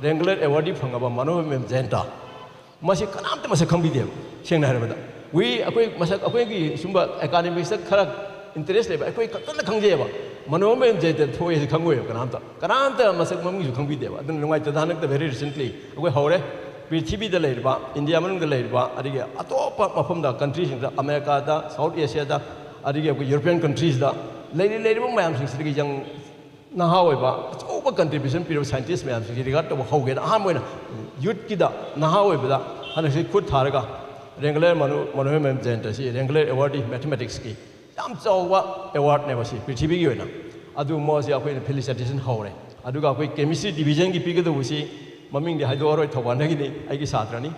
रेंगलर अवार्ड फंगबा मनोरम जयंता मसी कनामते मसक खंबिदे सेंगना हरबदा वी अखोइ मसक अखोइगी सुंबा एकेडमिक्स खरा इंटरेस्ट लेबा अखोइ कतना खंजेबा मनोरम जयंता थोय खंगोय कनामते मसक ममिसु खंबिदेबा अदुन नुंगाइ तदानक वेरी रिसेंटली अखोइ हौरे पृथ्वी इंडिया मनुंग अतोप मफम countries America South Asia European countries मैम जंग नहा अचौब कंट्रीब्यूशन पीब साइंटिस्ट मैम रिगार्ड तब हौगे अहम यूथ की नहा हन खुद थारगा रेंगुलर मनोरम जयंत से रेंगुलर अवार्ड मैथमेटिक्स की चौब अवार्ड ने पृथ्वी की मोसे अखोन फेलिसिटेशन हौरे केमिस्ट्री डिविजन की पीगदबी ममिंग हाइदोरoi थौबानगी छात्रनी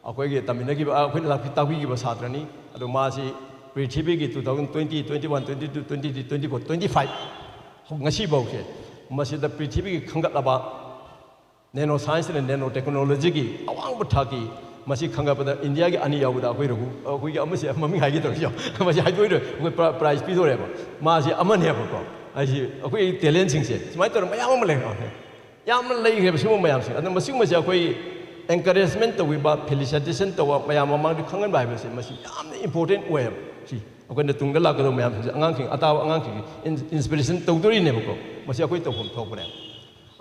अखोइगे तमिनगी अखोइना ताकपीगिबा छात्रनी मासी ꯄ꯭ꯔꯤꯊꯤꯕꯤꯒꯤ 2020, 21, 22, 23, 24, 25 ngasi bauke masida prithibigi khangatlaba nano science and nano technology gi awang bathaki masi khangapada India gi ani yawda koi rugu koi gi amasi mami hagi to yo masi hai doi koi prize pi dore ba ma si aman he ba ko ai koi talent sing se smai to mayam ma le no yam lei ge su mayam sing adam masi masi koi encouragement to we ba felicitation to mayam amang di khangan bai ba se masi yam important way si अगर तुंग लाकदो ma'am आंगांखिंग अताव आंगांखिंग inspiration तौदोरीनेबको मसी अखोई तौफम थोकने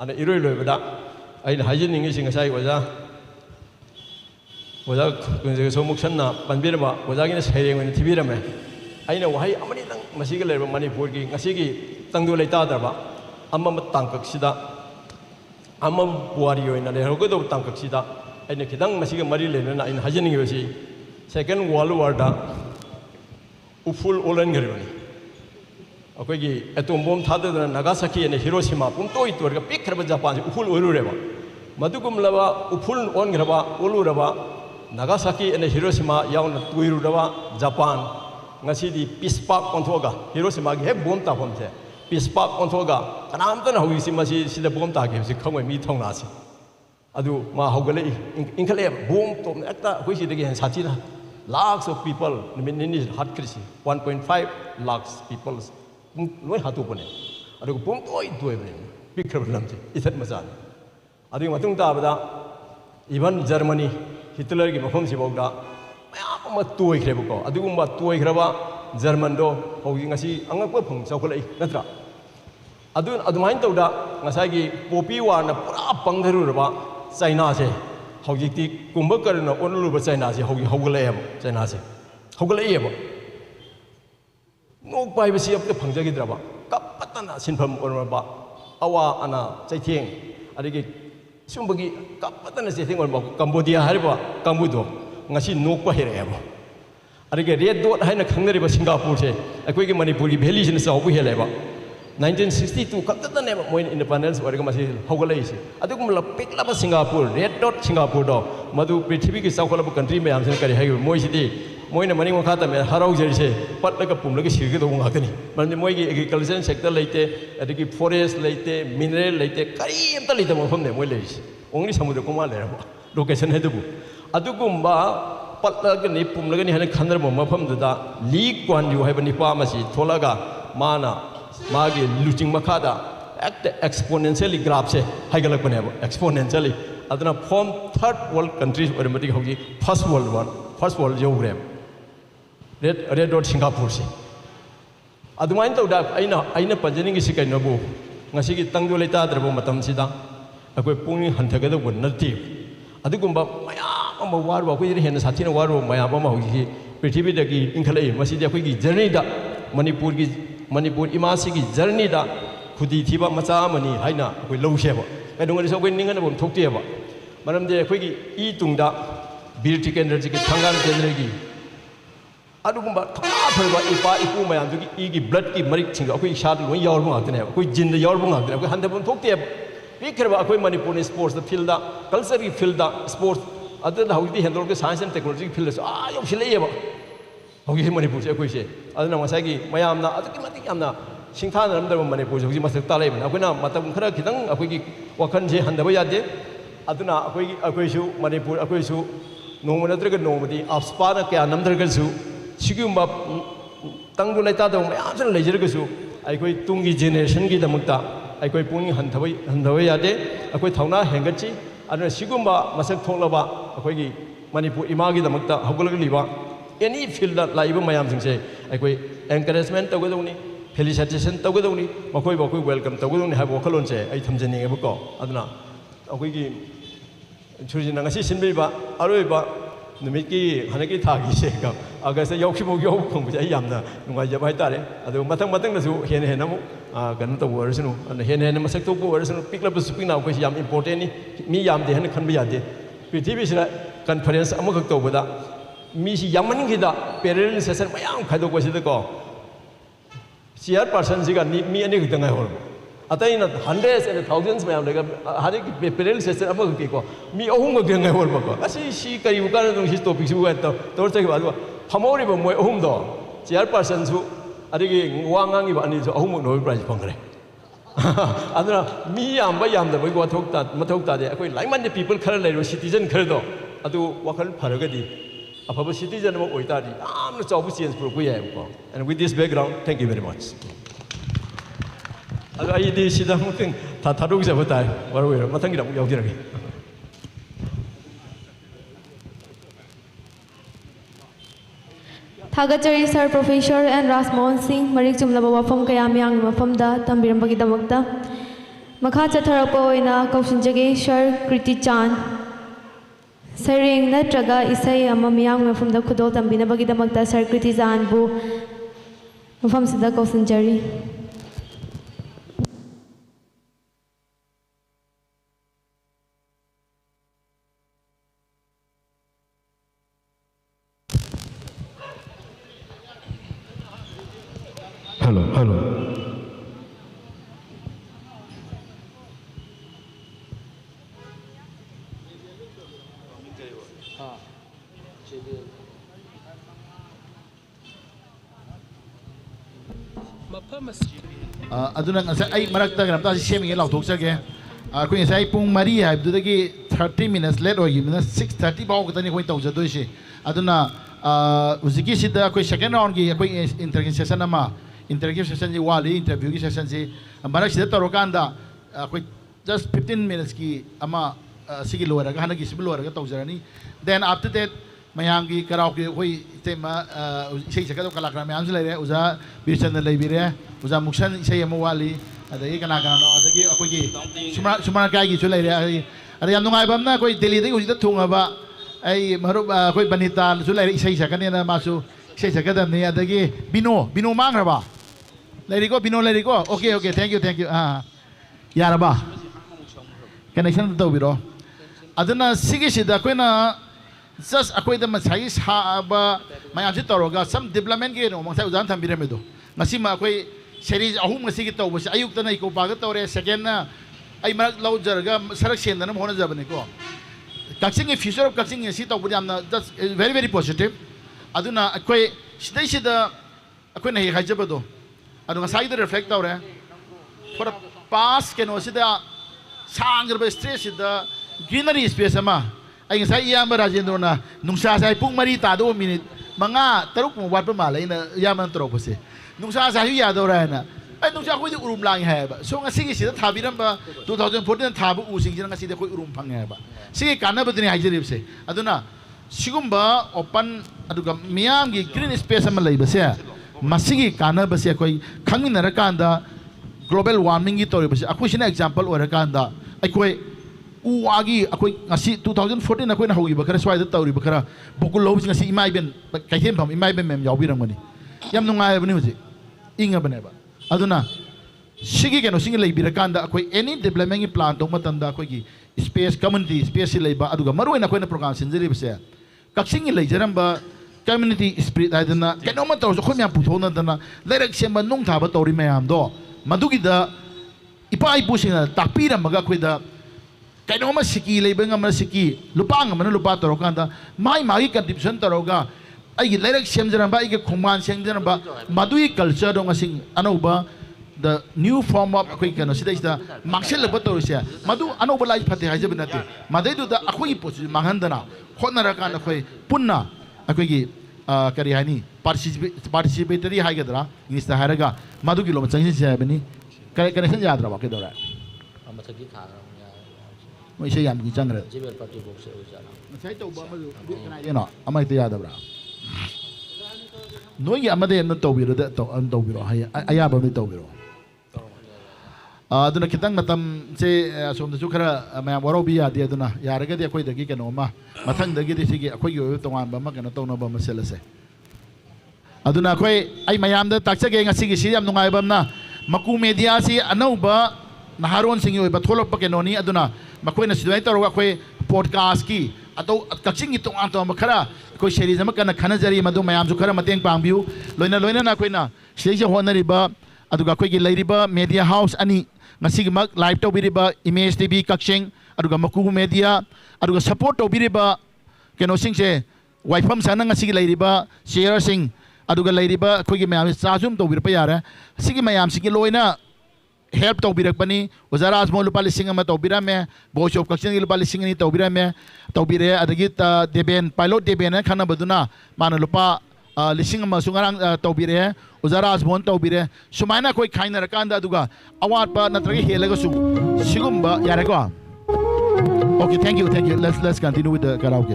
अन इरोय लोयबदा अइन हाइजिनिंग सिंग साइ ओजा कुंजे सोमुक्षन्ना पनबिरमा ओजागिने सैरेंग ओइन थिबिरमे अइना वहाई अमनि तंग मसीगे लेब मणिपुर की ngasiगी तंगदो लेतादरबा अमम तांकक्सिदा अमम बुआरी ओइना लेहगदो तांकक्सिदा अइना खिदंग मसीगे मरि लेना अइन हाइजिनिंग बेसी सेकेंड वर्ल्ड वॉर दा उफुल ओलन गरिबनी अखोगी एटम बम थाददना नागासाकी एने हिरोशिमा पुंतोई तोरगा पिखरबा जापान उफुल ओरुरेबा मदुगुमलबा उफुल ओनग्रबा ओलुरबा नागासाकी एने हिरोशिमा यावना तुइरुरबा जापान ngasiदी पिसपाक ओंथोगा हिरोशिमा गे बम ताफमसे पिसपाक ओंथोगा कनामतन हौगिसि मसी सिदा बम तागे सि खंगoi मी थौनासि अदु मा हौगले इंखले बम तोम एकता होइसिदगे हेन साथिना lakhs of people nini hat krisi 1.5 lakhs people loi hatu pone adu pum toi toi bne pikhr lamse ithat mazan adu matung ta bada even Germany Hitler gi mafam si bawda mayam ma toi khreba ko adu gumba toi khraba German do hogi ngasi angakpa phung chaukolai natra adu main tawda ngasai gi popi war na pura pangdaru raba China se हौजिक्ति कुंभ करना ओनलुब China से हौगी हौगलेब China से हौगलेब नोक पाइबसी अब फंगजगिद्रबा कपतना सिनफम ओरबा अवा अना चैथें अदिगे सुंबगी कपतना चैथें ओरबा कंबोडिया हरिबा कंबुदो ngasi nok pa hereब अदिगे रेड डॉट हाइना खंगरिबा सिंगापुर से अखोइगे मणिपुर की वैली सिन साउबु हेलेबा 1962 खतने मोइन इंडिपेंडेंस वर्ग मसी हौगलेइसे अदुगुमला पिकलाबा सिंगापुर रेड डॉट सिंगापुर दो मधु पृथ्वी की साउखलाबा कंट्री में हमसे करी हाइगो मोइसिदी मोइना मनि वखाता में हराउ जरिसे पटलगा पुमलगा सिरगे दो ngakani माने मोइगी एग्रीकल्चर सेक्टर लेते अदिगी फॉरेस्ट लेते मिनरल लेते करीमता लेते मफमने मोइ लेइसे ओंली समुद्र कुमा लेरबा लोकेशन हेदुबु अदुगुमबा पटलगा नि पुमलगा नि हने खनरबो मफमदुदा ली क्वान यू हाइबा निपा मसी थोलागा माना मागे लुचिंग मखादा एक्सपोनेंशियली ग्राफ से हाइगलकने एक्सपोनेंशियली अदना फॉर्म थर्ड वर्ल्ड कंट्रीज ओरमति होगी फर्स्ट वर्ल्ड जोग्रे रेड डॉट सिंगापुर से अदुमाइन तौदा अइना पंजनिंग सि कैनबो ngasi tangdo leita drabo matam sida akoi pungni hanthagada gun nati adugumba mayam ama warwa akoi hena sathina warwa mayam ama hogi prithvi dagi ingkhalai masidi akoi gi journey da Manipur imasi ki journey da khudi thiba macha mani haina akoi louseba kadungari so koi ningana bom thoktieba maramde akoi gi I tungda bir tikender ji ki thangan kendra gi adugumba thona phaiba ipa ipu mayam du ki gi blood ki marik chinga akoi shad loi yaur bang akne akoi jin da yaur bang akne akoi hande bom thoktieba pikherba akoi Manipur sports the field da culture ki field da sports adda hawdi handle ke science and technology field so yau sileieba hogi Manipur se akoi se aduna ngasai gi mayam na adki mati amna singthan ramdar Manipur hogi masak ta lei na akoina matam khara khidang akoi gi wakhan je handaba yade aduna akoi su Manipur akoi su noma nadraga nomadi apspana kya namdraga su sigumba tangdu laita da mayam san lejerga su akoi tungi generation gi damakta akoi puni handaba yade akoi thauna hengachi aduna sigumba masak tholaba akoi gi Manipur imagi damakta hogulaga liba any field that live mayam sing say akoi encouragement tawgadoni felicitation tawgadoni makoi bakoi welcome tawgadoni ha bokalon se ai thamjani nge bako aduna akoi gi churjina ngasi sinbiba aroiba numit ki hanaki thagi se ka agasa yokhibo yok phung ai yamna nungai jaba haitare adu matang na su hen hen amu gan to warsunu an hen masak to ko warsunu piklap su pina ko yam important ni mi yam de han khan bi yade prithvi sira conference amagak to bada mi si yaman gida parallel session mayam khado ko sida ko chairperson siga mi ani gida ngai hor atai na hundreds and thousands mayam lega hari ki parallel session amag ki ko mi ahum ga ngai hor ba ko asi si kari ukar dong si topic su ga to tor chai ba phamori ba moi ahum do chairperson su adigi wangang iba ani su ahumuk Nobel Prize phangre aduna mi yam ba yam da bai ko mathok ta de akoi laiman de people khara lai ro citizen khara do adu wakhal pharaga di afaba citizen mo oita di amna chawbu change pro ko yai ko. And with this background, thank you very much. adu ai di sida muting ta tharuk ja batai waru mathang gi da yaw jirage.
Thagachari Sir Professor and Rasmohan Singh Marik Chumlaba Wafam Kayam Yang Mafamda Tambiram Bagidamagda Makha Chatharapa Oina Kaushinjage Sir Kriti Chan Saring Natraga Isai Amamyang Mafamda Kudo Tambina Bagidamagda Sir Kriti Chan Bu Mafam Sida Kausinjari.
Hello.
aduna ngasa ai marakta gramta semi lau thok sage ko sai pung mari ha du dagi 30 minutes late oi mina 6:30 baw ka tani koi tau ja doi se aduna uziki sida koi second round gi koi interview session ama interview session ji wali interview gi session ji marak sida taro kanda koi just 15 minutes ki ama sigi loira ga hanagi sibil loira ga tau jarani then after that mayangi karaoke koi tema sei saka to kalakra mayam se leire uza birchandra leibire uza muksan sei ama wali adagi kana kana no adagi akoi gi sumana kai gi chu leire ada yam nungai bamna koi delhi dagi uji thunga ba ai maru koi banita chu leire sei saka ne na masu sei saka da ne adagi bino mangra ba leire ko bino leire ko okay thank you yara ba connection to biro aduna sigi sida koi na just akoi da masai sa ba mayam se toroga some development ge no mangsai ujan tham bire medo ngasi ma akoi series ahum ngasi gi taw basi ayuk ta nai ko ba ga tawre second na ai marak lau jarga sarak sen na hona jabane ko Kaching future of Kaching si taw budi amna just very very positive aduna akoi sida akoi na hi hajabado adu ngasai da reflect tawre for the past ke no sida sangar ba stress sida greenery space ama ai ngasai iyamba Rajendra na nungsa sai pung mari ta do minute manga taruk mo wat pa malai na iyamba tro pose nungsa sai ya do ra na ai nungsa khoi de urum lang ha ba so ngasi gi sida thabiram ba 2014 thabu using jina ngasi de khoi urum phang ha ba sigi kana badini haijerib se aduna sigumba open aduga miyam gi green space ama lai ba se masigi kana ba se khoi khangin na ra kanda global warming gi tori ba se akoi sina example ora kanda ai khoi uagi akoi ngasi 2014 akoi na hogi bakara swai da tawri bakara bokul lo ngasi imai ben kaithem pham imai ben mem yawi rang mani yam nungai bani hoji inga bane ba aduna sigi keno singi lei birakanda akoi any development plan to matanda akoi gi space community space lei ba aduga maroi na koi na program sinjeri bse kaksingi lei jaram ba community spirit aduna keno ma taw khoi myam puthona dana lerak semba nung tha ba tawri mayam do madugi da ipai pusinga takpiram maga koi da kaino ma siki leibeng ama siki lupang ama lupa torokanda mai mai contribution toroga ai gi lerak semjana ba ai gi khongman semjana ba madui culture dong asing anoba the new form of akoi kano sida sida maksel ba torisia madu anoba lai phate haje binate madai du da akoi pochi manghandana khonara kana khoi punna akoi gi kari hani participatory haigedra ingis da haraga madu gi lom changsin sabani connection yadra ba ke dora मैं इसे याम की चंग रहे मैं तो बाबा जो बिकना ये ना अम्मा इतने याद बरा नोई ये अम्मा दे न तो बिरो दे तो बिरो है आया बाबा तो बिरो दुना कितंग मतम से सोम तो चुकरा मैं वारो भी याद है दुना यार के दिया कोई दगी के नोमा मतंग दगी दिसी के कोई यो तो आन बाबा के न तो न बाबा से लसे दुना कोई आई मैं याम दे ताकसे के ngasi की सी याम नुंगाई बाबा मकू media C अनौबा naharon singi oi batholok pa kenoni aduna makoi na sidai taro koi podcast ki ato kakching itong anto makara koi series ama kana khana jari madu mayam ju khara mateng pangbiu loina na koi na sei je honari ba aduga koi gi lairi ba media house ani ngasi gi mak live to biri ba image tv kakching aduga maku media aduga support to biri ba keno sing se waifam sana ngasi gi lairi ba share sing अदुगा लेरिबा अखोगी मयाम चाजुम तौबिरपा यारे सिगी मयाम सिगी लोइना help तौबिरकपनी ओजा राजमोहन लुपा लिसिंग अमा तौबिरमे voice of Kakching लुपा लिसिंग अनि तौबिरमे तौबिरे अदगी देबेन pilot देबेन खनबदुना माना लुपा लिसिंग अमा सुंगारंग तौबिरे ओजा राजमोहन तौबिरे सुमाइना कोई खाइनरकांदा अदुगा अवाटपा नत्रगी हेलगसु सिगुम्बा यारेको Okay, thank you. Let's continue with the karaoke.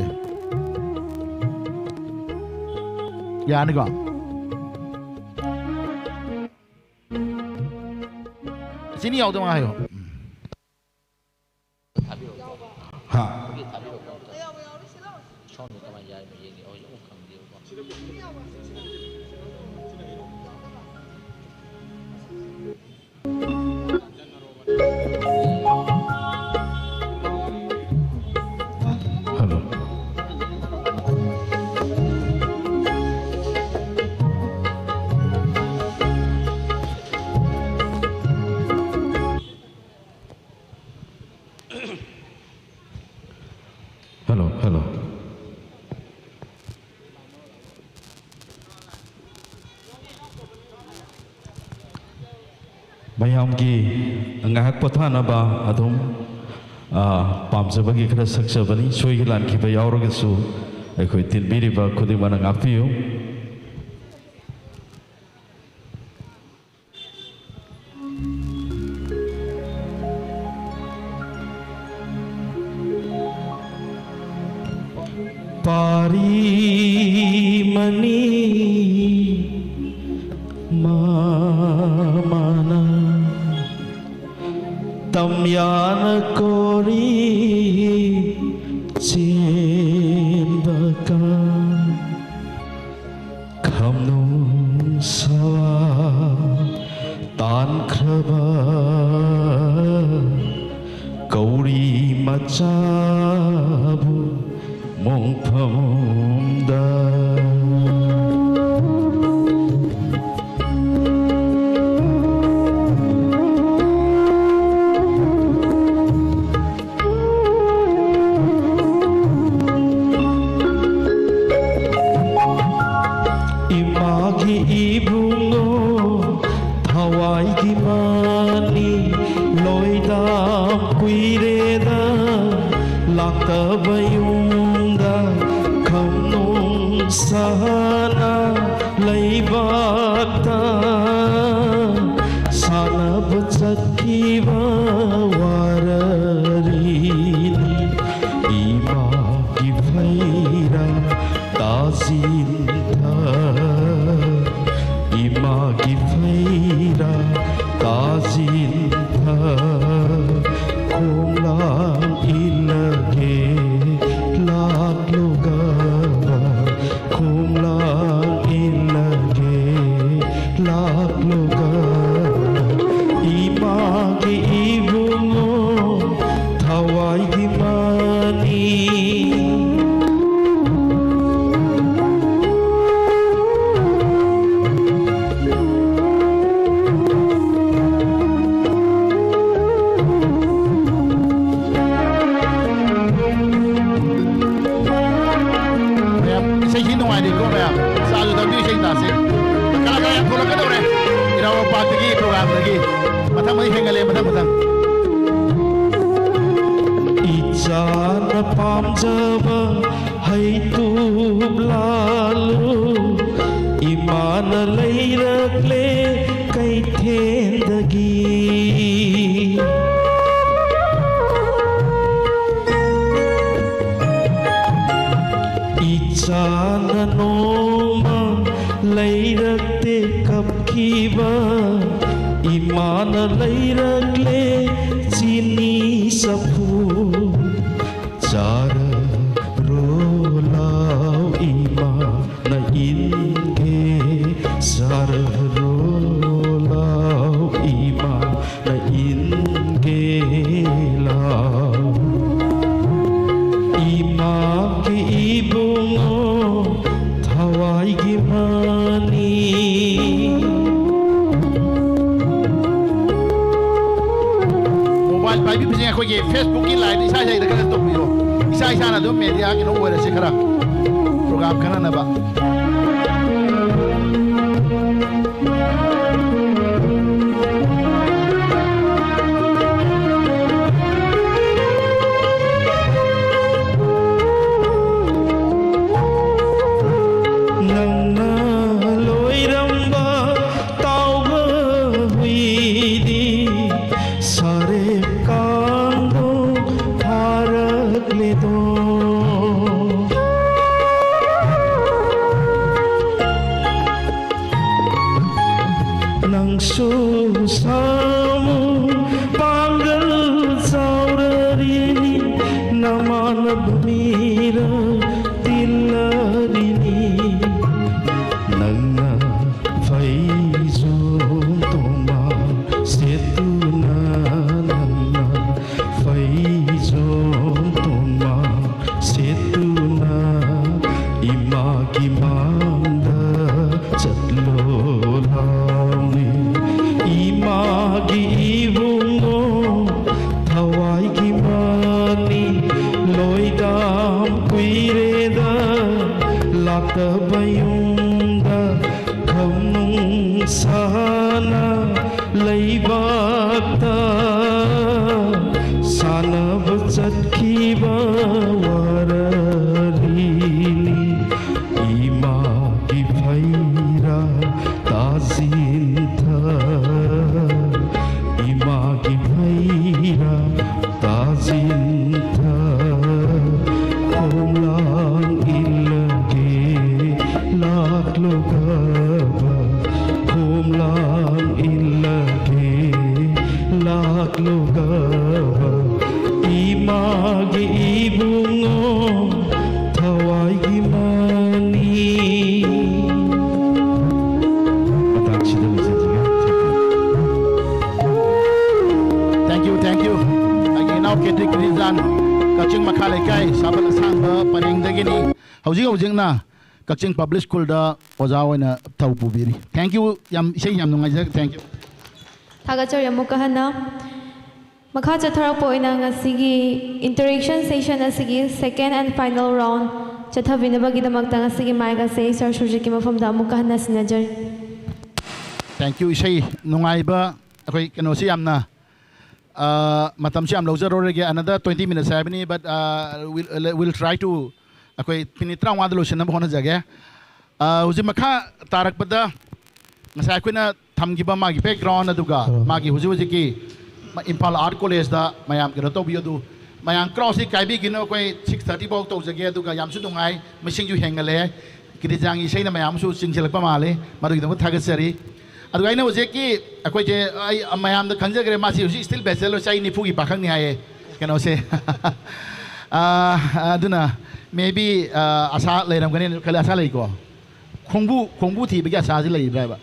Yeah, Aniga. Sini yaw dong ayo. Ha.
Hello. ꯃꯌꯥꯝꯒꯤ ꯉꯥꯏꯍꯥꯛ ꯄꯣꯊꯥꯅꯕ ꯑꯗꯨꯝ ꯄꯥꯝꯖꯕꯒꯤ ꯈꯔ ꯁꯛꯆꯕꯅꯤ ꯁꯣꯏꯈꯤ ꯂꯥꯟꯈꯤꯕ ꯌꯥꯎꯔꯒꯁꯨ ꯑꯩꯈꯣꯏ ꯇꯤꯟꯕꯤꯔꯤꯕ ꯈꯨꯗꯤꯡꯃꯛꯅ ꯉꯥꯛꯄꯤꯌꯨ Parimani Mamana Tamyana Kori Chimbaka Kamnum Sawa Tan Kraba Kauri Machabu Mongpamda Imagi ibungo Hawaii mani Loida kuireda Lakabayunda Kamnung sana Laibakta Sana bacatkiva Wararini Imagi faira Tazinta Imagi faira Tazinta Kumlang ilage Lakluga Kumlang ilage Lakluga Imagi ibungo Thawai gimani Ijana pamjaba haitub lalu Imana layrakle kai thendagi Ijana noma layrakte kapkiba Imana layrakle chini sapu Chara rolau imana inge Chara rolau imana inge lau Imagi ibungo thawai gimani
Mobile pai bi pinga ko ye Facebook ki live isa isa da to biro isa isa na do media ki no wera se khara program kana na ba
सामु पांगल सावररिनी नमानब मीरा तिल्लरिनी नंगा फैजो तोमा सेतुना नंगा फैजो तोमा सेतुना इमा की मांदा चतलो लामी इमा की इबुंगो थवाई की मानी लोइदाम कुइरेदा लातबयुंदा खमुंग साना लैबाता सानब चटकीबा वररीनी इमा की भैरा ताजिंथा इमा की भैरा ताजिंथा खोमलांग इलगे लाख लोगबा खोमलांग इलगे लाख लोगबा इमा की इबुंगो थवाई की मानी
Thank you, thank you. Again, now Kedrik Rizan, Kaching Makalekai, Sabal Samba, Panang Dagini, Housing na, Kaching Public School da, Ozawana Taupubiri. Thank you, Yam Shay Yam Nungazak, thank you.
Tagachar Yamukahana Makacha Tarapo in Sigi interaction session asigi second and final round. Chathavinabagi the Magtanga Sigi Maga says or Shujikima from the Mukahana Sinajar.
Thank you, Shay Nungaiba, okay, Kanosi Amna. Matam Sham Lozer already another 20 minutes, but we'll try to okay, Pinitra Wadolution of Honazaga. Uzimaka Tarak Pada Masakuna Tamgiba Magi background Aduga, Magi Huziki, Impala Art College, the Mayam Grotobiodu, Mayam Crossy Kaibi, you know, 6:30 Botos again to Yamsudungai, machine you hang a lay, Kirizang, Shana Mayamsu, Sinjalpamale, Maru Tagasari. I know Zeki, I am the Kanjagre Masi, still bestseller, Shiny Pugi Pakang, can I say? Duna, maybe Asa later, I'm going to Kalasaleko. Kumbu tea because Sazili driver.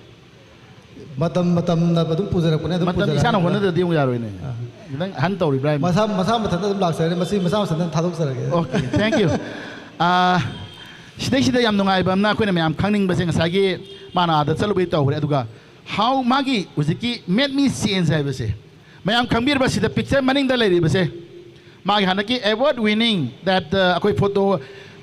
Matam Nabadu Puzara,
Matam, one of the deal we are in. Hanto, Ibrahim.
Masam Blacks, and Masim Masam and Tadox.
Okay, thank you. Station I am no I am not going to I'm coming by saying Sagi, Mana, the celebrate over Eduga. How Maggie was the key made me see and say, May I come here, but see the picture manning the lady, but say, Maggie Hanaki award winning that a quick photo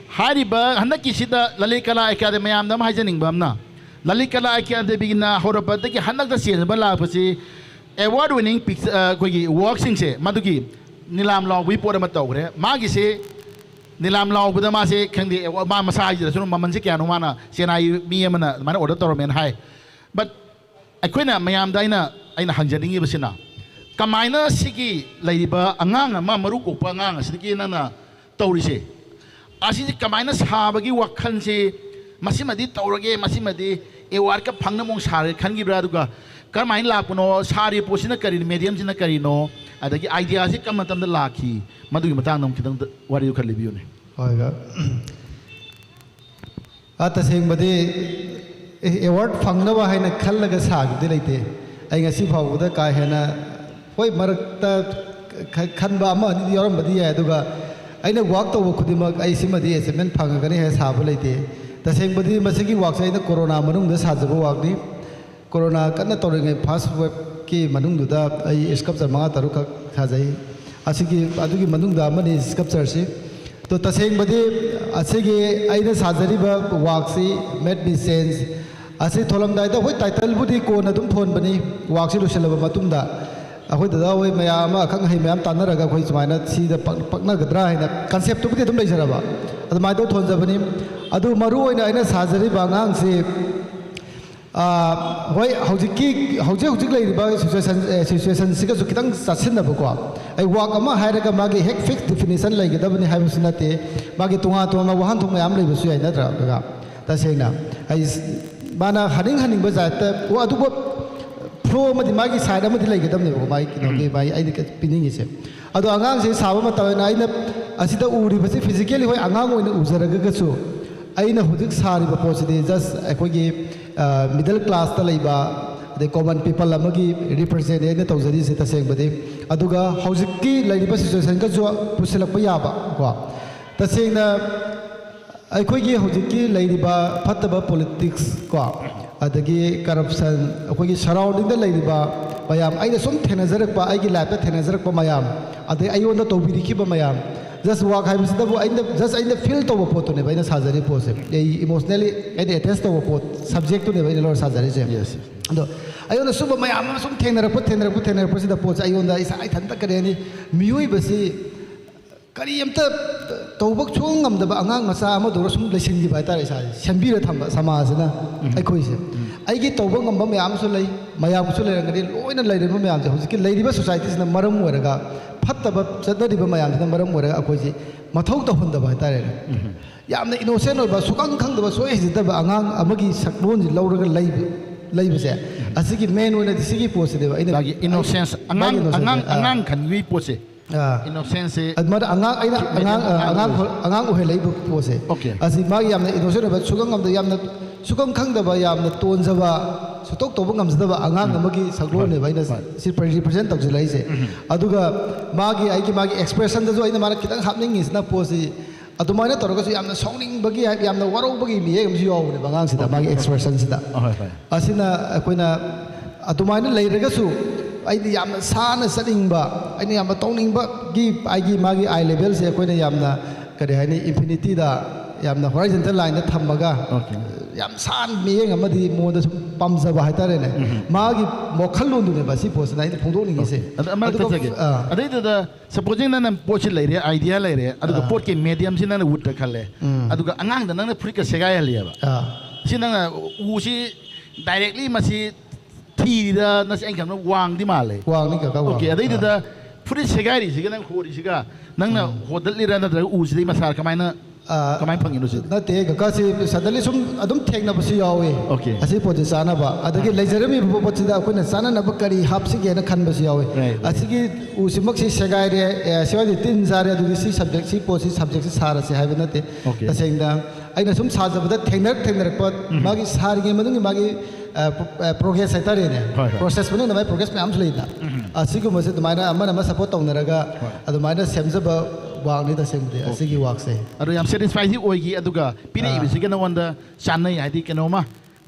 Hariba, Hanaki Sita, Lalikala Academy, I am the Majaning Bamna. Lalikala Academy beginner, Horapataki, Hanaka Sien, Balapasi, award winning picture, walking say, Maduki, Nilam Law, we put them at over. Maggie say, Nilam Law with the Masi, can the massage, the Mamanziki and Wana, Siena, me and my auditorium and high. But I couldn't Mayam Dina in a hundred years. Kamina Siki, Lady Angang, Mamaruko, Pangang, Siki Nana, Torise. As it Kaminas Habagi, what can say, Massimadi, Torage, Massimadi, Ewarka Pangamon Sari, Kangi Braduga, Carmine Lapuno, Sari, Posina mediums in a carino, and the ideas it come at the lucky, Madu Matanum, what you can live you.
At the same body. Award Fangnava Hina Kalaga Sag, Delete. I guess if I would a Kahana, Hoi Marakta Kanbama, Yorambadi Aduga. I know walked over Kudimak, I see Madi as a man Pangani has Habalete. The same body Masiki walks in the Corona Manung, the Sazabu Wagni, Corona Kanatoring a password key Manung Duda, I sculptor Mataruka Hazai, Asiki Aduki Manung Damani sculptorship. To the same body, Asigi, Ida Sazariba, Waxi, made me sense. Asi tholam dai da hoi title budi ko na dum phone bani waxi lu shelaba matum da ahoi da hoi mayam akhang hai mayam tanara ga khoi sumaina si da pakna gadra hai na concept tu budi dum lai jaraba adu mai do thon jabani adu maru oina aina sajari bangang se hoi hojik lai ba situation sika su kitang sasin na ko ai wak ama haira ga magi hek fixed definition lai ga dabani hai musinate magi tunga tunga wahan thung mayam lai bu su ai na tra ga ta sei na ai Bana Haning Bazat, what flow अमदि मागी side अमदि लेगदमनेबो मागी किनोगे मागी आइदि पिनिंगिसे अदो आंगांग से साबा मतवना आइना असिदा उरिबसे physically होय आंगांग ओइना उजरगगसु आइना हुजिक सारिबा पोसिदे जस्ट अखोगी मिडल क्लास ता लेबा the common people amagi represent ne tawjari se tasengbadi aduga hojikki lairiba situation ka jo pusilakpa yaba ko tasengna aikoigi hojikki lairiba phattaba politics ko adagi corruption aikoigi surrounding da lairiba mayam aina sum thenajarakpa aigi life ta thenajarakpa mayam adai ayonda tawbirikhiba mayam just walk haibisida bo aina just aina feel to pot ne baina sajari pose emotionally aina attach to pot subject to ne baina lor sajari je yes ado ayona suba mayam sum thenarap sida pot ayonda isa ai thanta kareni miyoi basi kari amta tawbak chung ngamdaba angang macha ama dor sum lesingi bai tar isa sembira thamba samajna ai khoise aigi tawbak ngamba mayam su lei mayam su leirangani loina leiriba mayam je hojiki leiriba society sina maram oraga fattaba chadariba mayam sina maram oraga akoji mathau ta hundaba bai tare yamna innocent oiba sukang khangdaba soi hijidaba angang amagi saklon ji lauraga leibase asigi main oina disigi pose deba ina
innocence angang khanwi pose innocence
admar angang ohe leibu pose asi magi yamna innocent oiba sukang amda yamna sukam khangdaba yamna tonjaba sutok toba ngamjadaba angang amagi saklon ne baina si represent tawji laise aduga magi expression da jo aina mara kitang hapning isna pose adumana torogasu yamna songning bagi yamna warau bagi mi yem si yaw ne bangang sida magi expression sida asina akoina adumana leiragasu aidi yamna sana sadingba aina yamna tongning ba gi aigi magi eye level se akoina yamna kare hani infinity da yamna horizontal line da thammaga yam san miyeng amadi moda pamjaba haitare ne magi mokhalundu ne basi posna ina phongdoni se
adai da supposing na pochi leire idea leire aduga pot ke medium sin na wood khalle aduga angang da na frika segai haliaba sin na u si directly masi thi da na se engam wang di male
wang ni ka
okay adai da frika segai ri siga nang khori siga nang na hodal lira na u si masar kamaina kamai phangin do
na te ka si sadali sum adum thekna basi yawe asi poje sana ba adagi leijarami bo pochida koina sana na bakari hapsi ge na khan basi yawe asigi usimak si segai re siwadi tin jare adu si subject si posi subject si sara si haiba na te tasengda aina sum sajabada theknar pot magi sarge madungi magi progress haitare ne process banu na progress me am leida asigu mase tumaina amana ma support tawnaraga adu maina semjaba wang ni da semde asigi wak se
adu yam satisfied hi oigi aduga piri ibisi ke na wanda chanai hadi ke no ma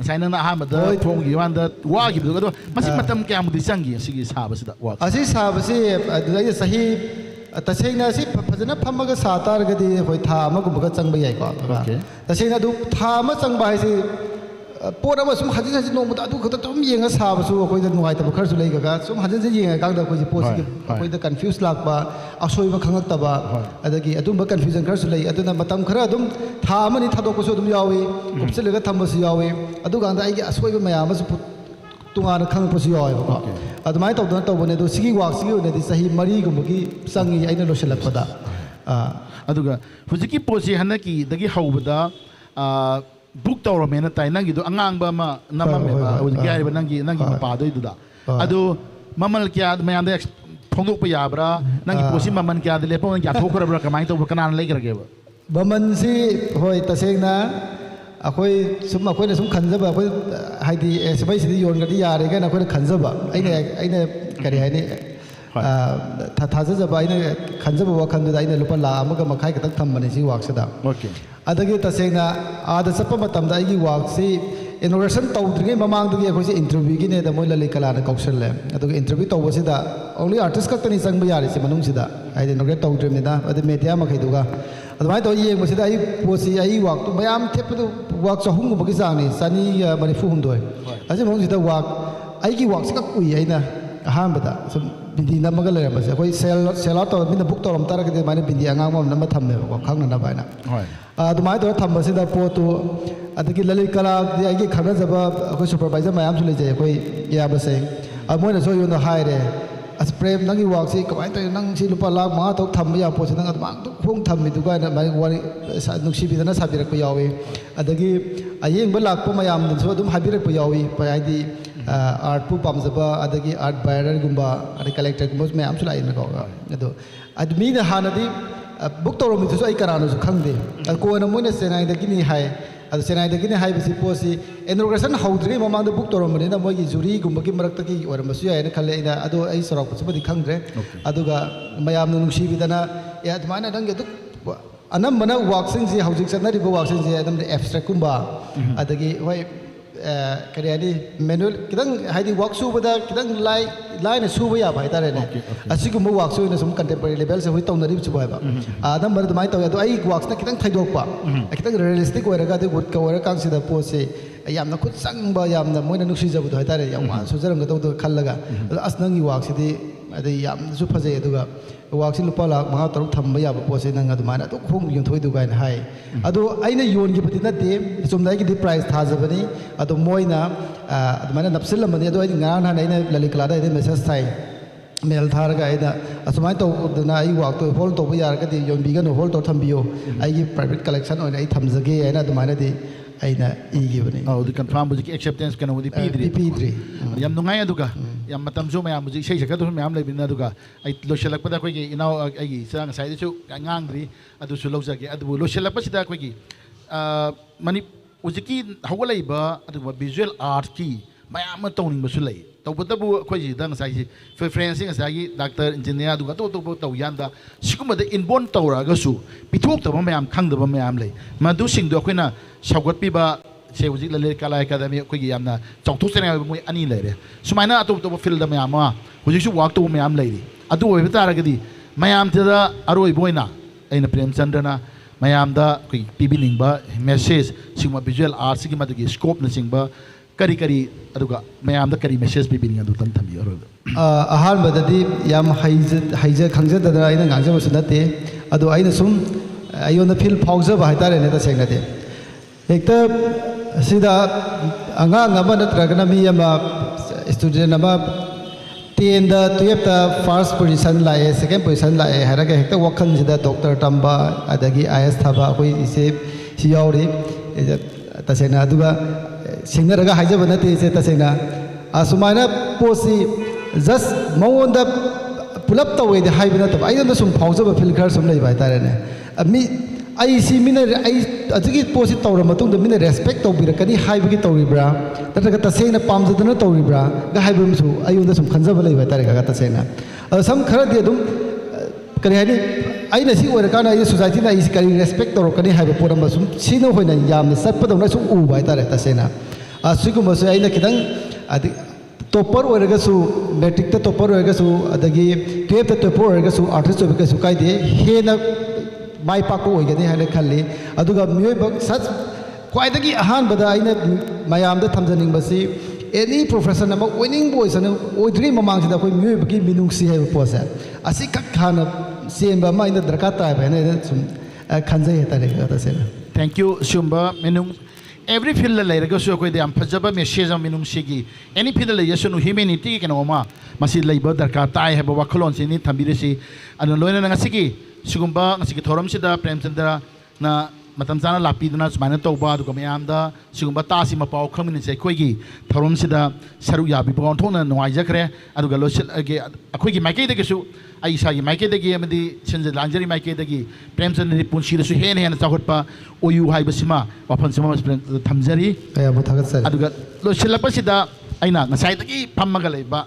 sai na ha ma da thong gi wanda wa gi du adu masi matam ke am di sangi asigi saba sida wak
asi saba si adu ai sahi tasengna si phajana phamaga satar ga di hoi tha ma gu ga changba yai ko tasengna du tha ma changba hai si pot ama sum hajin hajin nomu adu khata tum yenga sabu su koi da nuai ta bukhar su lei ga sum hajin se yenga kang da koi pot si koi da confuse lak ba asoi ma khangak ta ba adagi adum ba confusion khar su lei aduna matam khara adum tha amani thadok ko su adum yawi kupse lega thamba su yawi adu ga da ai gi asoi ba mayam su tunga na khang ko su yawi ba adumai taw da taw bone do sigi wak sigi ne di sahi mari gu gi sangi aina lo selak pada
aduga hujiki posi hanaki dagi haubada book tawramena tai nangi do angang ba ma namame ba ujgai ba nangi mapa do iduda adu mamal kya mayam da phongdok pa yabra nangi posi maman kya de lepo kya thokra bra kamai to kanan lai karage ba
baman si hoi tasengna akoi sum akoi sum khanjaba akoi haidi sbai sidi yon gadi yare ga na akoi khanjaba aina kari haini thajaba aina khanjaba wa khandu da aina lupa la amaga makhai ka tak thambani si waksada
okay
adagi tasengna ada sapa matamda igi waksi inauguration tawdringe mamang dugi akoi interview gi ne da moi lalai kala na kaushal le adugi interview tawbasida only artist kaktani changba yari si manung sida aide inaugurate tawdrim da ade media makhai duga adumai to yeng basida ai posi ai wak tu mayam thepdu wak chahung bagi jang ni sani mani fu humdoi aje mong sida wak ai gi wak sak ui aina aham bada sum bindi namaga le bas akoi sell out to bin book to ram tar ke mane bindi angang mom nam thamme ko khang na ba na adumai to thamba sida potu adagi lalai kala ai gi khana jaba akoi supervisor mayam su le je akoi ya basai amoina so yona haire as prem nangi wak si kamai to nang si lupa lak ma to tham ya po nang admang to khong tham mi du ga na mai wari nuksi bi na sabirak ko yawi adagi ayeng ba lak po mayam din so dum habirak po yawi pa ai di art Pu पामजबा अदगी art बायरर गुम्बा अदगी collector गुम्बा मैं आमसु line को अदो अदमी ने हानदी book तौर मिथुसु आई करानो खंगदे कोन मोने सेनाई दगिनी हाय अब सेनाई दगिनी हाय बिसी पोसी इनोग्रेशन हौद्री ममांग बुक तौर मने ना मोगी जुरी गुम्बा की मरक तकी और मसु याय ने खले इना अदो आई सरक पसबदी खंगद्रे अदुगा मयाम नुंगसी बिदना या अदमाना दंगे दु अनम्बना वाक्सिंग जी हौजिक चनरिबो वाक्सिंग जी अदम एब्स्ट्रैक्ट कुम्बा अदगी होय करी हादी मैनुअल किदंग हादी वर्क सुबदा किदंग लाइन सुब या भाई तारे ने असिगुम वर्क सुइना सम कंटेम्पररी लेवल से होय तौनरि सुब हायबा आदम मर दमाय तौ अदो आई वर्क्स ना किदंग थाइदोकपा किदंग रियलिस्टिक ओइरगा दे गुड का ओइरा कांसिदा पोसे यामना खुद संगबा यामना मोइना नुसी जबदो हाय तारे याम सुजरंग दो खल्लगा अस नंगी वर्क सिदी अदे याम सु फजे अदुगा वाक्सी लुपा लाख महा तरुक थम्बा याबा पोसे नंग अदुमाना तो खोंग योंथोय दुगाइन हाय अदो आइना योनगी बति नते सुमदाई की प्राइस थाजबनी अदो मोइना अदुमाना नपसिलमनी अदो आई ngan han आइना ललिकलादा आइना मेसेज थाई मेल थारगा आइना असुमाय तौदना आई वाक तो होल्ड तौबा यारगदि योनबिगनो होल्ड तौ थम्बियो आई प्राइवेट कलेक्शन ओइना आई थमजगे आइना अदुमाना दि आइना इगिबनी
दी कंफर्म बुजी एक्सेप्टेंस कनो दी पीद्री यम नुंगाय अदुगा यम मतम जो मयाम बुजी सही सका तो मयाम लेबिना अदुगा आई लोशलकपदा कोई इनाव आई सांग साइड सु nganगद्री अदु सु लौजगे अदु लोशलकपसिदा कोई मनी उजिकी हौगलाइबा अदु विजुअल आर्ट की मयाम तौनिंग बसु लई तौबतबु कोई दंग साइजी फ्रेंसिंग सागी डॉक्टर इंजीनियर अदुगा तो तौ यानदा सिकुमदा इनबोर्न तौरागसु पिथोक्तबा मयाम खंगदबा मयाम लई मदु सिंगदो अखोइना सौगतपीबा से हजिक ललित कला एकाडेमी अखोइगी यामना चौथोक्सने मोय अनि लेरे सुमाइना अतोप फील्ड मयाम हजिकसु वाक तो मयाम लेरी अदु ओइबा तारगदी मयाम तदा अरोइबोइना अइना प्रेमचंद्रना मयामदा कोई पीबिनिंगबा मेसेज सिगमा विजुअल आर्ट सिगी मदुगी स्कोप न सिंगबा करी करी अदुगा मयामदा करी मेसेज पीबिनिंग अदु तन थम्बी अरो
अहाल बददी याम हाइज खंगजदना आइना गांजबसु नते अदु आइना सुम आयोना फील फाउजबा हाइतारे ने तसेंगदे एक सिदा अंगांग अमा नत्रगना मी अमा स्टूडेंट अमा 10 दा 12 दा फर्स्ट पोजीशन लाए सेकंड पोजीशन लाए हरगा हेक्ता वखन सिदा डॉक्टर तंबा अदगी आईएएस थाबा कोई इसे सियावरी तसेना अदुगा सिंगरगा हाइजबा नते से तसेना असुमाना पोसी जस्ट मौंदा पुलप तवेदे हाइबना तब आइना सुम फाउजबा फील खर सुम लई बाइतारे ने अमी आई सी मिने आई अजगी पोसी तौर मतुंग मिने रेस्पेक्ट तौबिरकनी हाइबगी तौरिब्रा नत्रगा तसेना पामजदना तौरिब्रा गा हाइबमसु आयुंदा सुम खंजबा लैबा तारे गा तसेना सम खरदि अदुम करि हाइनि आइना सी ओरकाना आई सोसाइटी ना इस करि रेस्पेक्ट तौरकनी हाइबा पोरम सुम सिनो होइना यामना सत्पदौना सुम उबाय तारे तसेना असिगुमसु आइना किदंग अदि टॉपर ओरगसु मैट्रिक ता टॉपर ओरगसु अदगी 12 ता टॉपर ओरगसु आर्टिस्ट ओरगसु काइदे हेना माई पाको होगनी है खल्ली अदुगा मियोब सच ख्वाइदगी अहानबदा आइना मयामदा थमजनिंगबसी एनी प्रोफेशन अमा ओइनिंग बॉयसन ओइद्री ममांगसिदा कोई मियोबगी मिनुंगसी है पोसा असि कक खाना सेंबा मा इना दरकार ता है सुम खंजै हेतारे गतसे
thank you Sumba मिनुंग every field लेरगसु कोई दे फजबा मेसेज मिनुंग सिगी एनी फील्ड लेयसनु ह्यूमैनिटी के नोमा मसी लेबा दरकार ताय है वखलोन सिनी थंबिरसी अन लोइना ngasi सिगुम्बा ngasi थोरमसिदा प्रेमचंद्र ना मतम जाना लापीदना सुमाइना तौबा दुगा मयामदा सिगुम्बा तासी मपाव खमिनसे अखोइगी थोरमसिदा सरु याबि पगोन थोना नुवाइजखरे अदुगा लोसिलगे अखोइगी माइकेदगेसु आइसागी माइकेदगी अमदी संजय लांजरी माइकेदगी प्रेमचंद्र पुंसीदसु हेन हेन चाखोटपा ओयु हाइबसिमा वाफनसिमा थमजरी
अयाबो थागतसरी
अदुगा लोसिलपसिदा आइना ngsaidagi phammaga leiba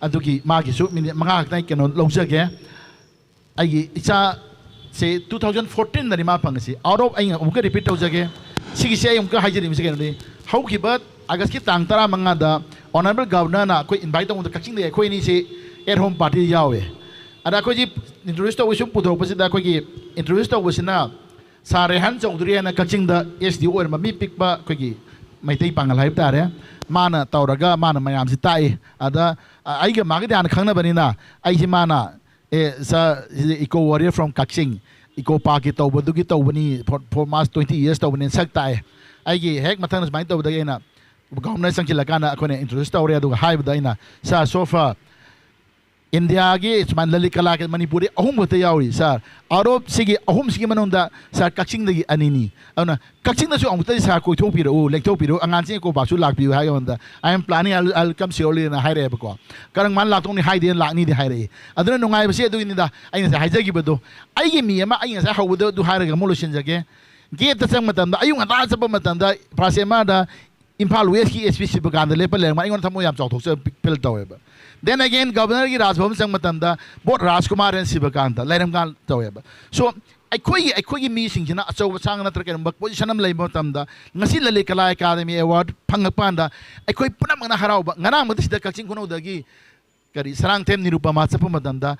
अदुगी मागिसु मिनिट मंगा खतै केनो लौजगे आई इचा से 2014 दरी मा फंगसी आउट ऑफ आई अमुक रिपीट तौजगे सिगी से अमुक हाइजरी मिसे केनो हौखिबा अगस्त की तांग 15 दा ऑनरेबल गवर्नर ना कोई इनवाइट तौद कचिंग दे कोई नि से एट होम पार्टी यावे अदा कोई जी इंट्रोड्यूस तो विसुम पुथोपसिदा कोई की इंट्रोड्यूस तो वसिना सारेहान चौधरी ना कचिंग दा एसडी ओर ममी पिकबा कोई की मैतै पांगल हाइब तारे माना तौरगा माना मयाम सि ताई अदा आइगा मागे ध्यान खंगनबनिना आइसि माना eco warrior from Kakching eco park की तौबदुगी तौबनी फॉर मास 20 years तौबनी सकताय आइगी हेक मथंग स्माइन तौबदगेना गवर्नर संचिलकाना अखोने इंट्रोड्यूस तौरे अदुगा हाइबदाइना सा सोफा India ki cuman lali kala ke Manipuri ahum hote yauri sir arop sigi ahum sigi manunda sir kakching dagi anini ana kakching na su amuta sir ko thok piro lectok piro angan sing ko ba su lak piro ha yonda I am planning I'll come surely na hai re ba ko karang man lak tong ni hai den lak ni di hai re aduna nungai ba se du ni da ai na hai jagi ba do ai gi mi ma ai na ha do hai re ga molo shin jage gate ta sang matam da ayung ata sa ba matam da prasema da Impal West ki SPC ba kan da le pa le ma ai ngon thamo yam chok thok se pil taw ba Then again, Governor ki Rajbhavan sang matanda, both Rajkumar and Sivakanta, let him go to So, I quit me sing, so sang another but position of labor tamda, Nasila Lekala Academy Award, Pangapanda, I quit Punamana Haraba, Nanam, this is the Kaching Kuno Dagi, Kari Sarang Tem Nirupamasa Pumadanda,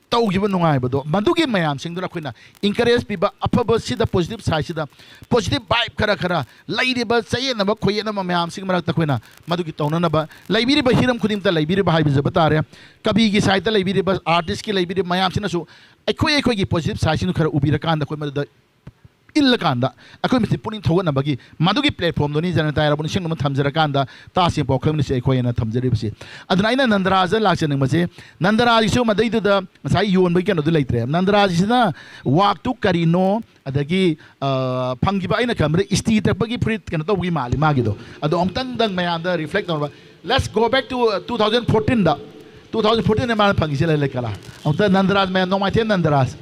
Tau given no I, but Manduki Mayam sing the Rakuna, encourage people upper see the positive side, positive vibe Karakara, lady but say number Koyana Mayam sing Marataquina, Maduki Tonaba, Liberi by Hiram Kudimta, Liberi by Bizabataria, Kabigi side the Liberi by artist, Liberi Mayam Sinasu, a quay positive side in Ubirakan, the Illakanda, a committee putting to one bagi, Maduki platform, the Nizan and Tyrabon Shinum Tamzarakanda, Tasi for community Koyana Tamzaripsi. Adnaina Nandaraza Laxan Mase, Nandara is so Madai to the Sai you and weekend of the later. Nandara is na walk to Carino, Adagi Pangiba in a camera, is tea bagi prit can do we mali magido. Adong Tandang Mayanda reflect on. Let's go back to 2014. 2014 man Pangisela Lekala. After Nandaras man, no my 10 Nandaras.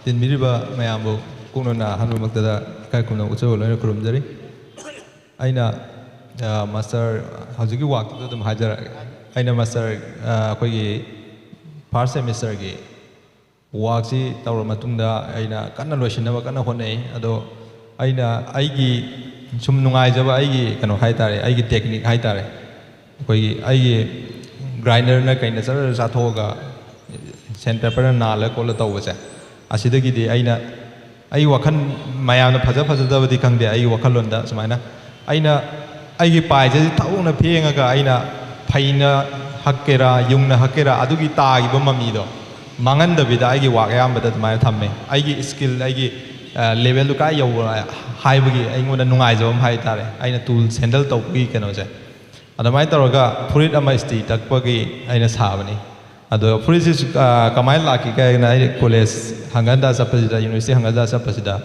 Tin Miriba Mayambo. Kunona Hanmakta Kakuna Ucho Lena Kurumjari. Aina Master Hazuki walk to them Hajar. Aina Master Kogi first semester gi Waxi Tauramatunda, Aina Kanalotion never Kana Hone, Ado Aina Aigi Sum Nungai Java Aigi Kano Haitare, Aigi technique Haitare. Kogi Aigi grinder Nakaina Satoga Sandpaper Nala Kolatawasa. Asidagi de Aina. I wakan Mayana Paza Pazavadi Kang de I wakalunda, Samana. Aina Igi Paja, Tauna Pianga, Aina Paina Hakera, Yungna Hakera, Adugi Tag, Bomamido. Manganda with Igi Wakam, but at my tame. Igi skill, Igi level Lukayo, Highway, Anguna Nungaizo, Haitare, Aina tools, handle to week and Oze. Adamaitaroga, put it on my street, Takpagi, Aina's Harmony. Ado Princess Kamai Laki Kai College Hanganda Sapasida University Hangada Sapasida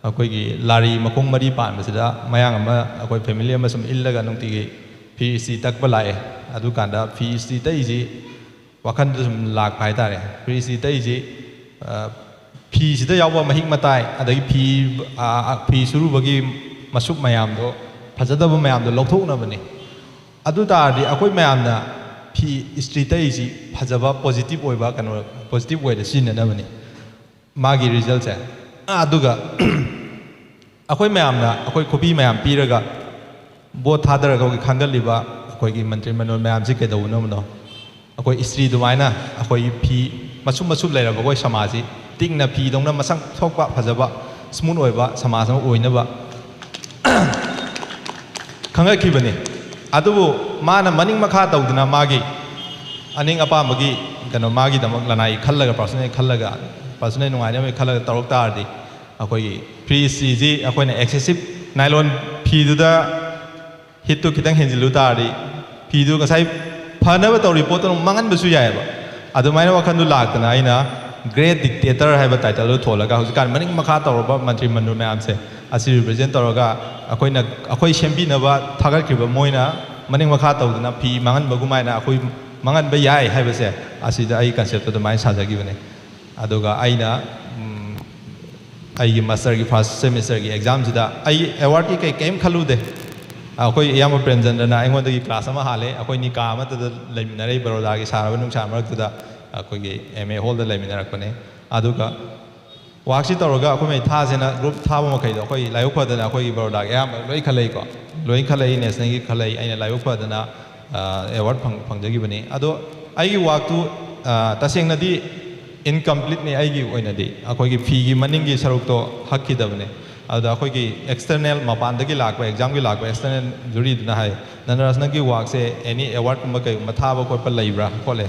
Akoigi Lari Makong Mari Pan Masida Mayangama Akoi family Masum Illaga Nunti PEC Takbalai Adukanda PEC Taiji Wakandum Lak Paitare PEC Taiji P Sida Yawa Mahik Matai Adai P Surubagi Masuk Mayamdo Pazadaba Mayamdo Lokona Bani Aduta di Akoi Mayamna P street is Pazava positive way back and positive way the scene and amani. Magi results. Aduga Akoi Mamna, Akoi Kopi Mam, Piraga, both Hadra Kanga Liva, Akoi Mantri Mano Mam Zika, the Unomno, Akoi Street Duina, Akoi P, Masuma Subla, Akoi Samazi, Tingna P, Dona Masang talk about Pazava, Smooth Oiva, Samasa, Oinaba Kanga Kibani. Adu mana maning makha tawduna magi aning apa magi kano magi damak lanai khallaga personal nungai ne khallaga tarok tardi akoi pre cg akoi na excessive nylon phi du da hit to kitang henjilu tardi phi du ngasai phana ba report no mangan basu yai ba adu maina wakhan du laktana aina great dictator hai ba title do tholaga hujikan maning makha tawba mantri manu mayam se asi represent toroga akoi champion ba thagar ki ba moina maning makha tawduna phi mangan bagumaina akoi mangan ba yai haibase asida ai concept to mai sajagi bane adoga aina ai master ki first semester ki exam sida ai award ki kem khalu de akoi yama premjandra na aingon da ki class ama hale akoi ni ka ma ta leiminare baroda ki saraba nung sa marak da akoi ki ma hall da leiminarak bane adoga Waxi Toroga, Akome Tazena, group Tawaka, Layopa, and Akoi Borda, Loi Kaleko, Loi Kalay, Nesnagi Kalay, and Layopa, and Award Pangagibani. Ado, I walk to Tasing Nadi incomplete me, I give Oinadi, Akogi Pigi, Maningi Saruto, Haki Davane, Ada Akogi external Mapandagi Lak, exam Lak, external Jury Nahai, Nanasnagi walk say any award Matava Corpa Libra, Cole,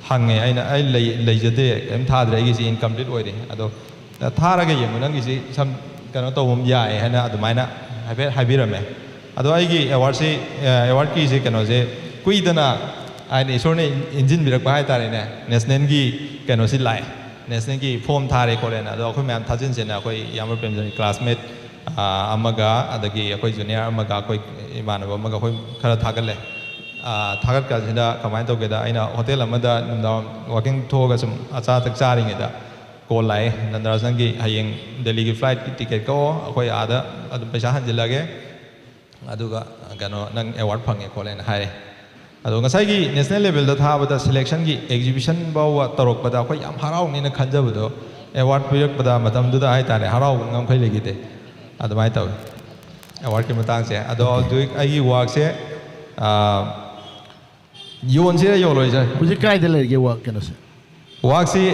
Hange, I lay Jade, and Tadra is incomplete wedding. Ado. Tharaga Yamunang is some kind of ya and at the mina, Habirame. Otherwise, award say, award key is a canoze, Kuidana, ꯑꯩꯅ ꯏꯁꯣꯔꯅ ꯏꯟꯖꯤꯟꯕꯤꯔꯛꯄ ꯍꯥꯏꯇꯥꯔꯦꯅꯦ ꯅꯦꯁꯅꯦꯜꯒꯤ ꯀꯩꯅꯣꯁꯤ ꯂꯥꯛꯑꯦ ꯅꯦꯁꯅꯦꯜꯒꯤ form ꯊꯥꯔꯦ ꯈꯣꯠꯂꯦꯅ ꯑꯗꯣ ꯑꯩꯈꯣꯏ ꯃꯌꯥꯝ ꯊꯥꯖꯤꯟꯁꯦꯅ ꯑꯩꯈꯣꯏ ꯏꯌꯥꯝꯕ ꯄ꯭ꯔꯦꯝꯖꯟꯒꯤ ꯀ꯭ꯂꯥꯁꯃꯦꯠ ꯑꯃꯒ ꯑꯗꯒꯤ ꯑꯩꯈꯣꯏ ꯖꯨꯅꯤꯌꯔ ꯑꯃꯒ ꯑꯩꯈꯣꯏ ꯏꯃꯥꯟꯅꯕ ꯑꯃꯒ ꯑꯩꯈꯣꯏ ꯈꯔ ꯊꯥꯒꯠꯂꯦ ꯊꯥꯒꯠꯀꯥꯟꯁꯤꯗ ꯀꯃꯥꯏꯅ ꯇꯧꯒꯦꯗ ꯑꯩꯅ ꯍꯣꯇꯦꯜ ꯑꯃꯗ ꯅꯨꯡꯗꯥꯡ ꯋꯥꯀꯤꯡ ꯊꯣꯛꯑꯒ ꯁꯨꯝ ꯑꯆꯥ ꯑꯊꯛ ꯆꯥꯔꯤꯉꯩꯗ ꯀꯣꯜ ꯂꯥꯛꯑꯦ ꯅꯟꯗꯔꯥꯖ ꯅꯪꯒꯤ ꯍꯌꯦꯡ ꯗꯦꯜꯂꯤꯒꯤ ꯐ꯭ꯂꯥꯏꯠꯀꯤ ꯇꯤꯀꯦꯠ ꯀꯛꯑꯣ ꯑꯩꯈꯣꯏ ꯑꯥꯗ ꯑꯗꯨꯝ ꯄꯩꯁꯥ ꯍꯟꯖꯤꯜꯂꯒꯦ ꯑꯗꯨꯒ ꯀꯩꯅꯣ ꯅꯪ ꯑꯦꯋꯥꯔꯗ ꯐꯪꯉꯦ ꯈꯣꯠꯂꯦꯅ ꯍꯥꯏꯔꯦ ꯑꯗꯣ ꯉꯁꯥꯏꯒꯤ ꯅꯦꯁꯅꯦꯜ ꯂꯦꯚꯦꯜꯗ ꯊꯥꯕꯗ ꯁꯦꯂꯦꯛꯁꯟꯒꯤ ꯑꯦꯛꯖꯤꯕꯤꯁꯟ ꯐꯥꯎꯕ ꯇꯧꯔꯛꯄꯗ ꯑꯩꯈꯣꯏ ꯌꯥꯝ ꯍꯔꯥꯎꯅꯦꯅ ꯈꯟꯖꯕꯗꯣ ꯑꯦꯋꯥꯔꯗ ꯄꯤꯔꯛꯄꯗ ꯃꯇꯝꯗꯨꯗ ꯍꯥꯏꯇꯥꯔꯦ ꯍꯔꯥꯎꯕ ꯉꯝꯈꯩ ꯂꯩꯈꯤꯗꯦ ꯑꯗꯨꯃꯥꯏꯅ ꯇꯧꯋꯤ ꯑꯦꯋꯥꯔꯗꯀꯤ ꯃꯇꯥꯡꯁꯦ ꯑꯗꯣ ꯍꯧꯖꯤꯛ ꯑꯩꯒꯤ ꯋꯥꯛꯁꯦ ꯌꯣꯟꯁꯤꯔ ꯌꯣꯜꯂꯣꯏꯁꯦ
ꯍꯧꯖꯤꯛ ꯀꯥꯏꯗ ꯂꯩꯔꯤꯒꯦ ꯋꯥꯛ ꯀꯩꯅꯣꯁꯦ
ꯋꯥꯛꯁꯤ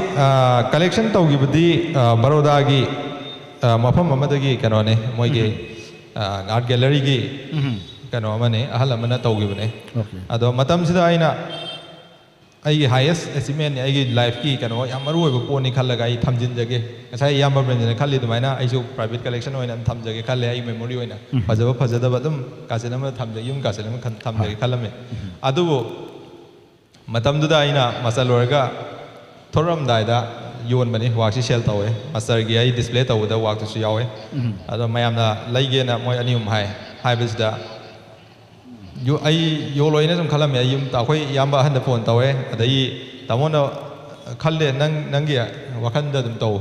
ꯀꯂꯦꯛꯁꯟ ꯇꯧꯈꯤꯕꯗꯤ ꯕꯔꯣꯗꯥꯒꯤ ꯃꯐꯝ ꯑꯃꯗꯒꯤ ꯀꯩꯅꯣꯅꯦ ꯃꯣꯏꯒꯤ ꯑꯥꯔꯠ ꯒꯦꯂꯔꯤꯒꯤ ꯀꯩꯅꯣ ꯑꯃꯅꯦ ꯑꯍꯜ ꯑꯃꯅ ꯇꯧꯈꯤꯕꯅꯦ ꯑꯗꯣ ꯃꯇꯝꯁꯤꯗ ꯑꯩꯅ ꯑꯩꯒꯤ ꯍꯥꯏꯌꯦꯁ ꯑꯦꯆꯤꯞꯃꯦꯟꯅꯤ ꯑꯩꯒꯤ ꯂꯥꯏꯐꯀꯤ ꯀꯩꯅꯣ ꯌꯥꯝ ꯃꯔꯨꯑꯣꯏꯕ ꯄꯣꯠꯅꯤ ꯈꯜꯂꯒ ꯑꯩ ꯊꯝꯖꯤꯟꯖꯒꯦ ꯉꯁꯥꯏ ꯏꯌꯥꯝꯕ ꯕ꯭ꯔꯦꯟꯖꯅ ꯈꯜꯂꯤ ꯑꯗꯨꯃꯥꯏꯅ ꯑꯩꯁꯨ ꯄ꯭ꯔꯥꯏꯚꯦꯠ ꯀꯂꯦꯛꯁꯟ ꯑꯣꯏꯅ ꯊꯝꯖꯒꯦ ꯈꯜꯂꯦ ꯑꯩ ꯃꯦꯃꯣꯔꯤ ꯑꯣꯏꯅ ꯐꯖꯕ ꯐꯖꯗꯕ ꯑꯗꯨꯝ ꯀꯥꯆꯤꯟ ꯑꯃꯗ ꯊꯝꯖꯒꯦ ꯌꯨꯝ ꯀꯥꯆꯤꯟ ꯑꯃ ꯊꯝꯖꯒꯦ ꯈꯜꯂꯝꯃꯦ ꯑꯗꯨꯕꯨ ꯃꯇꯝꯗꯨꯗ ꯑꯩꯅ ꯃꯥꯁꯇꯔ ꯂꯣꯏꯔꯒ ꯊꯣꯔꯛꯑꯝꯗꯥꯏꯗ ꯌꯣꯟꯕꯅꯤ ꯋꯥꯛꯁꯤ ꯁꯦꯜ ꯇꯧꯋꯦ ꯃꯥꯁꯇꯔꯒꯤ ꯑꯩ ꯗꯤꯁꯄ꯭ꯂꯦ ꯇꯧꯕꯗ ꯋꯥꯛꯇꯨꯁꯨ ꯌꯥꯎꯋꯦ ꯑꯗꯣ ꯃꯌꯥꯝꯅ ꯂꯩꯒꯦꯅ ꯃꯣꯏ ꯑꯅꯤ ꯑꯍꯨꯝ ꯍꯥꯏꯕꯁꯤꯗ ꯑꯩ ꯌꯣꯜꯂꯣꯏꯅ ꯁꯨꯝ ꯈꯜꯂꯝꯃꯦ ꯑꯩ ꯌꯨꯝ ꯑꯩꯈꯣꯏ ꯏꯌꯥꯝꯕ ꯑꯍꯟꯗ ꯐꯣꯟ ꯇꯧꯋꯦ ꯑꯗꯒꯤ ꯇꯥꯃꯣꯅ ꯈꯜꯂꯦ ꯅꯪꯒꯤ ꯋꯥꯈꯜꯗ ꯑꯗꯨꯝ ꯇꯧ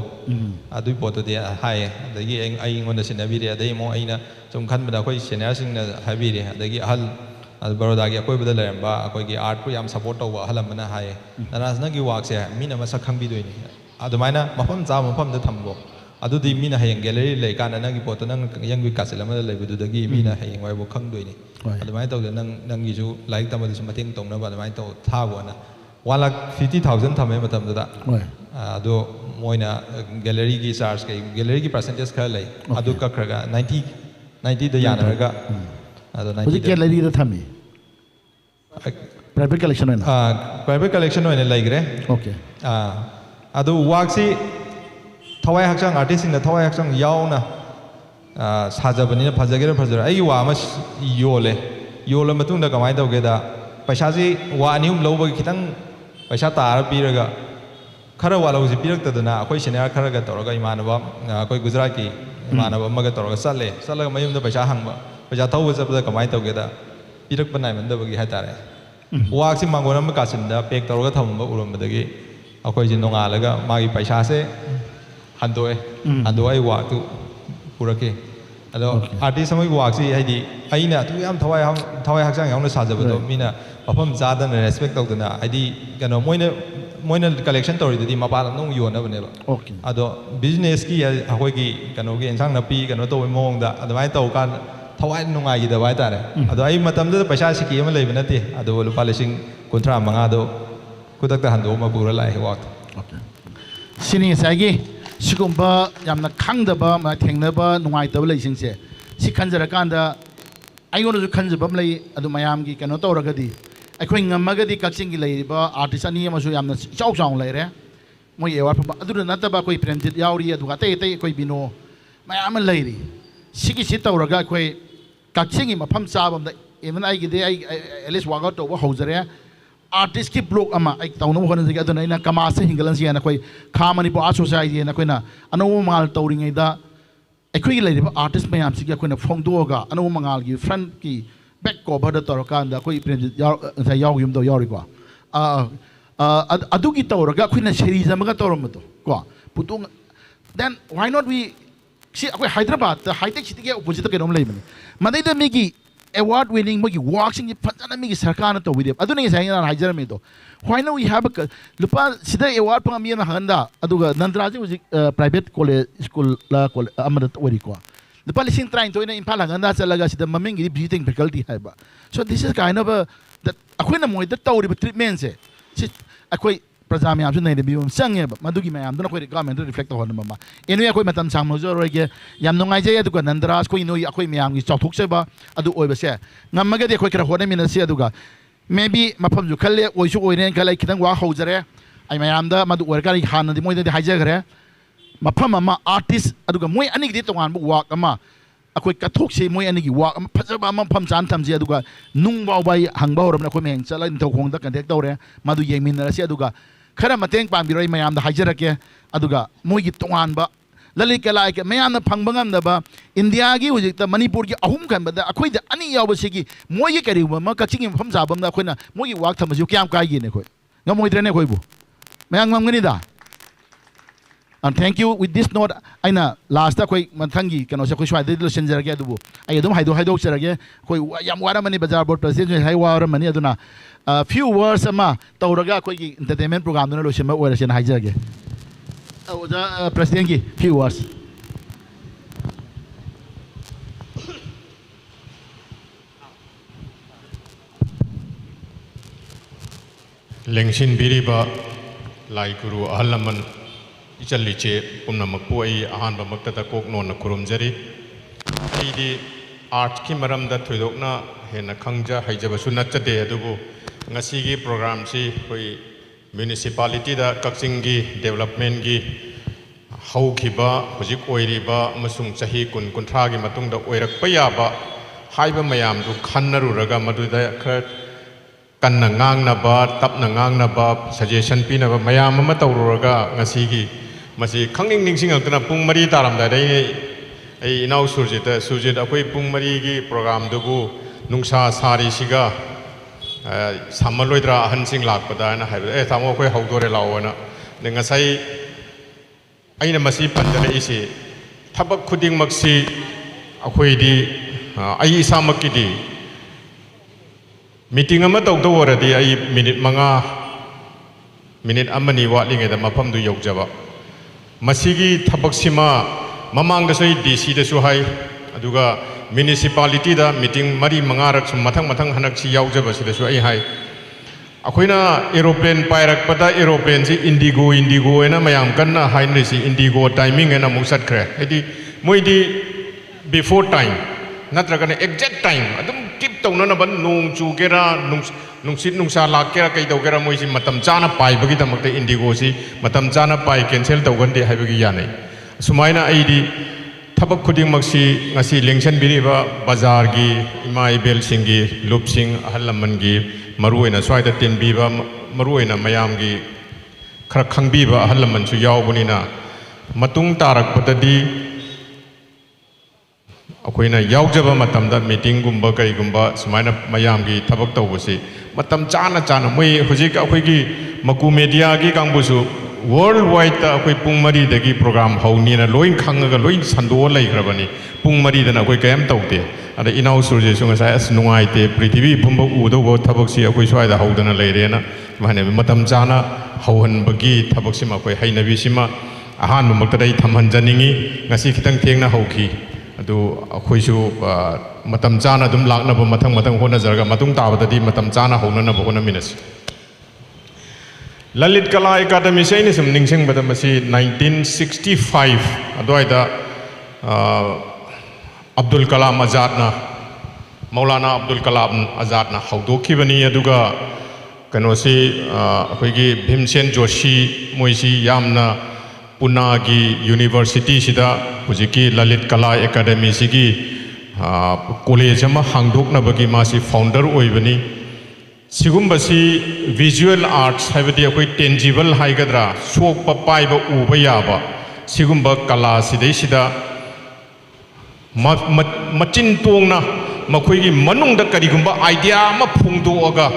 ꯑꯗꯨꯒꯤ ꯄꯣꯠꯇꯨꯗꯤ ꯍꯥꯏꯌꯦ ꯑꯗꯒꯤ ꯑꯩꯉꯣꯟꯗ ꯁꯤꯟꯅꯕꯤꯔꯦ ꯑꯗꯒꯤ ꯑꯃꯨꯛ ꯑꯩꯅ ꯁꯨꯝ ꯈꯟꯕꯗ ꯑꯩꯈꯣꯏ ꯁꯦꯅꯤꯌꯔꯁꯤꯡꯅ ꯍꯥꯏꯕꯤꯔꯦ ꯑꯗꯒꯤ ꯑꯍꯜ ꯕꯔꯣꯗꯥꯒꯤ ꯑꯀꯣꯏꯕꯗ ꯂꯩꯔꯝꯕ ꯑꯩꯈꯣꯏꯒꯤ ꯑꯥꯔꯠꯄꯨ ꯌꯥꯝ ꯁꯞꯄꯣꯔꯠ ꯇꯧꯕ ꯑꯍꯜ ꯑꯃꯅ ꯍꯥꯏꯌꯦ ꯅꯔꯥꯖ ꯅꯪꯒꯤ ꯋꯥꯛꯁꯦ ꯃꯤꯅ ꯃꯁꯛ ꯈꯪꯕꯤꯗꯣꯏꯅꯤ ꯑꯗꯨꯃꯥꯏꯅ ꯃꯐꯝ ꯆꯥꯕ ꯃꯐꯝꯗ ꯊꯝꯕꯣ ꯑꯗꯨꯗꯤ ꯃꯤꯅ ꯍꯌꯦꯡ ꯒꯦꯂꯔꯤ ꯂꯩꯀꯥꯟꯗ ꯅꯪꯒꯤ ꯄꯣꯠꯇꯣ ꯅꯪ ꯌꯪꯒꯤ ꯀꯥꯆꯤꯜ ꯑꯃꯗ ꯂꯩꯕꯗꯨꯗꯒꯤ ꯃꯤꯅ ꯍꯌꯦꯡ ꯋꯥꯏꯕꯨ ꯈꯪꯗꯣꯏꯅꯤ ꯑꯗꯨꯃꯥꯏꯅ ꯇꯧꯗꯅ ꯅꯪꯒꯤꯁꯨ ꯂꯥꯏꯔꯤꯛ ꯇꯝꯕꯗꯁꯨ ꯃꯇꯦꯡ ꯇꯧꯅꯕ ꯑꯗꯨꯃꯥꯏꯅ ꯇꯧ ꯊꯥꯕꯣꯅ 1,50,000 ꯊꯝꯃꯦ ꯃꯇꯝꯗꯨꯗ ꯑꯗꯣ ꯃꯣꯏꯅ ꯒꯦꯂꯔꯤꯒꯤ ꯆꯥꯔꯖ ꯀꯩ ꯒꯦꯂꯔꯤꯒꯤ ꯄꯥꯔꯁꯦꯟꯇꯦꯖ ꯈꯔ ꯂꯩ ꯑꯗꯨ ꯀꯛꯈ꯭ꯔꯒ 90ꯗ ꯌꯥꯅꯔꯒ ꯑꯗꯣ 90
ꯍꯧꯖꯤꯛ ꯒꯦꯂꯔꯤꯗ ꯊꯝꯃꯤ ꯄ꯭ꯔꯥꯏꯚꯦꯠ ꯀꯂꯦꯛꯁꯟ ꯑꯣꯏꯅ
ꯄ꯭ꯔꯥꯏꯚꯦꯠ ꯀꯂꯦꯛꯁꯟ ꯑꯣꯏꯅ ꯂꯩꯈ꯭ꯔꯦ
ꯑꯣꯀꯦ
ꯑꯗꯨ ꯋꯥꯛꯁꯤ ꯊꯋꯥꯏ ꯍꯛꯆꯥꯡ ꯑꯥꯔꯇꯤꯁꯁꯤꯡꯅ ꯊꯋꯥꯏ ꯍꯛꯆꯥꯡ ꯌꯥꯎꯅ ꯁꯥꯖꯕꯅꯤꯅ ꯐꯖꯒꯦꯔꯥ ꯐꯖꯔꯥ ꯑꯩꯒꯤ ꯋꯥ ꯑꯃ ꯌꯣꯜꯂ ꯃꯇꯨꯡꯗ ꯀꯃꯥꯏꯅ ꯇꯧꯒꯦꯗ ꯄꯩꯁꯥꯁꯤ ꯋꯥ 2 ꯂꯧꯕꯒꯤ ꯈꯤꯇꯪ ꯄꯩꯁꯥ ꯇꯥꯔ ꯄꯤꯔꯒ ꯈꯔ ꯋꯥꯠꯍꯧꯁꯤ ꯄꯤꯔꯛꯇꯗꯅ ꯑꯩꯈꯣꯏ ꯁꯦꯅꯤꯌꯔ ꯈꯔꯒ ꯇꯧꯔꯒ ꯏꯃꯥꯟꯅꯕ ꯑꯩꯈꯣꯏ ꯒꯨꯖꯔꯥꯠꯀꯤ ꯏꯃꯥꯟꯅꯕ ꯑꯃꯒ ꯇꯧꯔꯒ ꯆꯠꯂꯒ ꯃꯌꯨꯝꯗ ꯄꯩꯁꯥ ꯍꯪꯕ ꯄꯩꯁꯥ ꯊꯧꯕ ꯆꯠꯄꯗ ꯀꯃꯥꯏꯅ ꯇꯧꯒꯦꯗ ꯄꯤꯔꯛꯄ ꯅꯥꯏꯃꯟꯗꯕꯒꯤ ꯍꯥꯏꯇꯥꯔꯦ ꯋꯥꯛꯁꯤ ꯃꯥꯡꯒꯣꯟ ꯑꯃ ꯀꯥꯆꯤꯟꯗ ꯄꯦꯛ ꯇꯧꯔꯒ ꯊꯝꯃꯝꯕ ꯎꯔꯝꯕꯗꯒꯤ ꯑꯩꯈꯣꯏꯁꯦ ꯅꯣꯡꯉꯥꯜꯂꯒ ꯃꯥꯒꯤ ꯄꯩꯁꯥꯁꯦ ꯍꯟꯗꯣꯛꯑꯦ ꯑꯩ ꯋꯥꯛꯇꯨ ꯄꯨꯔꯛꯀꯦ ꯑꯗꯣ ꯑꯥꯔꯇꯤꯁ ꯑꯃꯒꯤ ꯋꯥꯛꯁꯤ ꯍꯥꯏꯗꯤ ꯑꯩꯅ ꯑꯗꯨ ꯌꯥꯝ ꯊꯋꯥꯏ ꯍꯛꯆꯥꯡ ꯌꯥꯎꯅ ꯁꯥꯖꯕꯗꯣ ꯃꯤꯅ ꯃꯐꯝ ꯆꯥꯗꯅ ꯔꯦꯁꯄꯦꯛ ꯇꯧꯗꯅ ꯍꯥꯏꯗꯤ ꯀꯩꯅꯣ ꯃꯣꯏꯅ ꯀꯂꯦꯛꯁꯟ ꯇꯧꯔꯤꯗꯨꯗꯤ ꯃꯄꯥꯟ ꯂꯝꯗ ꯑꯃꯨꯛ ꯌꯣꯟꯅꯕꯅꯦꯕ ꯑꯗꯣ ꯕꯤꯖꯤꯅꯦꯁꯀꯤ ꯑꯩꯈꯣꯏꯒꯤ ꯀꯩꯅꯣꯒꯤ ꯏꯟꯁꯥꯡ ꯅꯥꯄꯤ ꯀꯩꯅꯣ ꯇꯧꯕꯒꯤ ꯃꯑꯣꯡꯗ ꯑꯗꯨꯃꯥꯏꯅ ꯇꯧꯀꯥꯟꯗ ꯊꯋꯥꯏ ꯅꯨꯡꯉꯥꯏꯈꯤꯗꯕ ꯍꯥꯏꯇꯥꯔꯦ ꯑꯗꯣ ꯑꯩ ꯃꯇꯝꯗꯨꯗ ꯄꯩꯁꯥ ꯁꯤꯀꯤ ꯑꯃ ꯂꯩꯕ ꯅꯠꯇꯦ ꯑꯗꯨꯕꯨ ꯂꯨꯄꯥ 35,000ꯗꯣ ꯈꯨꯗꯛꯇ ꯍꯟꯗꯣꯛꯑꯃ ꯄꯨꯔ ꯂꯥꯛꯑꯦ ꯋꯥꯛꯇꯣ
ꯁꯤꯅꯤ ꯉꯁꯥꯏꯒꯤ ꯁꯤꯒꯨꯝꯕ ꯌꯥꯝꯅ ꯈꯪꯗꯕ ꯊꯦꯡꯅꯕ ꯅꯨꯡꯉꯥꯏꯇꯕ ꯂꯩꯁꯤꯡꯁꯦ ꯁꯤ ꯈꯟꯖꯔꯀꯥꯟꯗ ꯑꯩꯉꯣꯟꯗꯁꯨ ꯈꯟꯖꯕ ꯑꯃ ꯂꯩ ꯑꯗꯨ ꯃꯌꯥꯝꯒꯤ ꯀꯩꯅꯣ ꯇꯧꯔꯒꯗꯤ ꯑꯩꯈꯣꯏ ꯉꯝꯃꯒꯗꯤ ꯀꯛꯆꯤꯡꯒꯤ ꯂꯩꯔꯤꯕ ꯑꯥꯔꯇꯤꯁ ꯑꯅꯤ ꯑꯃꯁꯨ ꯌꯥꯝꯅ ꯏꯆꯥꯎ ꯆꯥꯎꯅ ꯂꯩꯔꯦ ꯃꯣꯏ ꯑꯦꯋꯥꯔꯗ ꯐꯪꯕ ꯑꯗꯨꯗ ꯅꯠꯇꯕ ꯑꯩꯈꯣꯏ ꯄ꯭ꯔꯦꯝꯖꯤꯠ ꯌꯥꯎꯔꯤ ꯑꯗꯨꯒ ꯑꯇꯩ ꯑꯩꯈꯣꯏ ꯕꯤꯅꯣ ꯃꯌꯥꯝ ꯑꯃ ꯂꯩꯔꯤ ꯁꯤꯒꯤꯁꯤ ꯇꯧꯔꯒ ꯑꯩꯈꯣꯏ ꯀꯛꯆꯤꯡꯒꯤ ꯃꯐꯝ ꯆꯥꯕ ꯑꯃꯗ ꯏꯚꯟ ꯑꯩꯒꯤꯗꯤ ꯑꯩ ꯑꯦꯠꯂꯤꯁ ꯋꯥꯛ ꯑꯥꯎꯠ ꯇꯧꯕ ꯍꯧꯖꯔꯦ आर्टिस्ट की ब्लॉक तौनब होने अदुना कमासे हिंगलनसी खा मणिपुर आर्ट सोसाइटी अनौ मंगाल तौरीद अखोई आर्टिस्ट मैम से फोंदोग अनौ मंगाल की फ्रंट की बैक कवर तौरकान यादो याको अदुगी तौरगा अखोइना सीरीज अमगा तौरमदो को पुतुंग then why not we see अखोई हैदराबाद हाईटेक सिटी के अपोजिट कइनोम लेबने मदैदा मिगी award winning magi walking fajana migi sarkar na tawide aduna ngi sayna hajarame do why now we have a lupa sida award pa mi na handa aduga nandraji was private college school la college amada wari ko lupa lising trying to ina impala handa chalaga sida maming gi breathing faculty haiba so this is kind of a that akoina moi da tawri treatment se si akoi प्रजा ma'am से नहीं भी संगे मधुगी ma'am अखोई government reflect होने mama एनु अखोई मतम सामनोजरोगे याम नुंगाइजे अदुगा नंदराज कोई नो अखोई मैम की चौथोक्सेबा अदु ओइबसे ngमगदे अखोई खरा होने मिनसे अदुगा मे बी मफम जु खले ओइसु ओइरेन खले खितंग वा हौजरे आई मैम दा मदु ओरका हानदि मोइदे हाइजगरे मफम अमा आर्टिस्ट अदुगा मोइ अनिगदि तोंगान वाक अमा अखोई कथोक्से मोय अनिगी वाक फजब अम फम चान थमजे अदुगा नुंग बावबाई हंगबा होरम अखोई मेंग चला निथौ खोंग दा कंटेक्ट तौरे मदु येमिनरसे अदुगा खरा मतेंग पांबिरोय मयाम दा हाइजरके अदुगा मोयगी तोंगानबा ललित कला के मयाम फंगबा ngam इंडिया की हुजिक मणिपुर की अहुम खनबदा अखोई दा अनी यावसिगी मोयगी करिबा म कचिंग फम जाबम दा अखोइना मोयगी वाक थमजु क्याम काइगे ने खोई ngam खोइबु मयाम ngam दा And thank you. With this note, I na last ta koi mathangi kano se koi swai de lo senjer ke adubu. Ay adum haido serage koi yam wara mani bazar board president hai wara mani aduna few words ama tauraga koi ki entertainment program duna lo sema wara sen haijage. Oja president ki few words.
Lengshin biriba lai guru ahalaman इचलिचे पुनमकु अहानब मक्तदा कोकनोन खुरुमजरी अईदी art की मरमदा थोइदोकना हेना खंगजा हाइजबसु नचदे अदुबु ngasiगी programme सी कोई म्युनिसिपालिटी दा कक्सिंगी डेवलपमेंट की हौखिबा हुजिक ओइरिबा अमसुंग चाही कुन कुंथ्रागी मतुंगदा ओइरकपा याबा हाइबा मयाम दु खन्नरुरगा मदुदा खर कन्ना ngangnaba tapna ngangnaba suggestion pinaba mayam ama tawruga ngasiगी मसी खंगिंग निंगसिंग अंतना पुंग मरी तारम दाई आई इनाउ सुरजित अखोई पुंग मरी की प्रोग्राम दुबु नुंसा सारी सिगा सामलोइद्रा अहनसिंग लाकपदा ना हाइबे थामो अखोई हौदोरे लाओना नंगासाई आइना मसी पंदरे इसे थबक खुदिंग मक्सी अखोईदी आई इसामक्कीदी मीटिंग अमा तौदो ओरदी आई मिनिट अमनी वाटलिंगेदा मफमदु यौजबा मसीगी थबकसिमा ममांगदसु डीसी दसु हाई अदुगा म्युनिसिपालिटी दा मीटिंग मरी मंगारक सुम मथंग हनकसी यावजबसिदसु आई हाई अखोइना एरोप्लेन पायरकपदा एरोप्लेन से इंडिगो एना मयाम कन्ना हाइनरिसी इंडिगो टाइमिंग एना मुसटख्रे हाइदि मोइदि बिफोर टाइम नत्रगने एग्जैक्ट टाइम अदुम कीप तौननबा नोंग चुगेरा नुंसित नुंसा लाकेरा कईदौगेरा मोइसी मतम चाना पाइबगी दमकते इंडिगो सी मतम चाना पाइ कैंसिल तौगंदे हाइबगी यानै सुमाइना आइदी थबक खुदिंग मक्सी ngasi लेंशन बिरिबा बाजार की इमा इबेल सिंगी लुप सिंग अहल लमन की मरुएना स्वाइदा तेनबीबा मरुएना मयाम की खर खंगबीबा अहल लमन सु यावबनिना मतुंग तारकपददी अखोइना यावजबा मतमदा मीटिंग गुंबा कईगुंबा सुमाइना मयाम की थबक तौबसी मतम चाना मोई हुजिक अखोइगी मकु मीडिया की कांगबुसु वर्ल्ड वाइड ता अखोइ पुंग मरी दगी प्रोग्राम हौनीना लोइन खंगगा लोइन संदो लैग्रबनी पुंग मरी दना अखोइ कयम तौते अदा इनाउ सुरजेसु ngasai as नुंगाइते पृथ्वी पुंबा उदोबो थबकसी अखोइ स्वाइदा हौदना लैरेना माने मतम चाना हौहनबगी थबकसिमा अखोइ हैनबिसिमा अहान मक्तदै थमहनजनिंगी ngasi खितंग थेंगना हौखी अदु अखोइसु मतम चाना दुम लाकनबो मथंग होनजरगा मतुंग ताबददी मतम चाना हौननबो होनमिनस ललित कला अकादमी से सम निंगसिंगबदा मसी 1965 अदवाइदा अब्दुल कलाम आजादना मौलाना अब्दुल कलाम आजादना हौदोखिबनी अदुगा कनोसी अखोइगी भीमसेन जोशी मोइसी यामना पुना की यूनिवर्सिटी सिदा हुजिकी ललित कला अकादमी सिगी कॉलेज अमा हांगदोकनबगी मासी फाउंडर ओइबनी सिगुम्बसी विजुअल आर्ट्स हाइबदी अखोइ टेंजिबल हाइगद्रा सोकपा पाइबा उबा याबा सिगुम्बा कला सिदैसिदा मचिन तोंगना मखोइगी मनुंगदा करिगुम्बा आइडिया अमा फोंदोअगा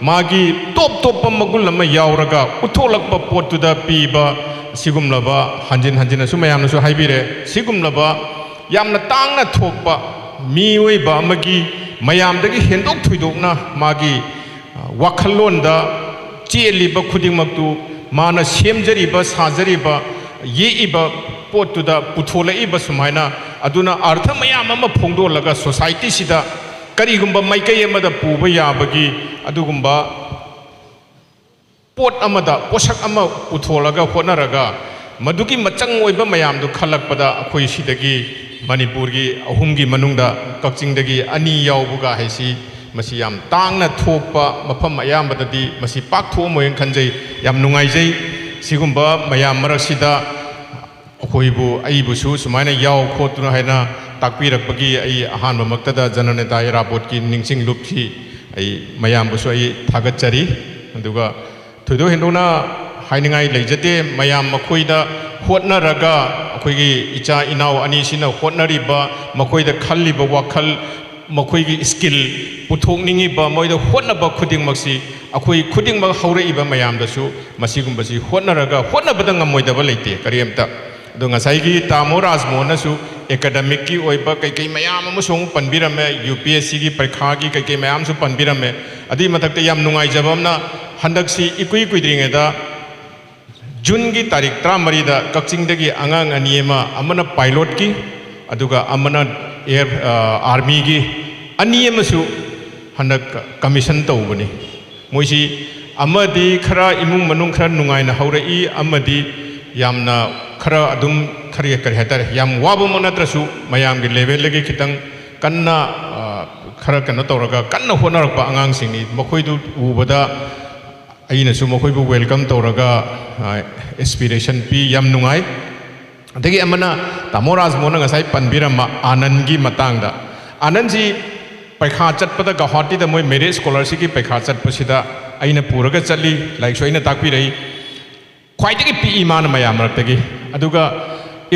मागी टॉप मगुल अमा यावरगा उथोलकपा पोतुदा पीबा सिगुमलबा हंजिन सुमयामनसु हाइबिरे सिगुमलबा यामना तांगना थोकपा मीओइबा अमगी मयामदगी हेंदोक थुइदोकना मागी वाखलोंदा चेलिबा खुदिंगमक्तु माना सेमजरिबा साजरिबा येइबा पोतुदा पुथोलइबा सुमाइना अदुना अर्थ मयाम अमा फोंदोलगा सोसाइटी सिदा करिगुम्बा माइकई अमदा पुबा याबगी अदुगुम्बा पोट अमदा पोषक अमा पुथोलगा होनरगा मदुगी मचंग ओइबा मयामदु खलकपदा अखोइ सिदगी मणिपुर की अहुमगी मनुंगदा कक्चिंगदगी अनी यावबुगा हाइसी मसी याम तांगना थोकपा मफम अयामबददी मसी पाक थोमोयन खंजै याम नुंगाइजै सिगुम्बा मयाम मरकसिदा अखोइबु अइबुसु सुमाइना याव खोतुना हाइना ताकपीरकपगी आई अहानबमक्तदा जननेता इराबोट की निंगसिंग लुपसी आई मयामबुसु आई थागतचरी अदुगा थुदो हेंदोना हाइनिंगाई लेजते मयाम मखोइदा होटनरगा अखोइगी इचा इनाव अनिसिना होटनरिबा मखोइदा खल्लिबा वाखल मखोइगी स्किल पुथोकनिंगिबा मोइदा होटनबा खुदिंगमक्सी अखोइ खुदिंगमक हौरइबा मयामदसु मसिगुंबसी होटनरगा होटनबदा ngमोइदबा लेते करियमता दो ngसाइगी तामो राजमोहनसु एकेडमिक की ओइबा कई मयाम अमसुंग पनबिरमे यूपीएससी की परीक्षा की कई मयामसु पनबिरमे अदि मथक्ते याम नुंगाइजबमना हंदक्सी इकुइ कुइद्रिङेदा जून की तारीख 13 कक्चिंगदगी आंगांग अनियमा अमना पायलट की अदुगा अमना एयर आर्मी की अनियमसु हंदक कमीशन तौबनी मोइसी अमदी खरा इमुंग मनुंग खरा नुंगाइना हौरई अमदी यामना खरा अदुम खरी करी हाइतारे याम वाबम नत्रसु मयाम की लेवल लगी खितंग कन्ना खरा कन्ना तौरगा कन्ना होनरकपा आंगांगसिंगनी मखोइदु उबदा अइनसु मखोइबु वेलकम तौरगा एस्पिरेशन पी याम नुंगाई अदगी अमना तामो राजमोहन ngसाइ पनबिरमा आनंद की मतंगदा आनंद जी पैखा चटपदा गुवाहाटीदा मोय मेरिट स्कॉलरशिप की पैखा चटपसिदा अइना पुरगा चली लाइक सोइना ताकपिरई ख्वाइदगी पी मान मयाम रक्तगी अदुगा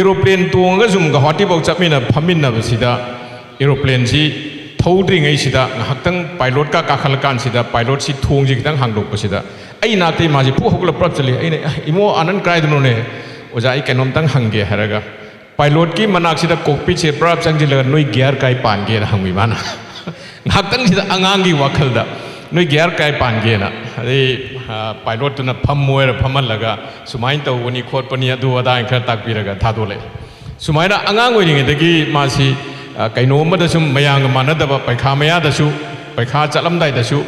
एरोप्लेन तोंगा जुम गुवाहाटी बाउ चपमिना फमिन्नबसिदा एरोप्लेन जी थौद्रिङैसिदा ngahakhtang पायलट का काखलकानसिदा पायलट सी थोंजी खितंग हांगदोकपसिदा आई नाते माजी पु हगल प्रप चली आइने इमो आनंद क्राइदनोने ओजा आई कैनोमतंग हंगे हरगा पायलट की मनाक्सिदा कॉकपिट से प्रप चंगजिल नोई गियर काय पानगे हंगि माना ngahakhtang सिदा अंगांगी वखलदा नोई गियर काय पानगे ना अरे पायलट तुना फममोयर फमलगा सुमाइन तौवनी खोटपनी अदु अदा खर ताकपिरगा थादोले सुमाइना अंगांग ओइरिङेदगी मासी कईनोमदा सुम मयांग मानदब पैखा मयादसु पैखा चलमदाइदसु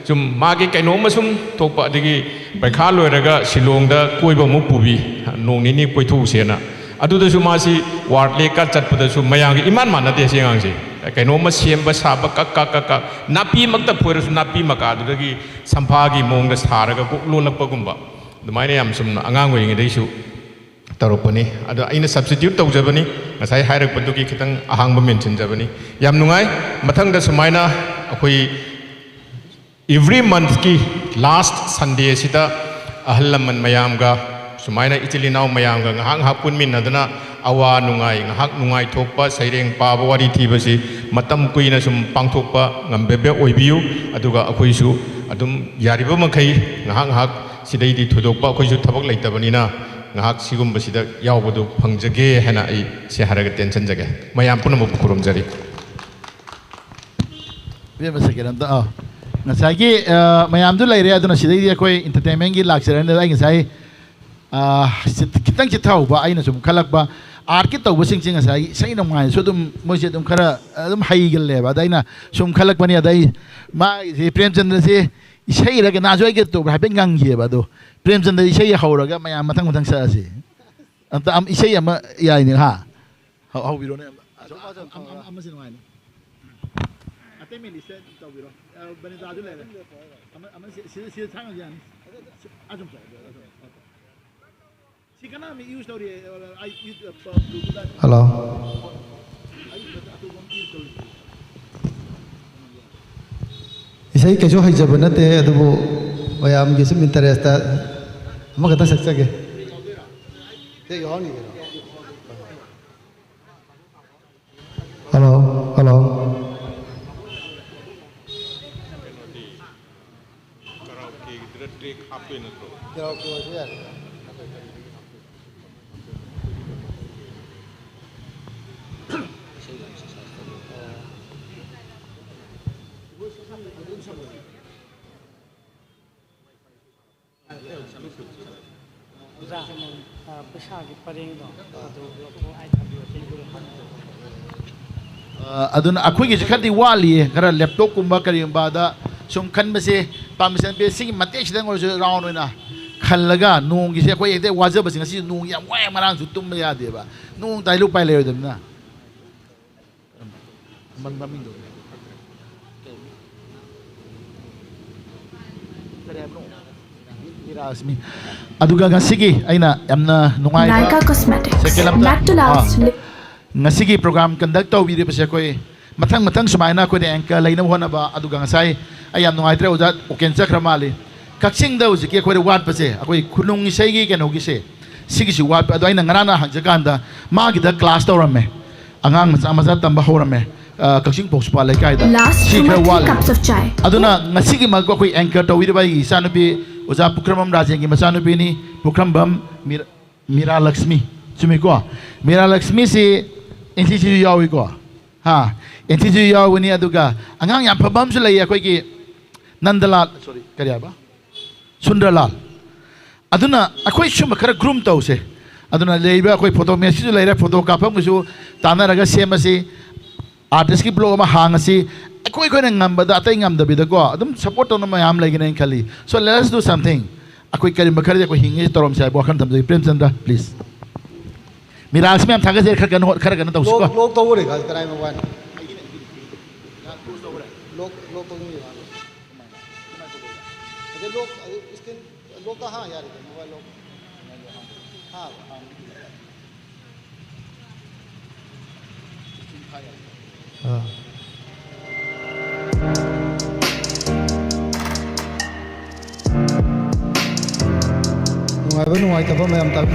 सुम मागी कईनोम सुम थोप अदगी पैखा लोइरगा शिलोंगदा कोइबा मु पुबी नोंग निनी कोइथुसेना अदुदसु मासी वार्ड लेका चटपदसु मयांग इमान मानदे सेंगांगसे कईनोम सेमबा साबा कक नापी मक्ता फोइरसु नापी मका अदुदगी संफागी मोंगदा सारगा को लोलकपगुंबा दुमाइना याम सुम अंगांग ओइरिङेदैसु तौरपनी अदो अइना सब्स्टिट्यूट तौजबनी ngसाइ हाइरकपदुगी खितंग अहांगबा मेंशनजबनी याम नुंगाइ मथंगदा सुमाइना अखोइ एवरी मंथ की लास्ट संडे सिदा अहल लमन मयामगा सुमाइना इचिलिनाव मयामगा ngahak ngahak पुनमिनदना अवा नुंगाइ ngahak नुंगाइ थोकपा सैरेंग पाबा वारी थीबसी मतम कुइना सुम पांगथोकपा ngambebe ओइबियु अदुगा अखोइसु अदुम यारिबा मखै ngahak ngahak सिदैदि थुदोकपा अखोइसु थबक लैतबनिना ngahak sigumbasidा यावबदु फंगजगे हैना आई से हारगा टेंशन जगे मयाम पुनमु खुरुमजरी
बेम सेकेंड दा ngसाइगी मयाम दु लैरे अदुना सिदैदि अखोइ एंटरटेनमेंट की लाक्चरन दा ngसाइ खितंग चिथाउबा आइना सुम खलकबा आर्ट की तौबसिंग चिंग ngसाइ सै नमाइ सो दुम मोइसे दुम खरा दुम हाइगलेबा दाइना सुम खलकबनी अदाइ मा प्रेमचंद्र से इसै रगे नाजोइ के तो हाइबे ngangieba do प्रेमचंद्र इसै हौरगा मयाम मथंग मथंग सासे अंत am इसै अमा याइने हा हाउबिरोने अमा से नमाइ अते मे लिस्ट तौबिरो बने दादु लेले अमा से थांग जान आजुम सिकना मी यूज तौरी आई
हेलो इसै कैसो हाइजब नते अदबो मयाम गे सम इंटरेस्ट अमा गता सक्सगे ते योनी हेलो हेलो
कराओके गिद्र ट्रेक आपे नतो
कराओके यार
अदुन अखोइगी खदी वाली खरा लैपटॉप कुंबा करियंबादा सुम खनबसे परमिशन पे सिंग मते सिदंग और राउंड ओइना खलगा नोंगी से अखोइ एकते वाजबसिंग असि नोंग याम वाय मरांग सु तुम यादेबा नोंग ताइलु पाइ लेदमना मन ममिंग दो Rasmi. Aduga ngasigi aina amna nungai.
Nykaa Cosmetics. Lactolast lip.
ngasi program conduct tawbi de pase koi mathang sumaina ko de anchor laina hona ba aduga ngasai ayam nungai tre uja oken chakra mali kaksing da uji ke ko wat pase akoi khunung isai gi keno gi se sigi si wat adu aina ngarana hangjakanda ma gi da class tawrame angang macha tamba horame kaksing pokpa lai kai da si kha wal cups of chai aduna ngasi gi mag ko anchor tawbi ba gi sanubi uja pukramam rajeng gi masanubi ni pukrambam Mira Lakshmi chumi ko Mira Lakshmi si NCC yawi ko ha NCC yawi ni aduga angang yam phabam su lai akoi ki Nandalal sorry kariya ba Sundarlal aduna akoi shuma khara groom tause aduna leiba akoi photo me si leira photo kapam su tana raga sema si artist ki blog ma hang si akoi ko ngam ba da tai ngam da bi da ko adum support on ma yam lagi nei khali so let us do something akoi kari makhar ko hingi torom sai bo khan tham Prem Chandra please Miraj में हम थाके से खर करना तो उसको
लोग तो वो रेखा कराए मोबाइल लोग तो नहीं है अरे लोग इसके लोग कहाँ यार मोबाइल लोग हाँ नुआई तब मैं हम तब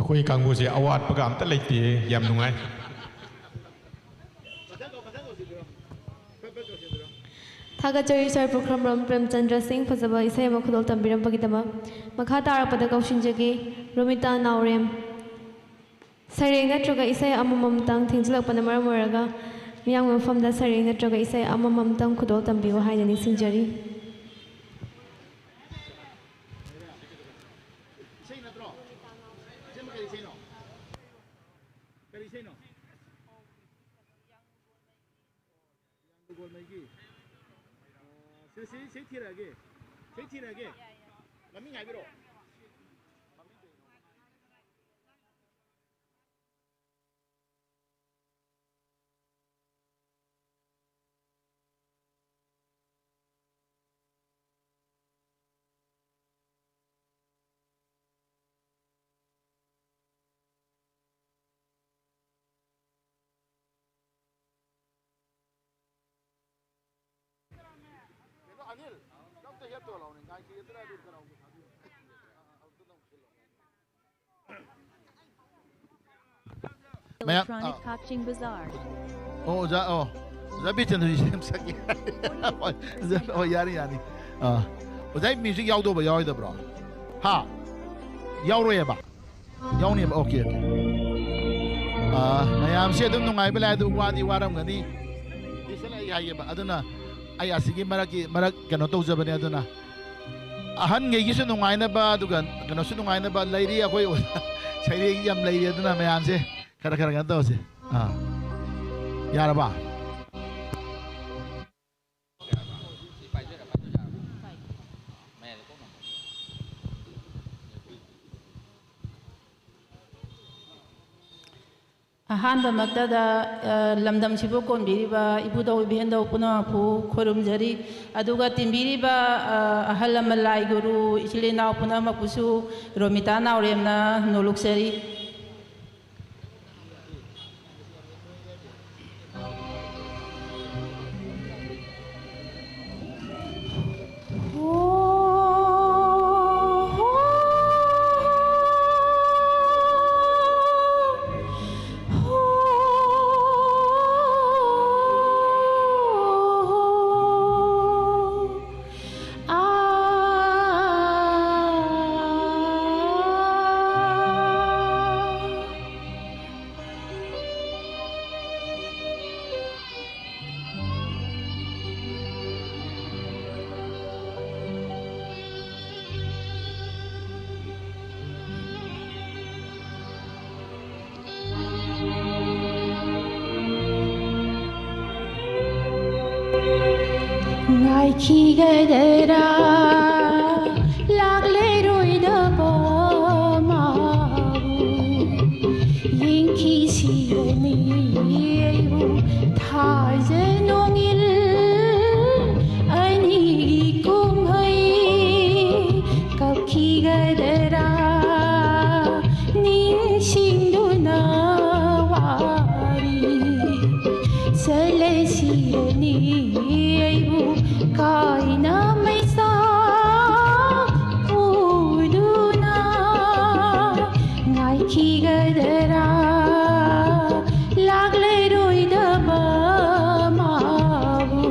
ꯑꯩꯈꯣꯏ ꯀꯥꯡꯕꯨꯁꯦ ꯑꯋꯥꯠꯄꯒ ꯑꯝꯇ ꯂꯩꯇꯦ ꯌꯥꯝ ꯅꯨꯡꯉꯥꯏ
ꯊꯥꯒꯠꯆꯔꯤ ꯁꯔ ꯄꯨꯈ꯭ꯔꯝꯕꯝ ꯄ꯭ꯔꯦꯝꯆꯟꯗ꯭ꯔ ꯁꯤꯡ ꯐꯖꯕ ꯏꯁꯩ ꯑꯃ ꯈꯨꯗꯣꯜ ꯇꯝꯕꯤꯔꯝꯕꯒꯤꯗꯃꯛ ꯃꯈꯥ ꯇꯥꯔꯛꯄꯗ ꯀꯧꯁꯤꯟꯖꯒꯤ ꯔꯣꯃꯤꯇꯥ ꯅꯥꯎꯔꯦꯝ ꯁꯩꯔꯦꯡ ꯅꯠꯇ꯭ꯔꯒ ꯏꯁꯩ ꯑꯃꯃꯝꯇꯪ ꯊꯦꯡꯖꯤꯜꯂꯛꯄꯅ ꯃꯔꯝ ꯑꯣꯏꯔꯒ ꯃꯤꯌꯥꯝꯒꯤ ꯃꯐꯝꯗ ꯁꯩꯔꯦꯡ ꯅꯠꯇ꯭ꯔꯒ ꯏꯁꯩ ꯑꯃꯃꯝꯇꯪ ꯈꯨꯗꯣꯜ ꯇꯝꯕꯤꯌꯨ ꯍꯥꯏꯅ ꯅꯤꯡꯁꯤꯡꯖꯔꯤ
Electronic Coaching Bazaar.
Oh, Zabitan is himself. Oh, Yari Yani. Was that music out over Yoda bro? Ha! Yaureba. Yauni, okay. I am said, no, I will add Wadi Waram Gani. I don't know. I ask him Marak cannot tell Zabanaduna. A hundred years no mine about cannot sit on about lady away. Say, young lady, I don't know, my answer. Karakaragantosi. Yaraba.
ꯑꯍꯥꯟꯕ ꯃꯛꯇꯗ ꯂꯝꯗꯝꯁꯤꯕꯨ ꯀꯣꯟꯕꯤꯔꯤꯕ ꯏꯕꯨꯙꯧ ꯏꯕꯦꯟꯙꯧ ꯄꯨꯝꯅꯃꯛꯄꯨ ꯈꯨꯔꯨꯝꯖꯔꯤ ꯑꯗꯨꯒ ꯇꯤꯟꯕꯤꯔꯤꯕ ꯑꯍꯜ ꯂꯃꯟ ꯂꯥꯏ ꯒꯨꯔꯨ ꯏꯆꯤꯜ ꯏꯅꯥꯎ ꯄꯨꯝꯅꯃꯛꯄꯨꯁꯨ Romita ꯅꯥꯎꯔꯦꯝꯅ ꯅꯣꯜꯂꯨꯛꯆꯔꯤ
Ngaikhigedera lagleroidaba mabu yinkhisirani eibu thajenongil ani kumhai kakhigedera ningshinduna wari selesirani eibu kaina maisa uduna ngai khigadara lagle roidaba mabu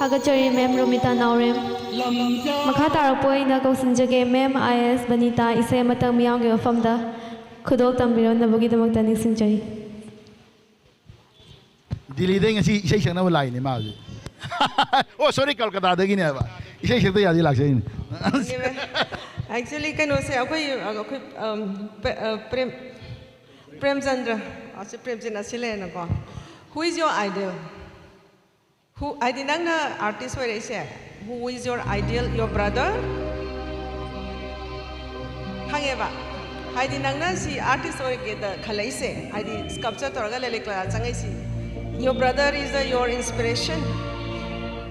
Thagachari Ma'am Romita Naurem. Makha tarappo aina kausinjage Ma'am IS Banita isay matang miyawgi mafamda khudok tambiro nabugidamakta ningsingjari.
Dili de ngasi isay sakna wala ini ma. Oh sorry Kolkata dagi ne ba. Isay sakta yadi lagse ini.
Actually kano se akoi Prem Chandra ase Prem Chandra sile na ko. Who is your idol? Who I didn't know artist where I say. Who is your ideal? Your brother? Hangeva. I didn't know si artist or get the kalaise. I did sculpture torga lelekla changisi. Your brother is your inspiration.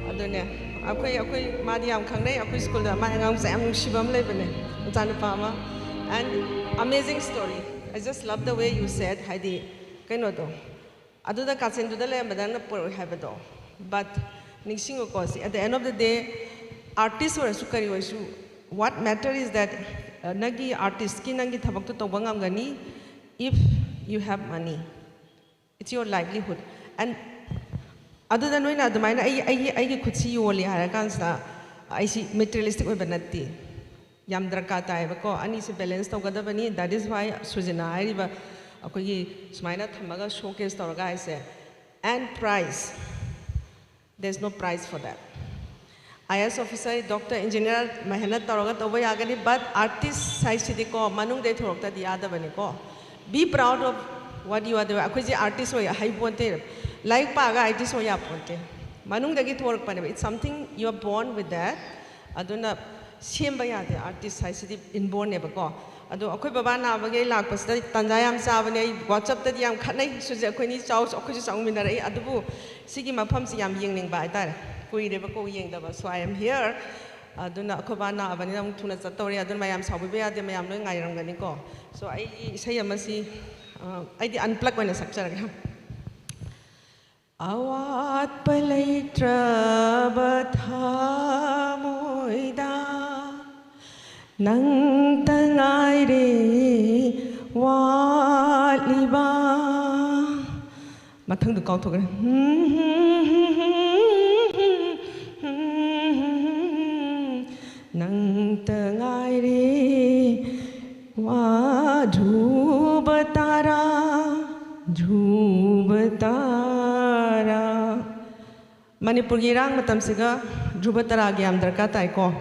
Adunya. Akoi madiyam khangne akoi school da mayangam sam shibam lebene. Utanu pama. And amazing story. I just love the way you said Heidi Kanodo. Aduda Katsinduda Madana Pur Habado. But Nixing Okosi, at the end of the day, artists were Sukari Wasu. What matters is that Nagi artist Kinangi Tabakto Tobangam Gani, if you have money, it's your livelihood. And other than when the mind, I could see you only Harakansta, I see materialistic webanati. Yamdrakata, Evako, and is a balance of Gadabani. That is why Suzana, I Smaina Tamaga showcase our guys and price. There's no price for that. IS officer, doctor, engineer, Mahanat Taragat over Yagani, but artist Saishidiko, Manung de Torta, the other Vaniko. Be proud of what you are doing. Akwaji artist or high ponte. Like Paga, artist or Yaponte. Manung de get work, it's something you are born with that. Aduna. Siembaya the artist I see inborn never go. Ado akoy baba na bagay lag pasta tanjayam sabane WhatsApp ta yam khanai suja akoy ni chaw akoy sang minare adubu sigi mafam si yam yengning ba tar kui reba ko yeng da ba. So I am here aduna akoy ba na abani nam thuna chatori adun mayam sabu be ade mayam lo ngai ram gani ko. So I say amasi I di unplug when sakchar ga awat palaitra batha moida Nang tangai re waliba Mathang du kau thogre. Nang tangai re wa dhub tara Manipur gi rang matam siga dhub tara gi am darka tai ko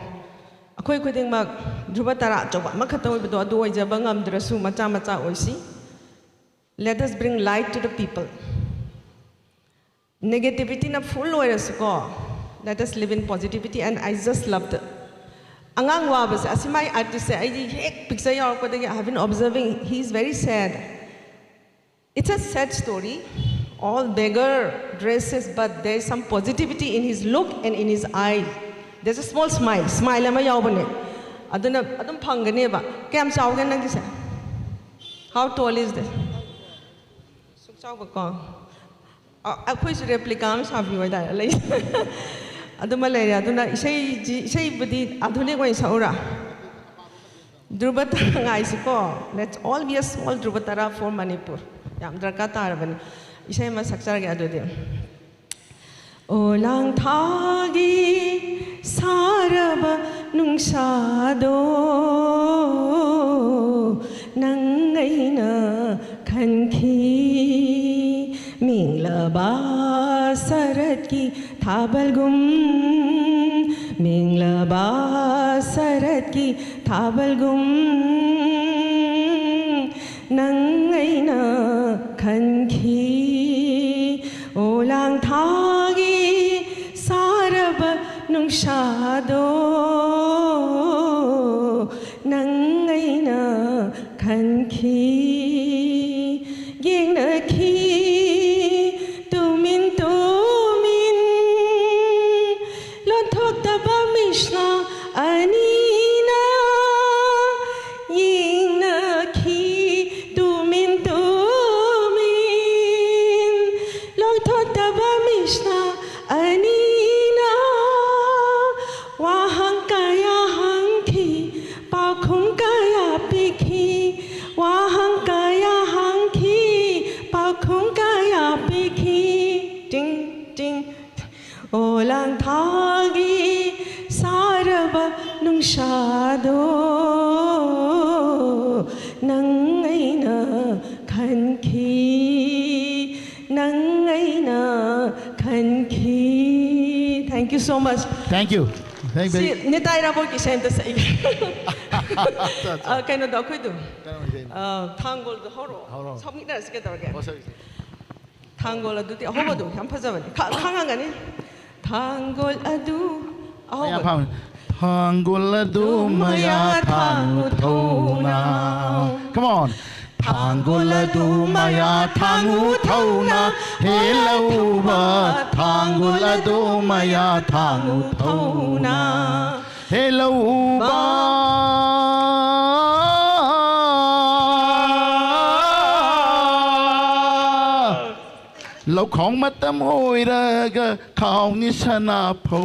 akhoi khuding mak dhub tara choba makhata oi bedo adu oi jaba ngam drasu macha macha oisi. Let us bring light to the people. Negativity na full oirasko. Let us live in positivity, and I just loved it. Angang wabas asimai artist I hek picture yaw ko I have been observing. He is very sad. It's a sad story. All beggar dresses, but there is some positivity in his look and in his eye. There's a small smile. Smile ama yaw bane. Aduna adum phangane ba. Kam chawgen nang kisa. How tall is this? Suk chaw ba ko. Akhoi su replica am sabi wa da lai. Aduma lai aduna isai budi adhune ko isaura. Dhruvatara ngai siko. Let's all be a small Dhruvatara for Manipur. Yam darka tar bani. Isai ma sakchar ge adu de. O lang thagi saraba nungsado nangaina khanki minglaba sarat ki thabalgum minglaba sarat ki thabalgum nangaina khanki olang thagi sarab nungsado nangaina khanki yengna ki tumin lonthok taba mishna anina yengna ki tumin lonthok taba mishna anina wahang kaya hangki paukhum kaya pikhi wahang kaya hangki paukhum kaya pikhi ding ding olang thagi saraba nungsado nangaina khanki nangaina khanki. Thank you so much.
Thank you. Thank you.
See, nitai rabo ki same to say. Kaino da khoi du. Thangol the horo. Somni na ske dorge. Thangol adu ti ahoba du yam phajabani. Khangang gani. Thangol adu ahoba.
Thangol adu maya thangu thona. Come on. Thangol adu maya thangu thona. Helauba. Thangol adu maya thangu thona. Helauba. Lộc khóng mất tâm ôi ra khao ni sana phâu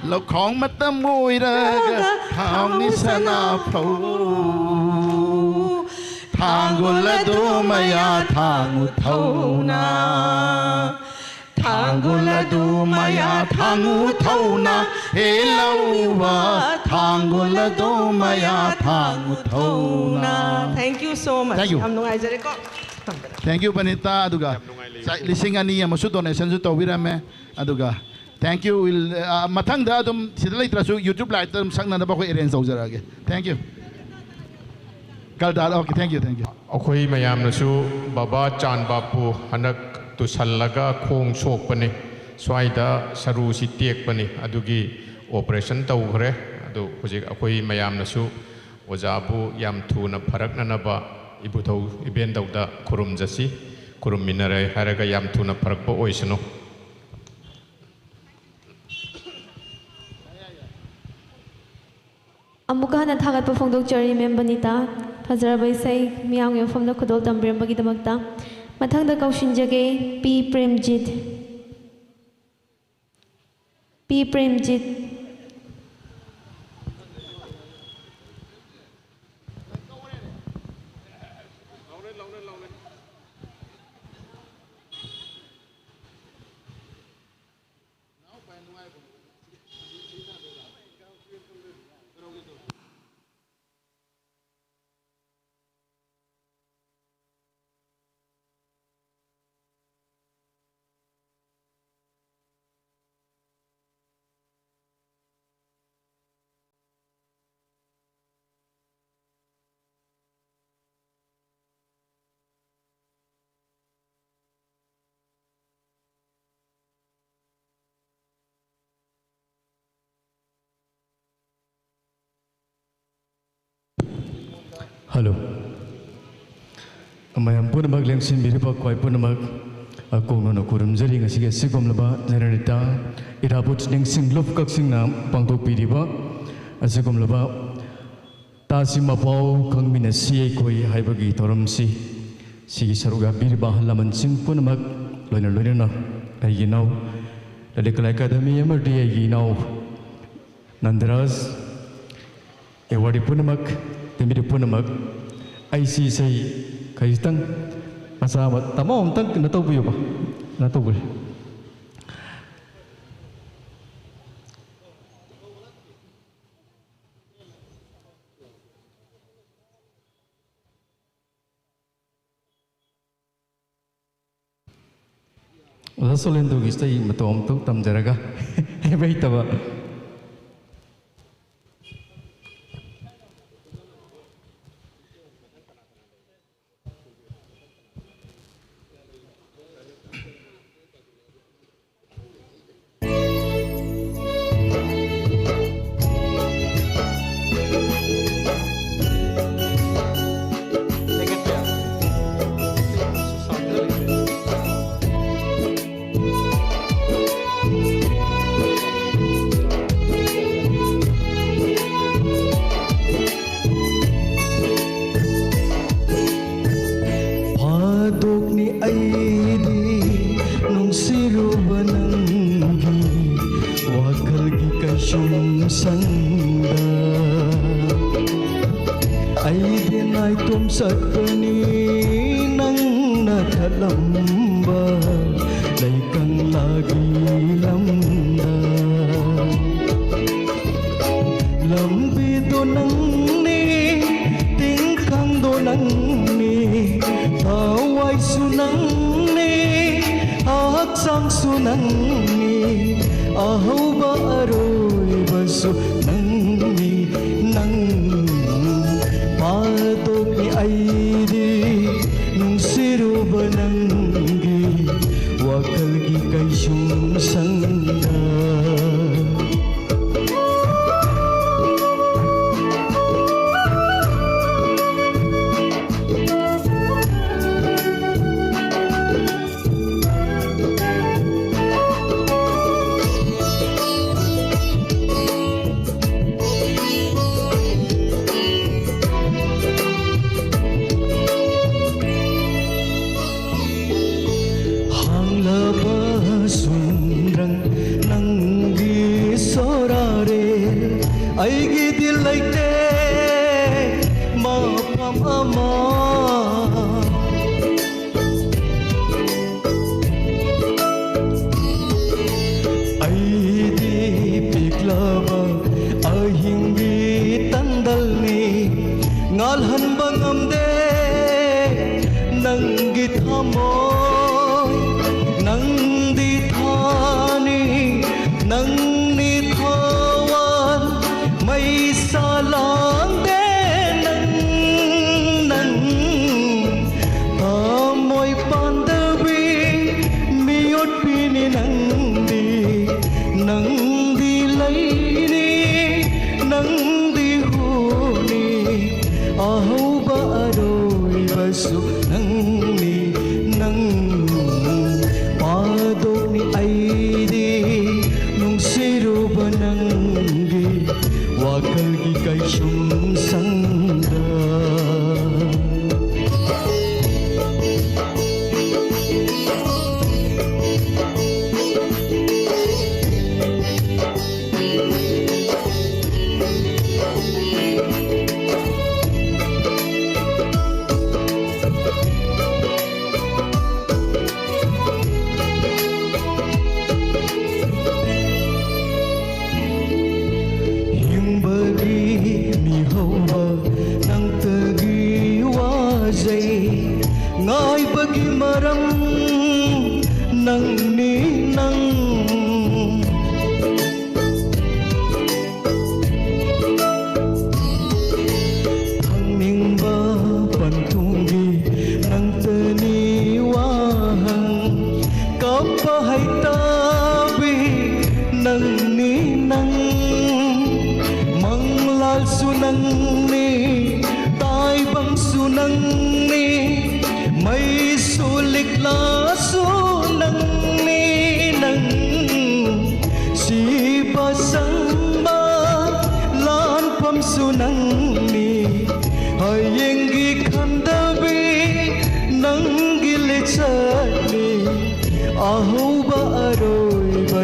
Lộc khóng mất tâm ôi ra khao ni sana phâu Thangul adu maya thangu thona Thangul adu maya thangu thona Helauba Thangul adu maya thangu thona.
Thank you so much.
Thank you.
Am nungai jare ko.
Thank you Panita aduga lising ani amasu donation su tawirame aduga thank you will mathang da adum sidalai trasu YouTube live tam sakna ba ko arrange tawjarage. Thank you Kaldar. Okay, thank you.
Akhoi mayam nasu baba chan bapu hanak tu sallaga khong sok pani swaida saru si tek pani adugi operation tawgre adu hojik akhoi mayam nasu ojabu yam thuna pharak na ba ibu thau iben dauda kurum jasi kurum minare haraga yam thuna pharak po oisano.
Amuka hana thagat pa phongdok jari membanita Fazarabai say miyang yung from the Kudol Tambir Magidamagta Mathang da Kaushin Jage P. Premjit
Hello. Mayam punamak lengsin biripa kwai punamak kongno na kurum jari ngasige sigom laba generita irabut lengsing lop kaksing na pangtok piriba asigom laba tasi mapau kangmina siai koi haibagi toramsi sigi saruga biriba halaman sing punamak loina loina na ayinau ladikal academy emerdi ayinau Nandaras ewadi punamak temiri punamak IC say kaitang masamat tamam tang natau buyo ba natau bul udah solen tu kita ini matom tu tam jaraga baik taba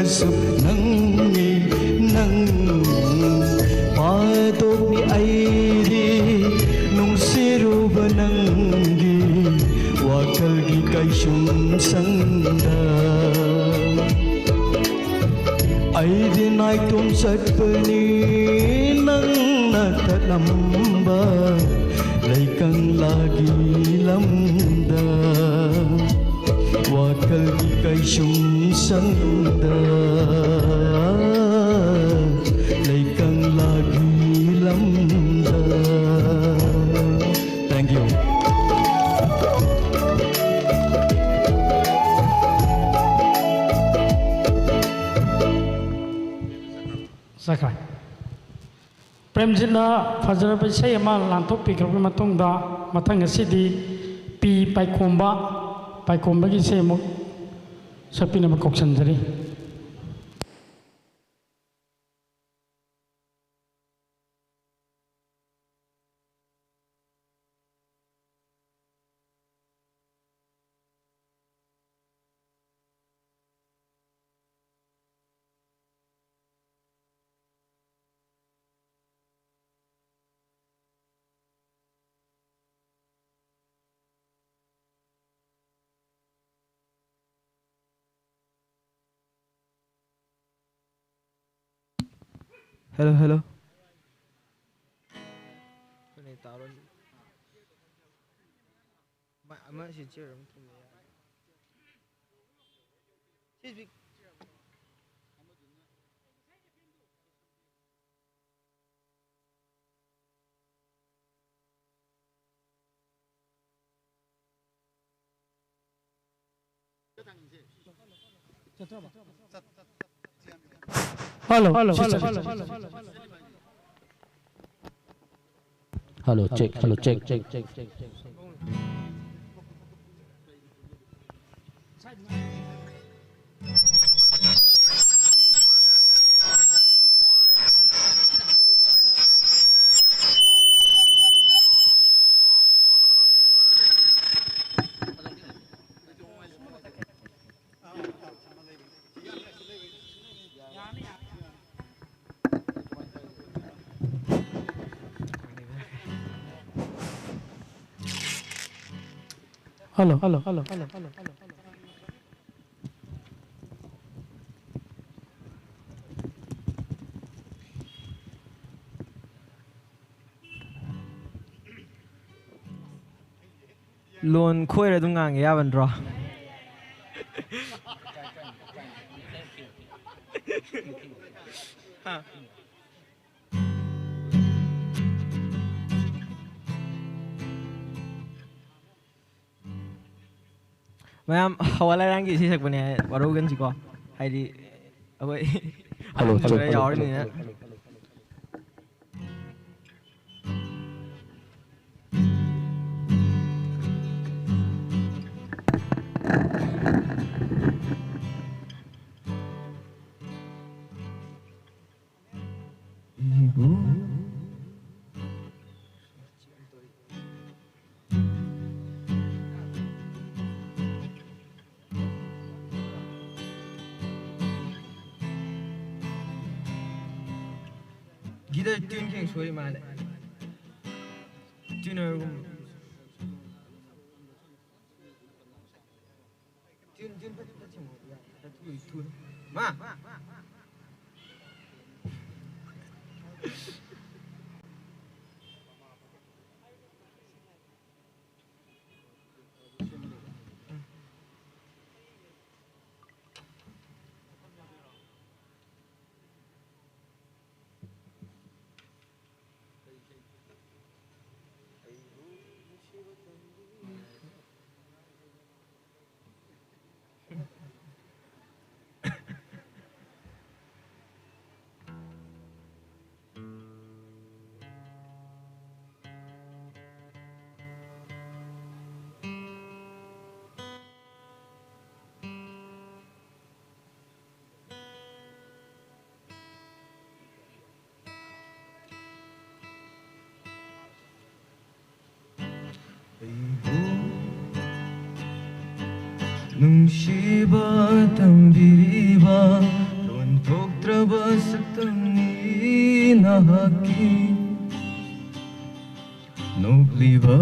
ꯁꯨ ꯅꯪꯅꯤ ꯅꯪ ꯄꯥꯗꯣꯛꯅꯤ ꯑꯩꯗꯤ ꯅꯨꯡꯁꯤꯔꯨꯕ ꯅꯪꯒꯤ ꯋꯥꯈꯜꯒꯤ ꯀꯩꯁꯨꯝ ꯁꯪꯗ ꯑꯩꯗꯤ ꯅꯥꯏꯇꯣꯝ ꯆꯠꯄꯅꯤ ꯅꯪꯅ ꯊꯠꯂꯝꯕ ꯂꯩꯀꯪꯂꯥꯒꯤ ꯂꯝꯗ ꯋꯥꯈꯜꯒꯤ ꯀꯩꯁꯨꯝ ꯁꯪꯗ ꯂꯩꯀꯪꯂꯥꯒꯤ ꯂꯝꯗ. Thank you.
Sakai. Premjitna fazaraba isai ama lanthokpikrabga matungda mathang asidi pi paikomba gi isai amuk sakpinaba koksanjari.
Hello, hello.
Hello.
Hello, check.
Hello.
Loan khoira dung ngang ya bandro. Ma'am, hawala lang gi sisak bane warogan ji ko. Haidi aboi.
Hello.
Yaar ni na. Gida tune king sorry male. Tuner tune ma.
nungsiba tambiriba nahaki Nugliba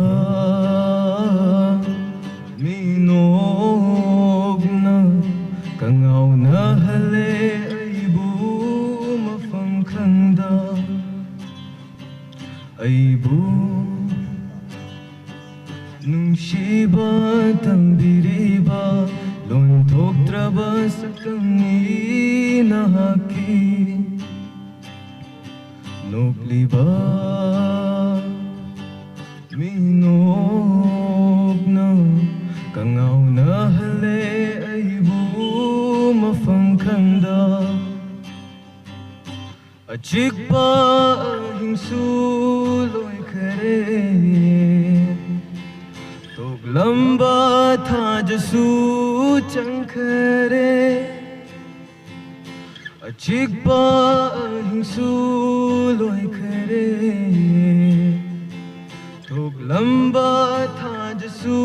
minogna Kangaw na hali aibu mafam khanda Aibu nungsiba tambiriba Lontoktraba sakangni nahaki Nugliba minogna Kangaw na hali aibu mafam khanda Achikpa hingsu loy khare Toglamba tha jasu changkhare Achikpa hingsu loy khare Toglamba tha jasu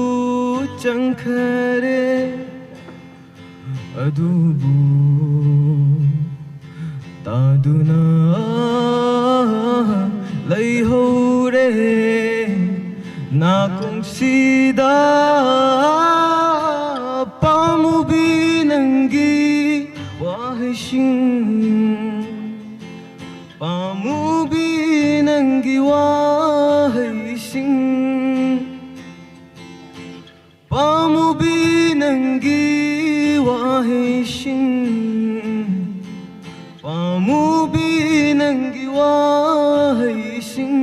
changkhare Adubu Taduna Laihore Nakong sida Pamubinanggi Wahishing Pamubinanggi Wahishing Pamubinanggi Wahishing Pamubinanggi Wahishing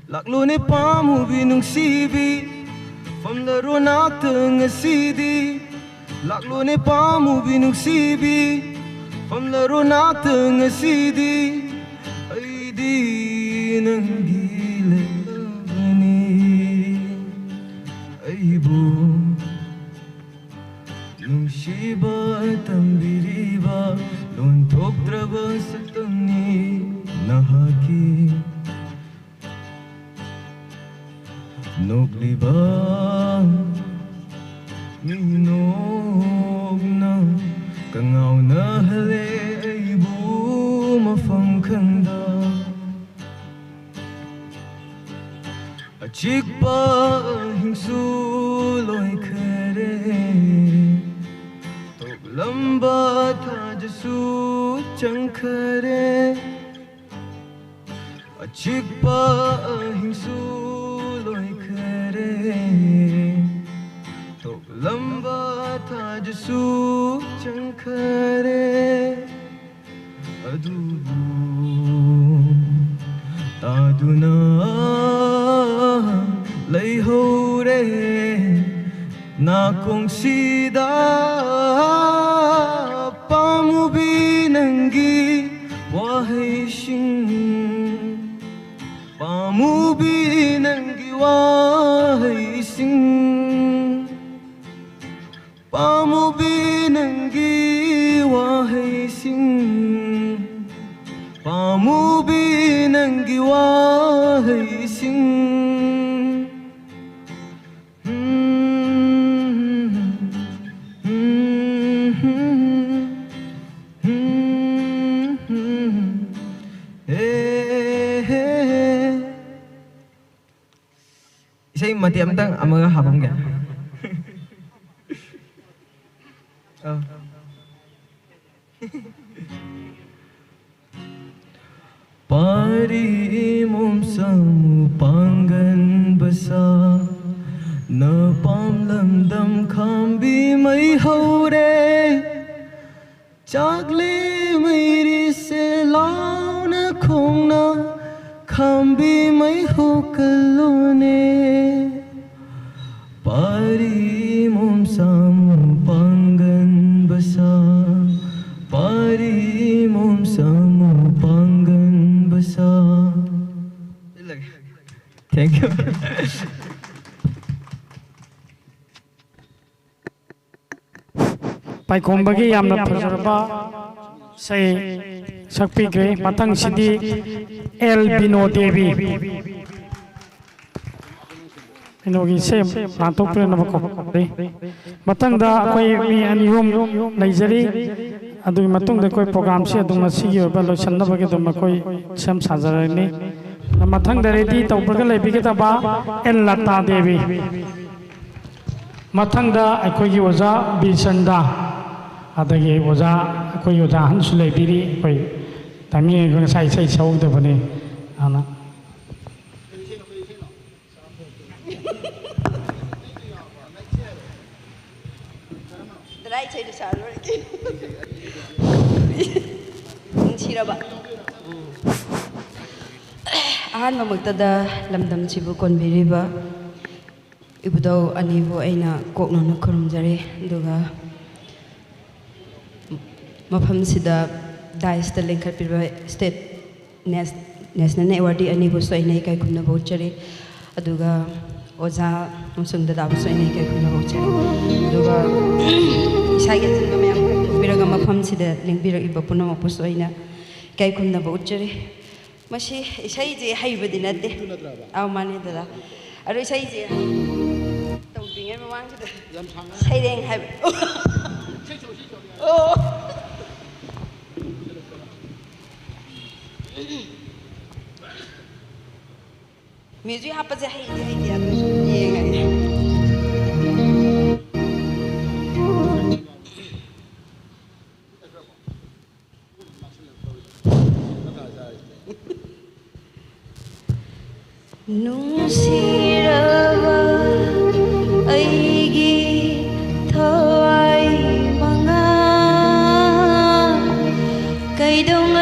Laklone pamubi nung sibi From the ronakta nga sidi Laklone pamubi nung sibi From the ronakta nga sidi Ay di nang gilagani Ay bu Nung shiba tambiriba Lontok traba sa tangni nahaki Nugliba minogna Kangaw na hali aibu mafam khanda Achikpa hingsu loy khare Toglamba tha jasu changkhare Achikpa hingsu loy khare Toglamba tha jasu changkhare Adubu Taduna Laihore Nakong sida Pamubinanggi Wahishing Pamubi nangi wahaising Pamubi nangi wahaising Pamubi nangi wahaising Isay mati amtang amaga habang ga. Pari mum samu pangan basa na pamlam dam khambi mai haure chakle mairi se launa khongna khambi mai ho kalone pari mum samu pangan basa pari mum samu pangan basa. Thank you.
Paikhongbagi yamna phajraba say sakpigre matang sidi El Bino Devi inogi sem lantok pre na ko matang da koi mi anihum naijari adu matang da koi program se adu masigi ba lo sanna ba ke dum koi sem sajarani matang da ready tawbraga lebi ke ba El Lata Devi matang da akoi gi oza Bilsanda adagi oza akoi oza hansu lebiri koi tami ko sai sai sau da bane ana
Dai sai da salo ki chiraba ahan mamaktada lamdam chibu konbiriba ibudau anibu aina koknono khurumjare duga mafam sida Dice the link at state national award ani bu soi nei kai kunna voucher aduga oza musung da dabu soi nei kai kunna voucher aduga isai ge jin me am biraga mafam sida link birak iba punna ma pu soi na kai kunna voucher mashi isai je haiba dinate aw mane da aru isai je tau bingai ma wang sida sai deng hai oh Music apa sih dia Nusiraba aigi thawai manga kaidong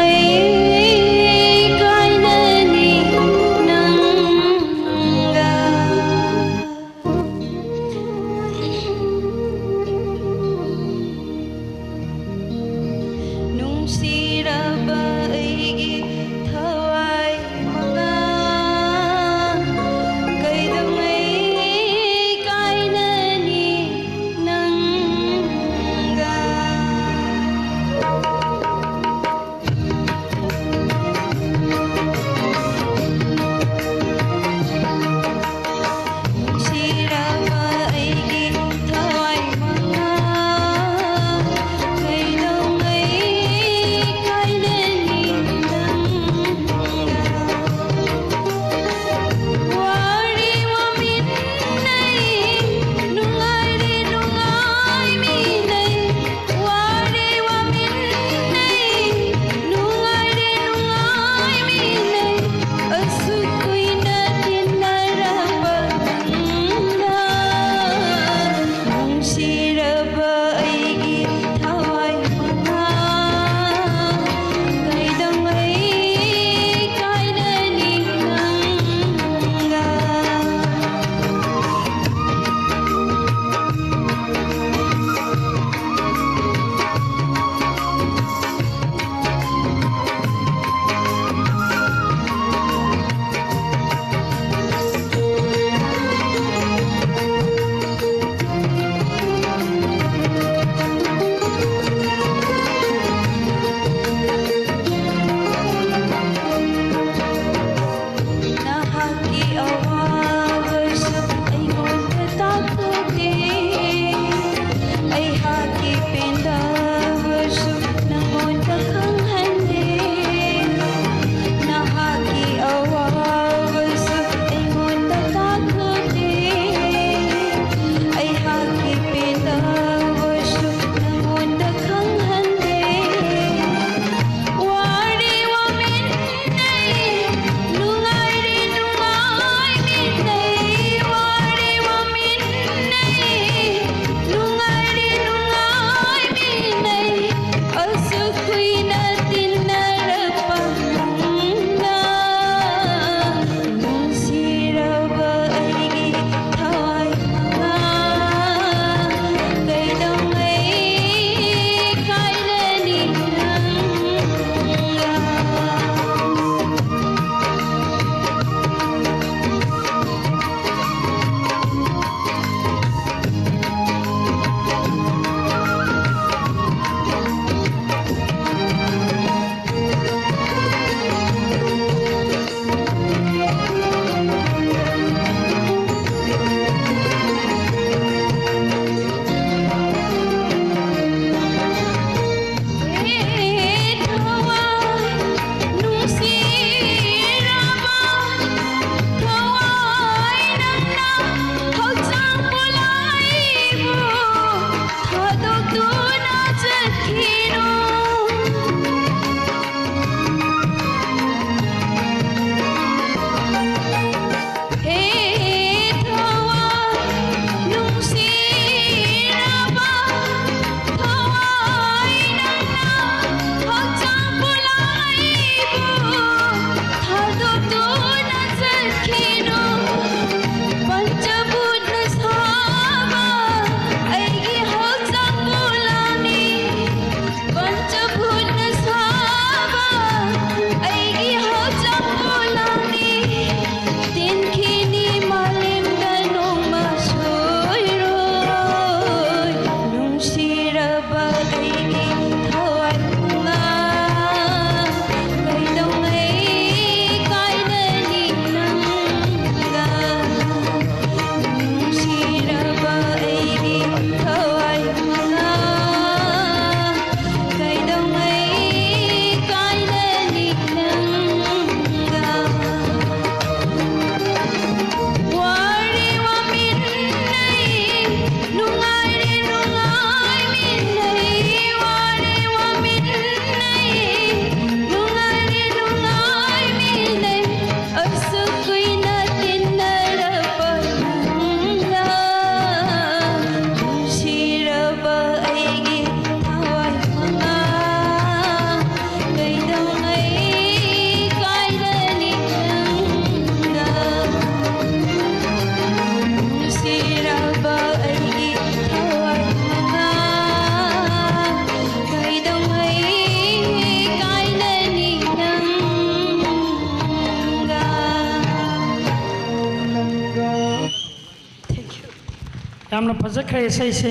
ꯌꯥꯝꯅ ꯐꯖꯈ꯭ꯔꯦ ꯏꯁꯩꯁꯦ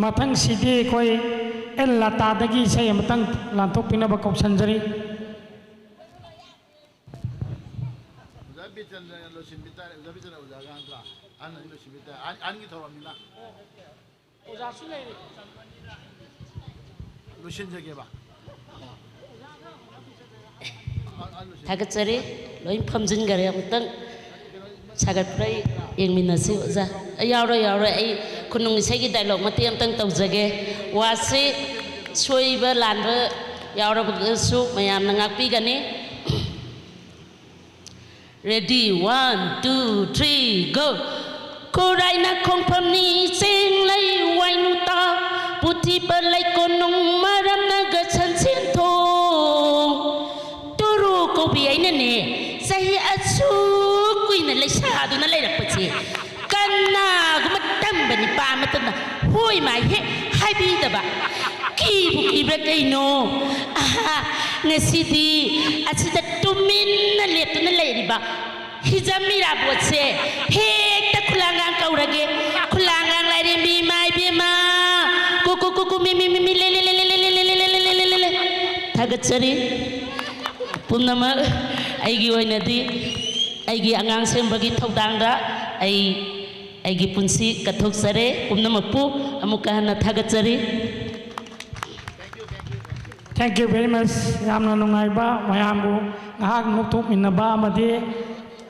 ꯃꯊꯪꯁꯤꯗꯤ ꯑꯩꯈꯣꯏ L ꯂꯇꯥꯗꯒꯤ ꯏꯁꯩ ꯑꯃꯇꯪ ꯂꯥꯟꯊꯣꯛꯄꯤꯅꯕ ꯀꯧꯁꯟꯖꯔꯤ ꯑꯣꯖꯥꯁꯨ ꯂꯩꯔꯤ
ꯂꯣꯏꯁꯤꯟꯖꯒꯦꯕ
ꯊꯥꯒꯠꯆꯔꯤ ꯂꯣꯏ ꯐꯝꯖꯤꯟꯈꯔꯦ ꯑꯃꯨꯛꯇꯪ ꯁꯥꯒꯠꯄ꯭ꯔꯥ ꯌꯦꯡꯃꯤꯟꯅꯁꯤ ꯑꯣꯖꯥ ꯌꯥꯎꯔꯣꯏ ꯑꯩ ꯈꯨꯅꯨꯡ ꯏꯁꯩꯒꯤ ꯗꯥꯏꯂꯣꯛ ꯃꯇꯦꯛ ꯑꯃꯇꯪ ꯇꯧꯖꯒꯦ ꯋꯥꯁꯤ ꯁꯣꯏꯕ ꯂꯥꯟꯕ ꯌꯥꯎꯔꯕꯁꯨ ꯃꯌꯥꯝꯅ ꯉꯥꯛꯄꯤꯒꯅꯤ ꯔꯦꯗꯤ 1 2 3 ꯒꯣ ꯈꯨꯔꯥꯏꯅ ꯈꯣꯡꯐꯝꯅꯤ ꯆꯦꯡ ꯂꯩ ꯋꯥꯏꯅꯨꯇꯥ ꯄꯨꯊꯤꯕ ꯂꯩꯀꯣꯅꯨꯡ ꯃꯔꯝꯅꯒ ꯁꯟꯁꯦꯟꯊꯣꯡ ꯇꯨꯔꯨ ꯀꯧꯕꯤ ꯑꯩꯅꯅꯦ ꯆꯍꯤ ꯑꯁꯨꯛ ꯀꯨꯏꯅ ꯂꯩꯁꯥꯗꯨꯅ ꯂꯩꯔꯛꯄꯁꯦ ꯀꯅꯥꯒꯨꯝꯕ ꯇꯝꯕ ꯅꯤꯄꯥ ꯑꯃꯇꯅ ꯍꯣꯏ ꯃꯥꯏ ꯍꯦꯛ ꯍꯥꯏꯕꯤꯗꯕ ꯀꯤꯕꯨ ꯀꯤꯕ꯭ꯔꯥ ꯀꯩꯅꯣ ꯉꯁꯤꯗꯤ ꯑꯁꯤꯗ ꯇꯨꯃꯤꯟꯅ ꯂꯦꯞꯇꯨꯅ ꯂꯩꯔꯤꯕ ꯍꯤꯖꯝ ꯃꯤꯔꯥꯕꯣꯠꯁꯦ ꯍꯦꯛꯇ ꯈꯨꯂꯥꯡꯒꯥꯡ ꯀꯧꯔꯒꯦ ꯈꯨꯂꯥꯡꯒꯥꯡ ꯂꯥꯏꯔꯦꯝꯕꯤ ꯏꯃꯥꯏꯕꯦꯝꯃ ꯀꯨꯀꯨ ꯃꯤ ꯂꯦ ꯊꯥꯒꯠꯆꯔꯤ ꯄꯨꯝꯅꯃꯛ ꯑꯩꯒꯤ ꯑꯣꯏꯅꯗꯤ ꯑꯩꯒꯤ ꯑꯉꯥꯡ ꯁꯦꯝꯕꯒꯤ ꯊꯧꯗꯥꯡꯗ ꯑꯩꯒꯤ ꯄꯨꯟꯁꯤ ꯀꯠꯊꯣꯛꯆꯔꯦ ꯄꯨꯝꯅꯃꯛꯄꯨ ꯑꯃꯨꯛꯀ ꯍꯟꯅ ꯊꯥꯒꯠꯆꯔꯤ
ꯊꯦꯡꯛ ꯌꯨ ꯚꯦꯔꯤ ꯃꯆ ꯌꯥꯝꯅ ꯅꯨꯡꯉꯥꯏꯕ ꯃꯌꯥꯝꯕꯨ ꯉꯥꯏꯍꯥꯛ ꯅꯣꯛꯊꯣꯛꯃꯤꯟꯅꯕ ꯑꯃꯗꯤ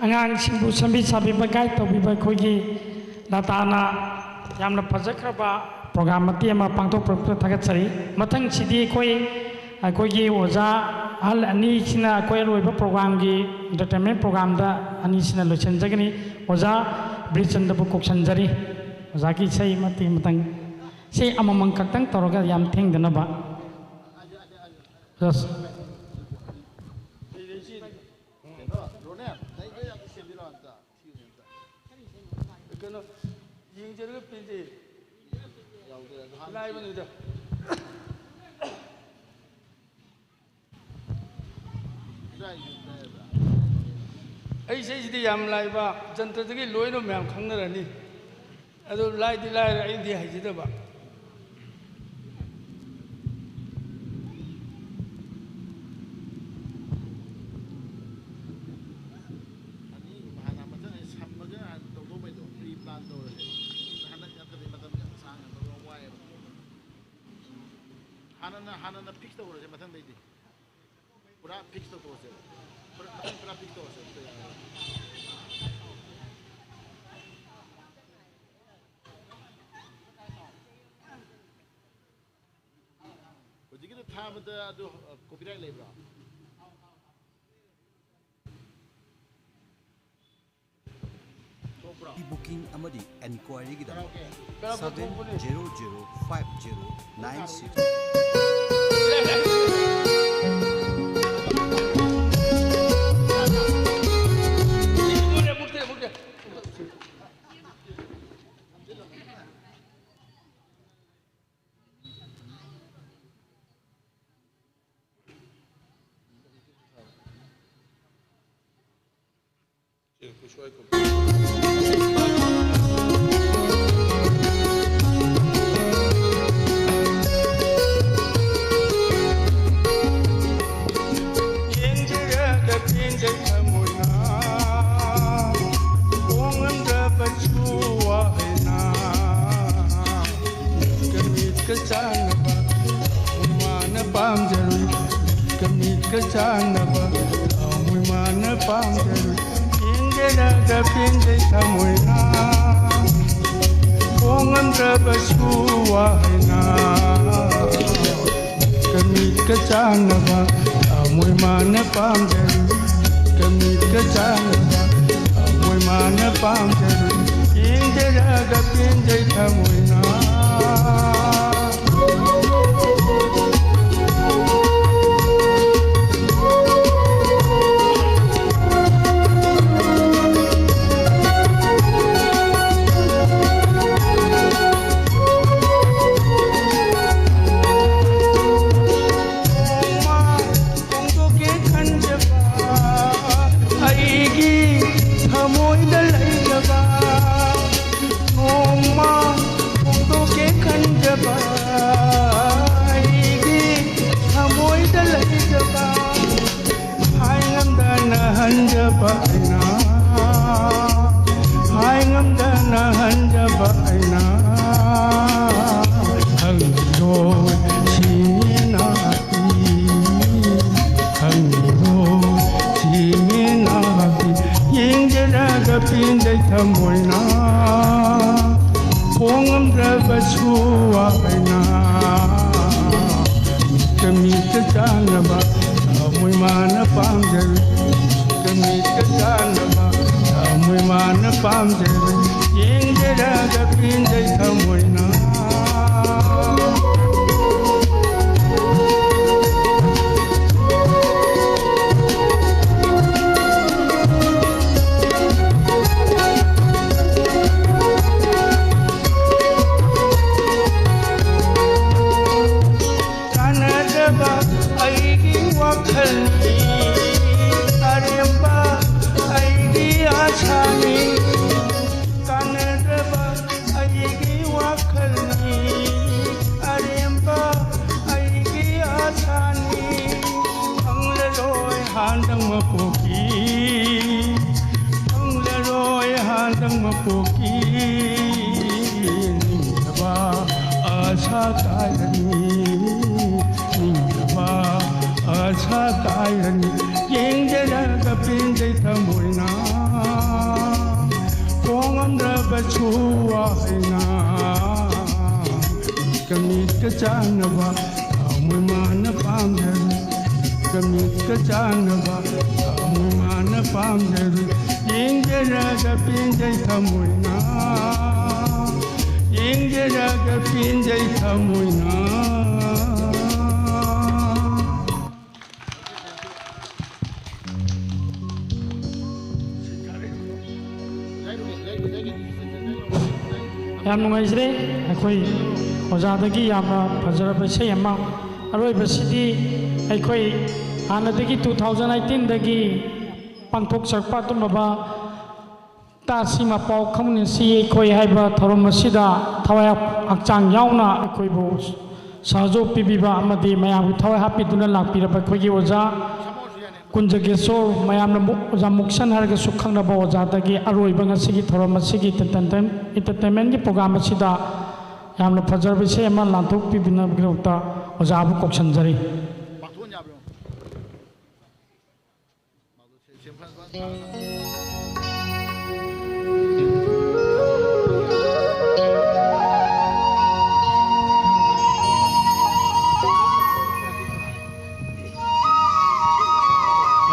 ꯑꯉꯥꯡꯁꯤꯡꯕꯨ ꯁꯦꯝꯕꯤ ꯁꯥꯕꯤꯕ ꯒꯥꯏꯗ ꯇꯧꯕꯤꯕ ꯑꯩꯈꯣꯏꯒꯤ ꯂꯇꯥꯅ ꯌꯥꯝꯅ ꯐꯖꯈ꯭ꯔꯕ ꯄ꯭ꯔꯣꯒ꯭ꯔꯥꯝ ꯃꯇꯦꯛ ꯑꯃ ꯄꯥꯡꯊꯣꯛꯄꯤꯔꯛꯄ ꯊꯥꯒꯠꯆꯔꯤ ꯃꯊꯪꯁꯤꯗꯤ ꯑꯩꯈꯣꯏꯒꯤ ꯑꯣꯖꯥ ꯑꯍꯜ ꯑꯅꯤꯁꯤꯅ ꯑꯩꯈꯣꯏ ꯑꯔꯣꯏꯕ ꯄ꯭ꯔꯣꯒ꯭ꯔꯥꯝꯒꯤ ꯏꯟꯇꯔꯇꯦꯟꯃꯦꯟ ꯄ꯭ꯔꯣꯒ꯭ꯔꯥꯝꯗ ꯑꯅꯤꯁꯤꯅ ꯂꯣꯏꯁꯤꯟꯖꯒꯅꯤ ꯑꯣꯖꯥ ꯕ꯭ꯔꯤꯆꯟꯗꯕꯨ ꯀꯧꯁꯟꯖꯔꯤ ꯑꯣꯖꯥꯒꯤ ꯏꯁꯩ ꯃꯇꯦꯛ ꯑꯃꯇꯪ ꯏꯁꯩ ꯑꯃꯃꯝ ꯈꯛꯇꯪ ꯇꯧꯔꯒ ꯌꯥꯝ ꯊꯦꯡꯗꯅꯕ ꯖꯁ
ꯑꯩ ꯏꯁꯩꯁꯤꯗꯤ ꯌꯥꯝ ꯂꯥꯏꯕ ꯖꯟꯇ꯭ꯔꯗꯒꯤ ꯂꯣꯏꯅ ꯃꯌꯥꯝ ꯈꯪꯅꯔꯅꯤ ꯑꯗꯨ ꯂꯥꯏꯗꯤ ꯂꯥꯏꯔꯦ ꯑꯩꯗꯤ ꯍꯩꯖꯗꯕ
하나는 픽스 떠오르지 마찬 되지. पूरा फिक्स तो से पूरा फिक्स तो से होजिगे थाबद अदु copyright Lebra
booking amadi enquiry gida 7005096
Aigi, hamoy dalay ka ba? Noma hanjaba aina hai ngamdana hanjaba aina hangdo chimina hangdo chimina yingjaraga pindai thamoina pongamdraba suwa aina Kamita janaba Amoy mana pamjal Kamita janaba Amoy mana pamjal Yingjaraga pinday kamoy na Janaba, Amumana Pamder, Kamika Janaba, Amumana Pamder, Yingeraga Pinjay Tamuina, Yingeraga Pinjay Tamuina.
Yam nuaisre, akoi Ozadagi yamna fazaraba se yamma aroi basidi aikoi hanadagi 2018 dagi pangthok sakpa tumaba tasi mapau community aikoi haiba thorom asida thawai akchang yauna aikoi bo sajo pibiba amadi mayam thawai hapiduna lakpiraba khoigi oza kunjagesor mayamna oza muksan harga sukhangnaba ozadagi aroi bangasigi thorom asigi entertainment gi program asida yamna fazarba se ama lanthok pibina grota ojabu koksanjari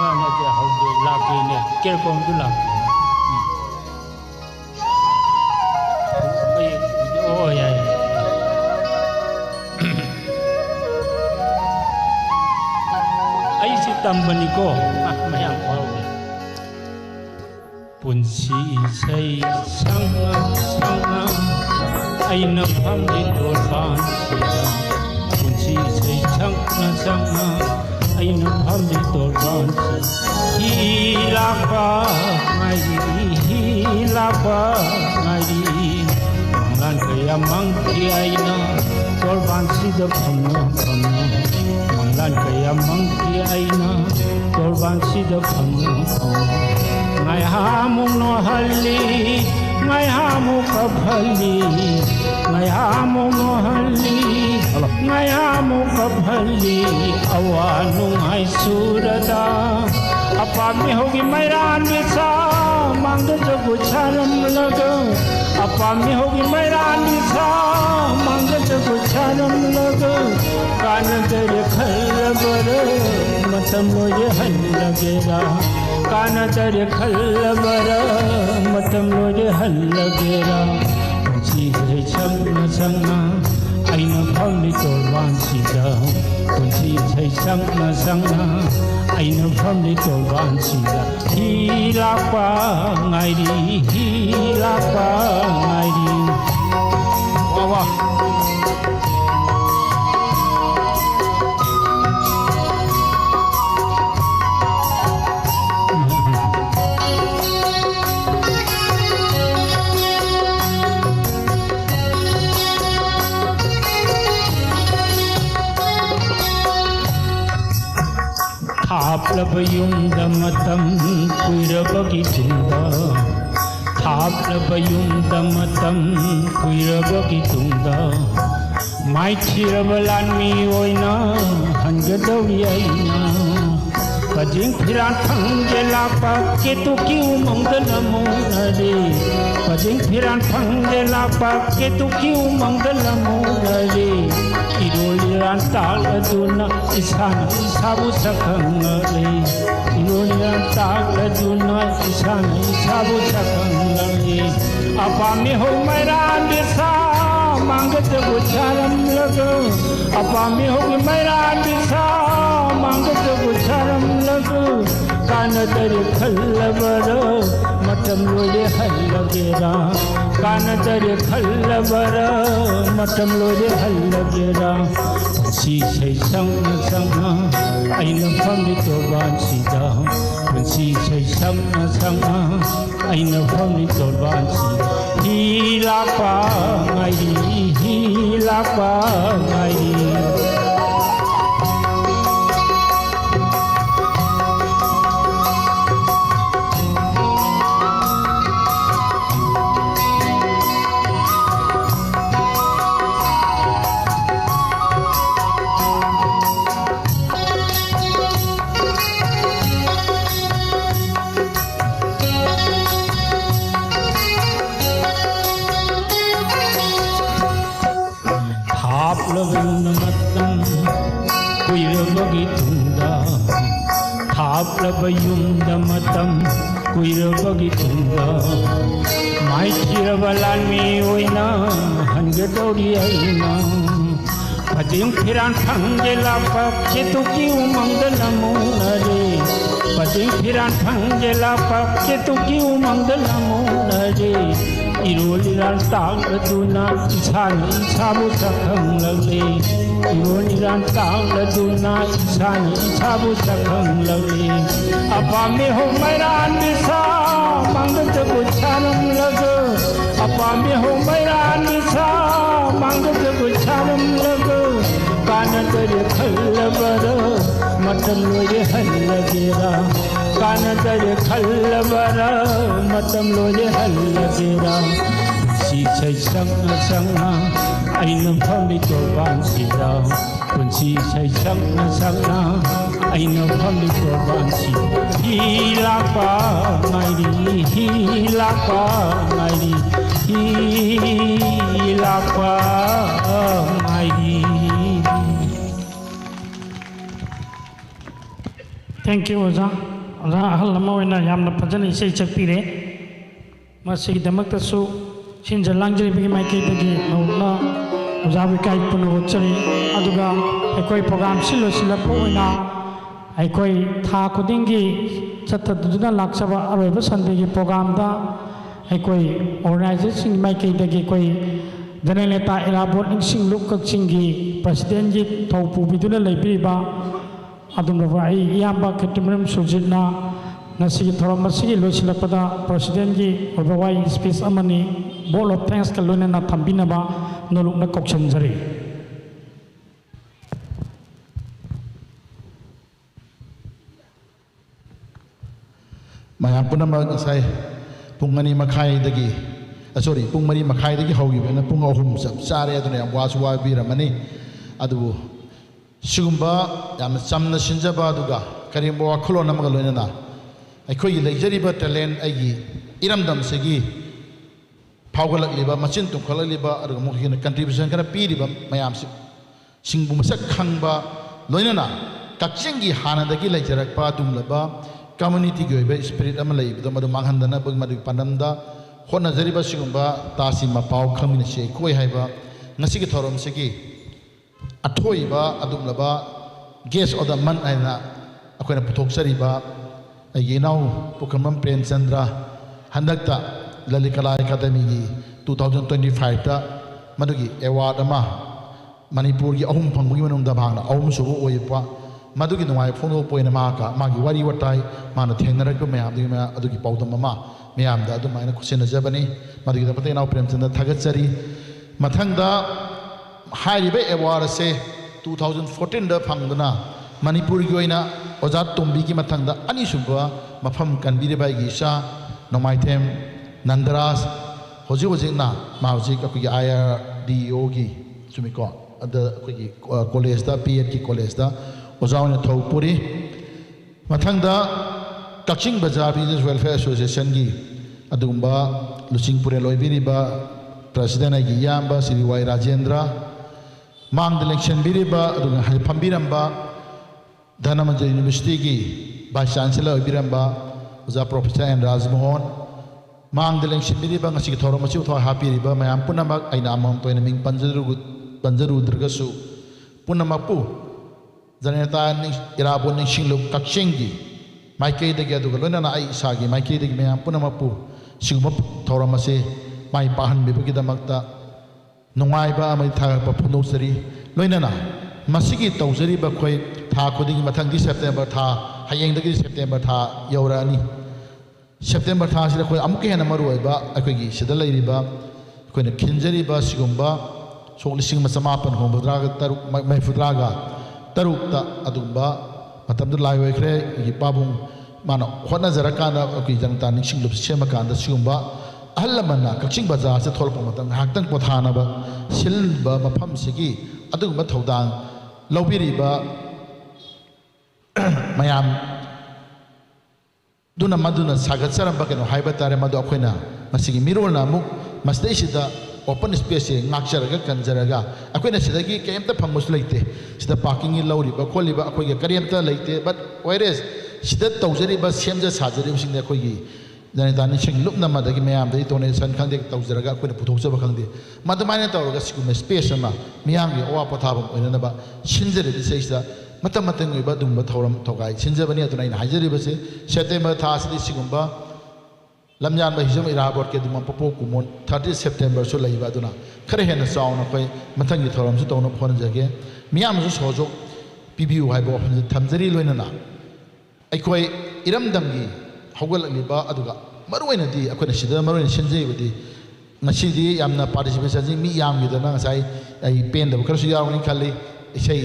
ana de haude lakine kerkom du lak oh yeah tambani ko mayam wawi punsi sei sanga sanga aina pamdi dorban sida punsi sei sanga sanga aina pamdi dorban hilapa ngai lan kaya mangki aina dorban sida pamno lan kaya mangki aina dorban sida pamno ngai hamung no halli ngai hamu kabhali ngai hamu no halli ngai hamu kabhali awanu ngai surada apami hogi mairan bisa mangda jagu charam laga apami hogi mairan bisa mangda jagu charam laga kana dare khalbar matam loye hal lagera kana dare khalbar matam loye hal lagera punchi hai changna changna aina phamli torwan sida punchi hai changna changna aina phamli torwan sida hilapa ngairi wawa
थापलब युमद मतम कुइरबगी तुंगा थापलब युमद मतम कुइरबगी तुंगा माइथिरब लानमी ओइना हनगदौरी आइना पजिंग फिरान fungi लापा Ketu की उमंग नमूनरे पजिंग फिरान fungi लापा Ketu की उमंग नमूनरे इरोलिरान ताल अदुना इसान इसाबु सकंगरे इरोलिरान ताल अदुना इसान इसाबु सकंगरे अपामे हो मैरान दिसा मांगत बुचारम लगो अपामे हो मैरान दिसा मांगत बुचारम लगो कानदर खल्लबर मतम लोले हल्लगेरा कानदर खल्लबर मतम लोले हल्लगेरा सी से संग संग ऐन फमि तो बांसीदा सी से संग संग ऐन फमि तो बांसी हिलापा गाई मतम कुइरबगी तुंगा माइथिरबलान मी ओइना हनगदौरी आइना पजिंग फिरान फंगे लापा केतुकी उमंग नमूनरे पजिंग फिरान फंगे लापा केतुकी उमंग नमूनरे इरोलिरान ताल अदुना इसान इसाबु सकंगले इरोलिरान ताल अदुना इसान इसाबु सकंगले अपामे हो मैरान दिसा मांगत बुचारम लगो अपामे हो मैरान दिसा मांगत बुचारम लगो कानदर खल्लबर मतम लोये हल्लगेरा कानदर खल्लबर मतम लोये हल्लगेरा सी छै संग संग ऐन फमि तो बांसीदा पुंसी छै संग संग ऐन फमि तो बांसी हिलापा गाई हिलापा गाई थैंक यू ओजा ओजा अहल अमा ओइना यामना फजन इसे चक्पीरे मसिगिदमक्तसु सिंजा लांगजरिबगी माइकेदगी नौना ओजा विकाई पुनो चरी अदुगा अखोई प्रोग्राम सिलो सिलपो ओइना अखोई था खुदिंगी चतदुना लाक्सबा अरोइबा संदेगी प्रोग्राम दा अखोई ऑर्गेनाइजेशन माइकेदगी कोई जनरल नेता इराबोट निंगसिंग लुक कक्सिंगी प्रेसिडेंट जी थौपुबिदुना लेबिबा अदुमबा आई इयाबा खटिमरम सुजिना नसिगी थोरम मसिगी लोइसिलपदा प्रेसिडेंट की ओबवाई स्पीच अमनी बोल ऑफ थैंक्स का लोइना थंबिनबा नोलुकना कौशनजरी
मैम पुनमक साई पुंग मनी मखाईदगी सॉरी पुंग मनी मखाईदगी हौगिबना पुंग अहुम चप चारे अदुने वासु वाबिरमनी अदुबु सिगुम्बा याम चमना सिंजबा अदुगा करिमबो वाखुलोन अमगा लोइना अखोई लेजरिबा टैलेंट अगी इरमदम सेगी फावगलकलिबा मचिन तुखलकलिबा अदुगा मुखिन कंट्रीब्यूशन खना पीरिबा मयाम सिंगबु मसक खंगबा लोइना कक्चिंगी हानादगी लेजरकपा दुमलबा कम्युनिटी की स्पिरिट मधु मांगहदना मधु पानमदा होनजरीब सिगुम्बा तासी मपाव खमिनसे कोई है थौरम से अथोब अदुमलब गेस्ट ऑफ द मंथ है अखोना पुथोक्चरीब इनाउ पुखमम प्रेमचंद्र हंदकता ललित कला अकादमी की 2025 मधुगी एवार्ड मणिपुर की अहम फंबगी मनुंगदा भागना अहम सुबु ओइपा मधुगी नुवाई फोंदोपोइना मागी वारी वटाई माना थेंगनरक मैम पौदम मैम अदुमाइना खुसिनजबनी मधुगी दपते इनाउ प्रेमचंद्र थागतचरी मथंगदा हाइरिबे एवार्ड से 2014 फंगना मणिपुर की ओजा तुम्बी की मथंग अनीसुब मफम कनबीरेब इसा नोमाइथेम नंदराज होजी होजिना माउजी अखोगी IRDO की चुमिको अखोगी कॉलेज दा PED की कॉलेज दा ओजा ने थौपुरी मथंग कक्चिंग बाजार बिजनेस वेलफेयर एसोसिएशन की अदुगुम्बा लुचिंगपुरे लोइबिरिबा प्रेसिडेंट की याम्बा श्री वाई राजेंद्र मांग इलेक्शन बिरिबा अदुगा हलफंबिरंबा धनमंजय यूनिवर्सिटी की वाइस चांसलर ओइबिरंबा ओजा प्रोफेसर एन राजमोहन मांग इलेक्शन बिरिबा ngasi थौरम मची उथवा हापिरिबा मयाम पुनमक आइना अमम तोइना मिंग पंजरुद्रगसु पुनमकपु जनता इराबो निशिंगलुक कक्चिंगी माइकई दगे अदुगा लोइना आई इसागी माइकई दगे मयाम पुनमकपु सिगुम थौरम असे माइ पाहन बिबगिदमक्ता नुंगाइबा अमै थागपा फुनोसरी लोइना मसिगी तौजरीबा खोइ था खुदिंग मथंगी सेप्टेम्बर था हयेंदगी सेप्टेम्बर था यौरानी सेप्टेम्बर था सिदा खोइ अमुक हेना मरुइबा अखोगी सिदा लैरिबा खोइना खिंजरीबा सिगुम्बा सोलिसिंग मसमापन होमद्रागा तरुक मैफुद्रागा तरुकता अदुम्बा मतम लाइ होइख्रे इ पाबुंग मानो होटनाजरकाना अखोई जनता निसिंगलुप सेमकांदा सिगुम्बा अहल लमन्ना कक्चिंग बाजार से थोलप मतम हाक्तंग पोथानबा सिलबा मफम सिगी अदुगुम्बा थौदांग लौबिरिबा मयाम दुना मदुना सागतसरंबा केनो हाइबा तारे मदु अखोइना मसिगी मिरोना मुक मस्तेसिदा ओपन स्पेस से नाक्चरगा कंजरगा अखोइना सिदगी केमता फंगमुस लेते सिदा पार्किंग लौरिबा खोलिबा अखोइगे करियमता लेते बट वायरस सिदा तौजरिबा सेमजा साजरिबा सिंग अखोइगी जनता निशिंग लुपना मदगी मयाम दई डोनेशन खंदे तौजरगा अखोइना पुथोकजबा खंदे मदमाइना तौरगा सिगुम स्पेस अमा मियांगी ओवा पथाबम ओइननबा सिंजरिबि सेइसा मतम मतंग ओइबा दुंबा थौरम थौगाई सिंजबनी अदुना इन हाइजरिबसे सेप्टेम्बर था सिदि सिगुम्बा लमजान हिजम इराबोट के दुम पपो कुमोन 30 सेप्टेम्बर सो लैबा अदुना खरे हेन चाउन कोइ मथंगी थौरम सु तौन फोन जगे मियाम सु सोजो पिबिउ हाइबो थमजरी लोइनना अखोइ इरमदमगी हौगललिबा अदुगा मरुइनदी अखोइना सिदा मरुइन सिंजैबदी ngasi yamna participation ji mi yam gidana ngasai ai pen da khar su yaw ni khali isai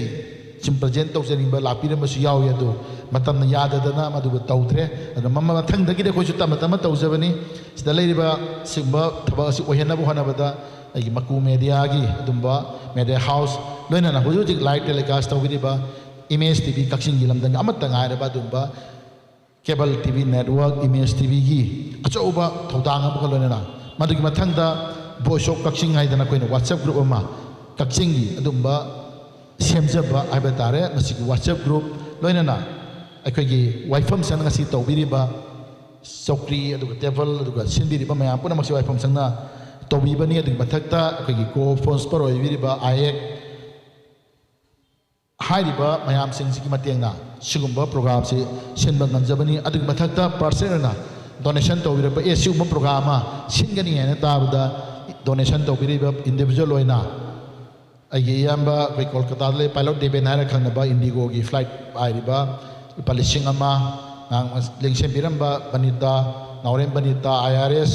sim present tau jeni ba lapire ma su yaw ya do matam na yada dana ma du tautre ada mama thang da gi de khoi su tam tam tau jabani sida lei ba simba thaba si ohena bu hana bada ai maku media gi dumba media house loina na huju ji light telecast tau gi ba image tv kaksing gi lamdang amat ngai ra ba dumba cable tv network image tv gi acho ba thodang ba loina na मधुगी मथंगदा voice of Kakching हाइदना Koyna WhatsApp group अमा कक्चिंगी अदुम्बा सेमजबा आइबा तारे मसिगी WhatsApp group लोइनना अखोगी वाइफम सन ngasi तौबिरिबा चौकरी अदुगा table अदुगा सिनबिरिबा मयाम पुना मक्सी वाइफम संगना तौबिबनी अदुगी मथक्ता अखोगी को sponsor ओइबिरिबा आयेक हाइरिबा मयाम सिंगसिगी मतेंगना सिगुम्बा programme से सिनबा ngंजबनी अदुगी मथक्ता पर्सनना donation to biriba esu mo program singani ena tabda donation to biriba individual oina agi yamba koi kolkata le pilot de benara khangna ba indigo gi flight airiba palishing ama nang lengsen biramba banita naurem banita IRS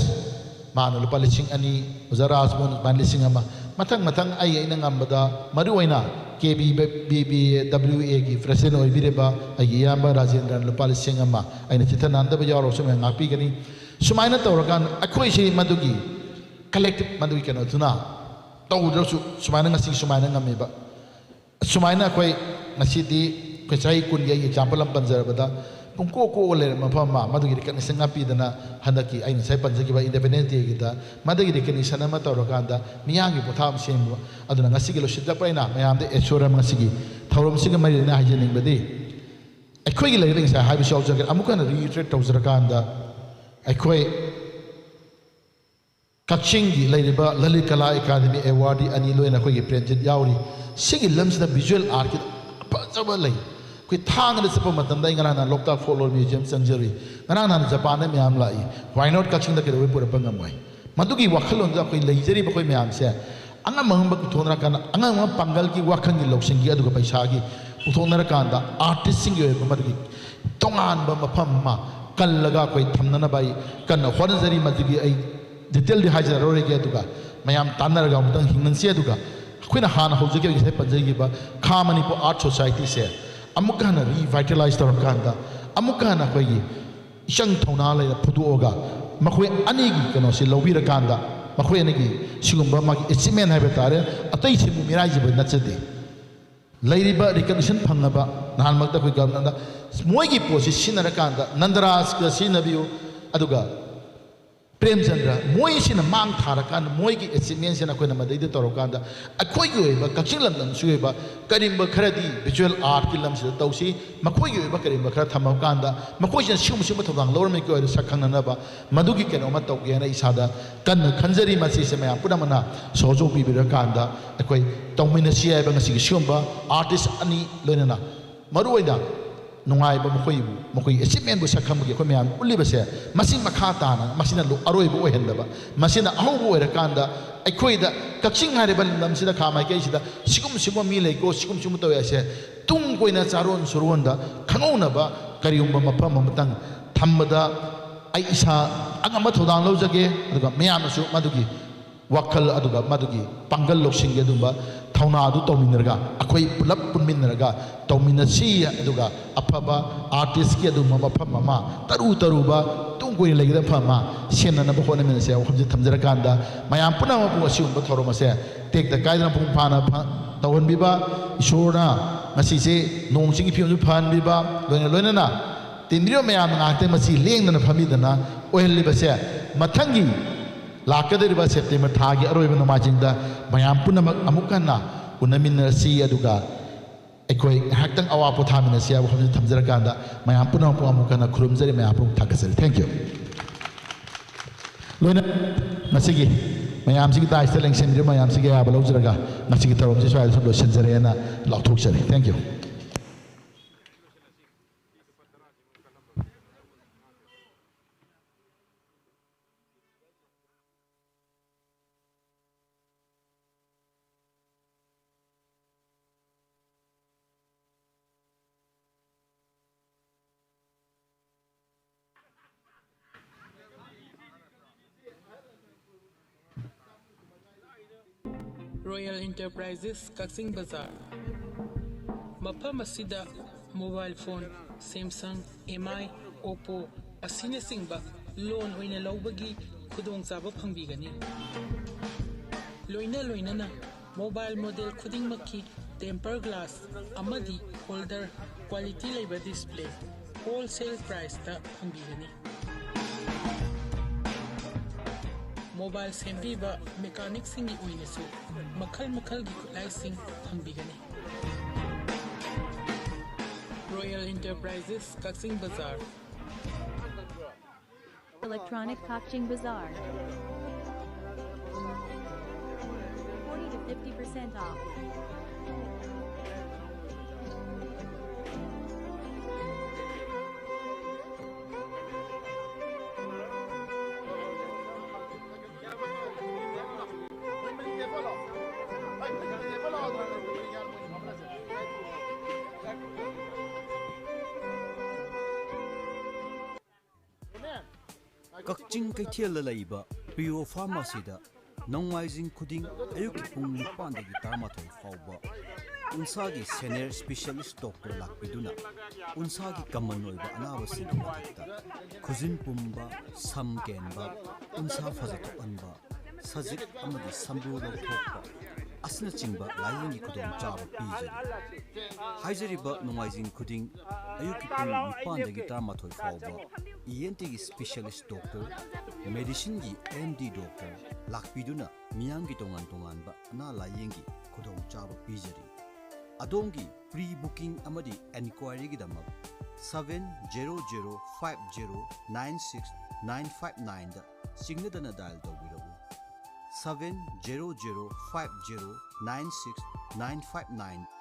manu palishing ani uzaras mon banlising ama mathang mathang ai ina ngambada maru oina KBWA की freshen ओइबिरेबा अगी याम्बा राजेंद्र लुपाल सिंगमा आइना चितनांद बजारो समे ngapi gani sumaina tawrakan akhoi si madugi collective madugi keno tuna tawdrosu sumaina ngasi sumaina ngamiba sumaina khoi ngasi di khachai kun ye example am panjarabada pungko ko le mafama madugi recognition ngapi dana handaki aina sai panjagi ba independent day gida madugi recognition ama tawrakan da miyangi potham sembu aduna ngasi gi lo sidda paina mayam de esuram ngasi gi thauram siga mari na hajening badi akhoi gi le sa haibu shaw jagar amukana reiterate tawzrakan da akhoi कक्षिंग की लेरिबा Lalit Kala Akademi award अनि लोइना खोगी present यावरी सिगी लम्सदा visual art की पजब लै कोई थांग न सप मतम दै ngana na lokta folklore museum sangjari ngana na japan me am lai why not kaching da kedoi pura pangam mai madugi wakhalon da koi leijari ba koi me am se anga mahamba kuthonra kan anga ma pangal ki wakhan gi loksing gi adu ka paisa gi uthonra kan da artist sing yo madugi tongan ba mafam ma kal laga koi thamna na bai kan honjari madugi ai detail di hajar rore ge adu ka mayam tanar ga mutang hingan se adu ka khoina han hojege gi se panjai gi ba khamani po art society se अमुक हना revitalise तौरकांदा अमुक हना कोई इशंग थौना लेना फुदुओगा मखोई अनेगी कनो से लौबीरकांदा मखोई अनेगी सिगुंबा मागी achievement है बतारे अतई सिमु मिराइजिब नचदे लेरिबा रिकग्निशन फंगबा नानमक्ता कोई गवर्नमेंट मोइगी पोसी सिनरकांदा नंदराज का सिनबियो अदुगा प्रेमचंद्र मोइसिना मांग थारकान मोइगी अचीवमेंट सिना कोई नमदैदे तौरकांदा अखोइगी ओइबा कक्सिंग लमदम सुइबा करिंबा खरदी विजुअल आर्ट की लमसे तौसी मखोइगी ओइबा करिंबा खर थमकांदा मखोइसिना सिगुम सिगुम थौदांग लौरमे की ओइर सखंगनबा मदुगी केनोमा तौगेना इसादा कन खंजरी मसीसे मया पुनमना सोजो पिबिरकांदा अखोइ तौमिनसी आइबा ngasi सिगुम्बा आर्टिस्ट अनि लोइनना मरुओइदा नुंगाइबा मखोइ अचीवमेंट बु सखंबगी खो मया उलिबसे मसिंग मखा ताना मसिना लो अरोइबो ओहेंदबा मसिना अहोबो ओइरकांदा अखोइदा कक्सिंग हारिबा लमसिदा खामाइ केसिदा सिगुम सिगुम मी लेको सिगुम सिगुम तोयसे तुंग कोइना चारोन सुरोनदा खंगौनबा करियुम्बा मफम मतंग थम्बदा आई इसा अंगम थौदांग लौजगे अदुगा मयामसु मदुगी वखल अदुगा मदुगी पांगल लोक्सिंगे दुबा थौना अदु तौमिनरगा अखोइ पुलप पुनमिनरगा तौमिनसी अदुगा अफबा आर्टिस्ट की अदु मफम ममा तरु तरुबा तुंग कोइ लेगदा फमा सेनना बखोन मिनसे हमजे थमजरकांदा मयाम पुना मपु असिउम्बा थौरमसे टेक द काइदना पुंग फाना तौहनबिबा ईश्वरना मसीसे नोंसिंगी फिमजु फानबिबा लोइना तिंद्रियो मयाम नाते मसी लेंगना फमीदना ओहलिबसे मथंगी लाकदरिबा सेप्टेम्बर थागी अरोइबा नमाजिंगदा मयाम पुनमक अमुकना उनमिनसी अदुगा अखोइ हक्तंग अवा पोथामिनसी अब हम थमजरकांदा मयाम पुनमक अमुकना खुरुमजरि मयाम पुंग थागसरि थैंक यू लोइना मसीगी मयाम सिगी दाइस्ता लेंसेमजि मयाम सिगी आबा लौजरगा मसीगी तरोमजि स्वाइ सम लोसनजरेना लाथोकजरि thank you
Royal Enterprises Kaksing Bazaar Mafam asida mobile phone Samsung, MI, Oppo asina singba loan oina laubagi khudong chaba phangbigani loina na mobile model khuding makki temper glass amadi holder quality labor display wholesale price ta phangbigani Mobile Sembiba Mechanic Singi Uinisu Makal Gikulasing Pambigani Royal Enterprises Kaksing Bazaar
Electronic Kakching Bazaar 40 to 50% off.
Kakching Kaitiel Laiba, Pio Pharmacy, Nongwizing Kuding, Ayuki Pung Pandagi Tarmatoi Fauba, Unsagi Senior Specialist Doctor Lakpiduna, Unsagi Kamanoiba Anavasi, Kuzin Pumba, Sam Genba, Unsa Fazatu Anba, Sazik Amadi Sambu Topa, Asna Chingba, Lying Kudum Java Pizza, Hizeriba Nongwizing Kuding, Ayuki Pung Pandagi Tarmatoi Fauba. ENT specialist doctor, medicine gi MD doctor, lakpiduna miyangi tongan ba na layengi kudong chaba pijari. Adongi pre-booking amadi enquiry gi damak 70050969559 da signadana dial tawbirabu 70050969559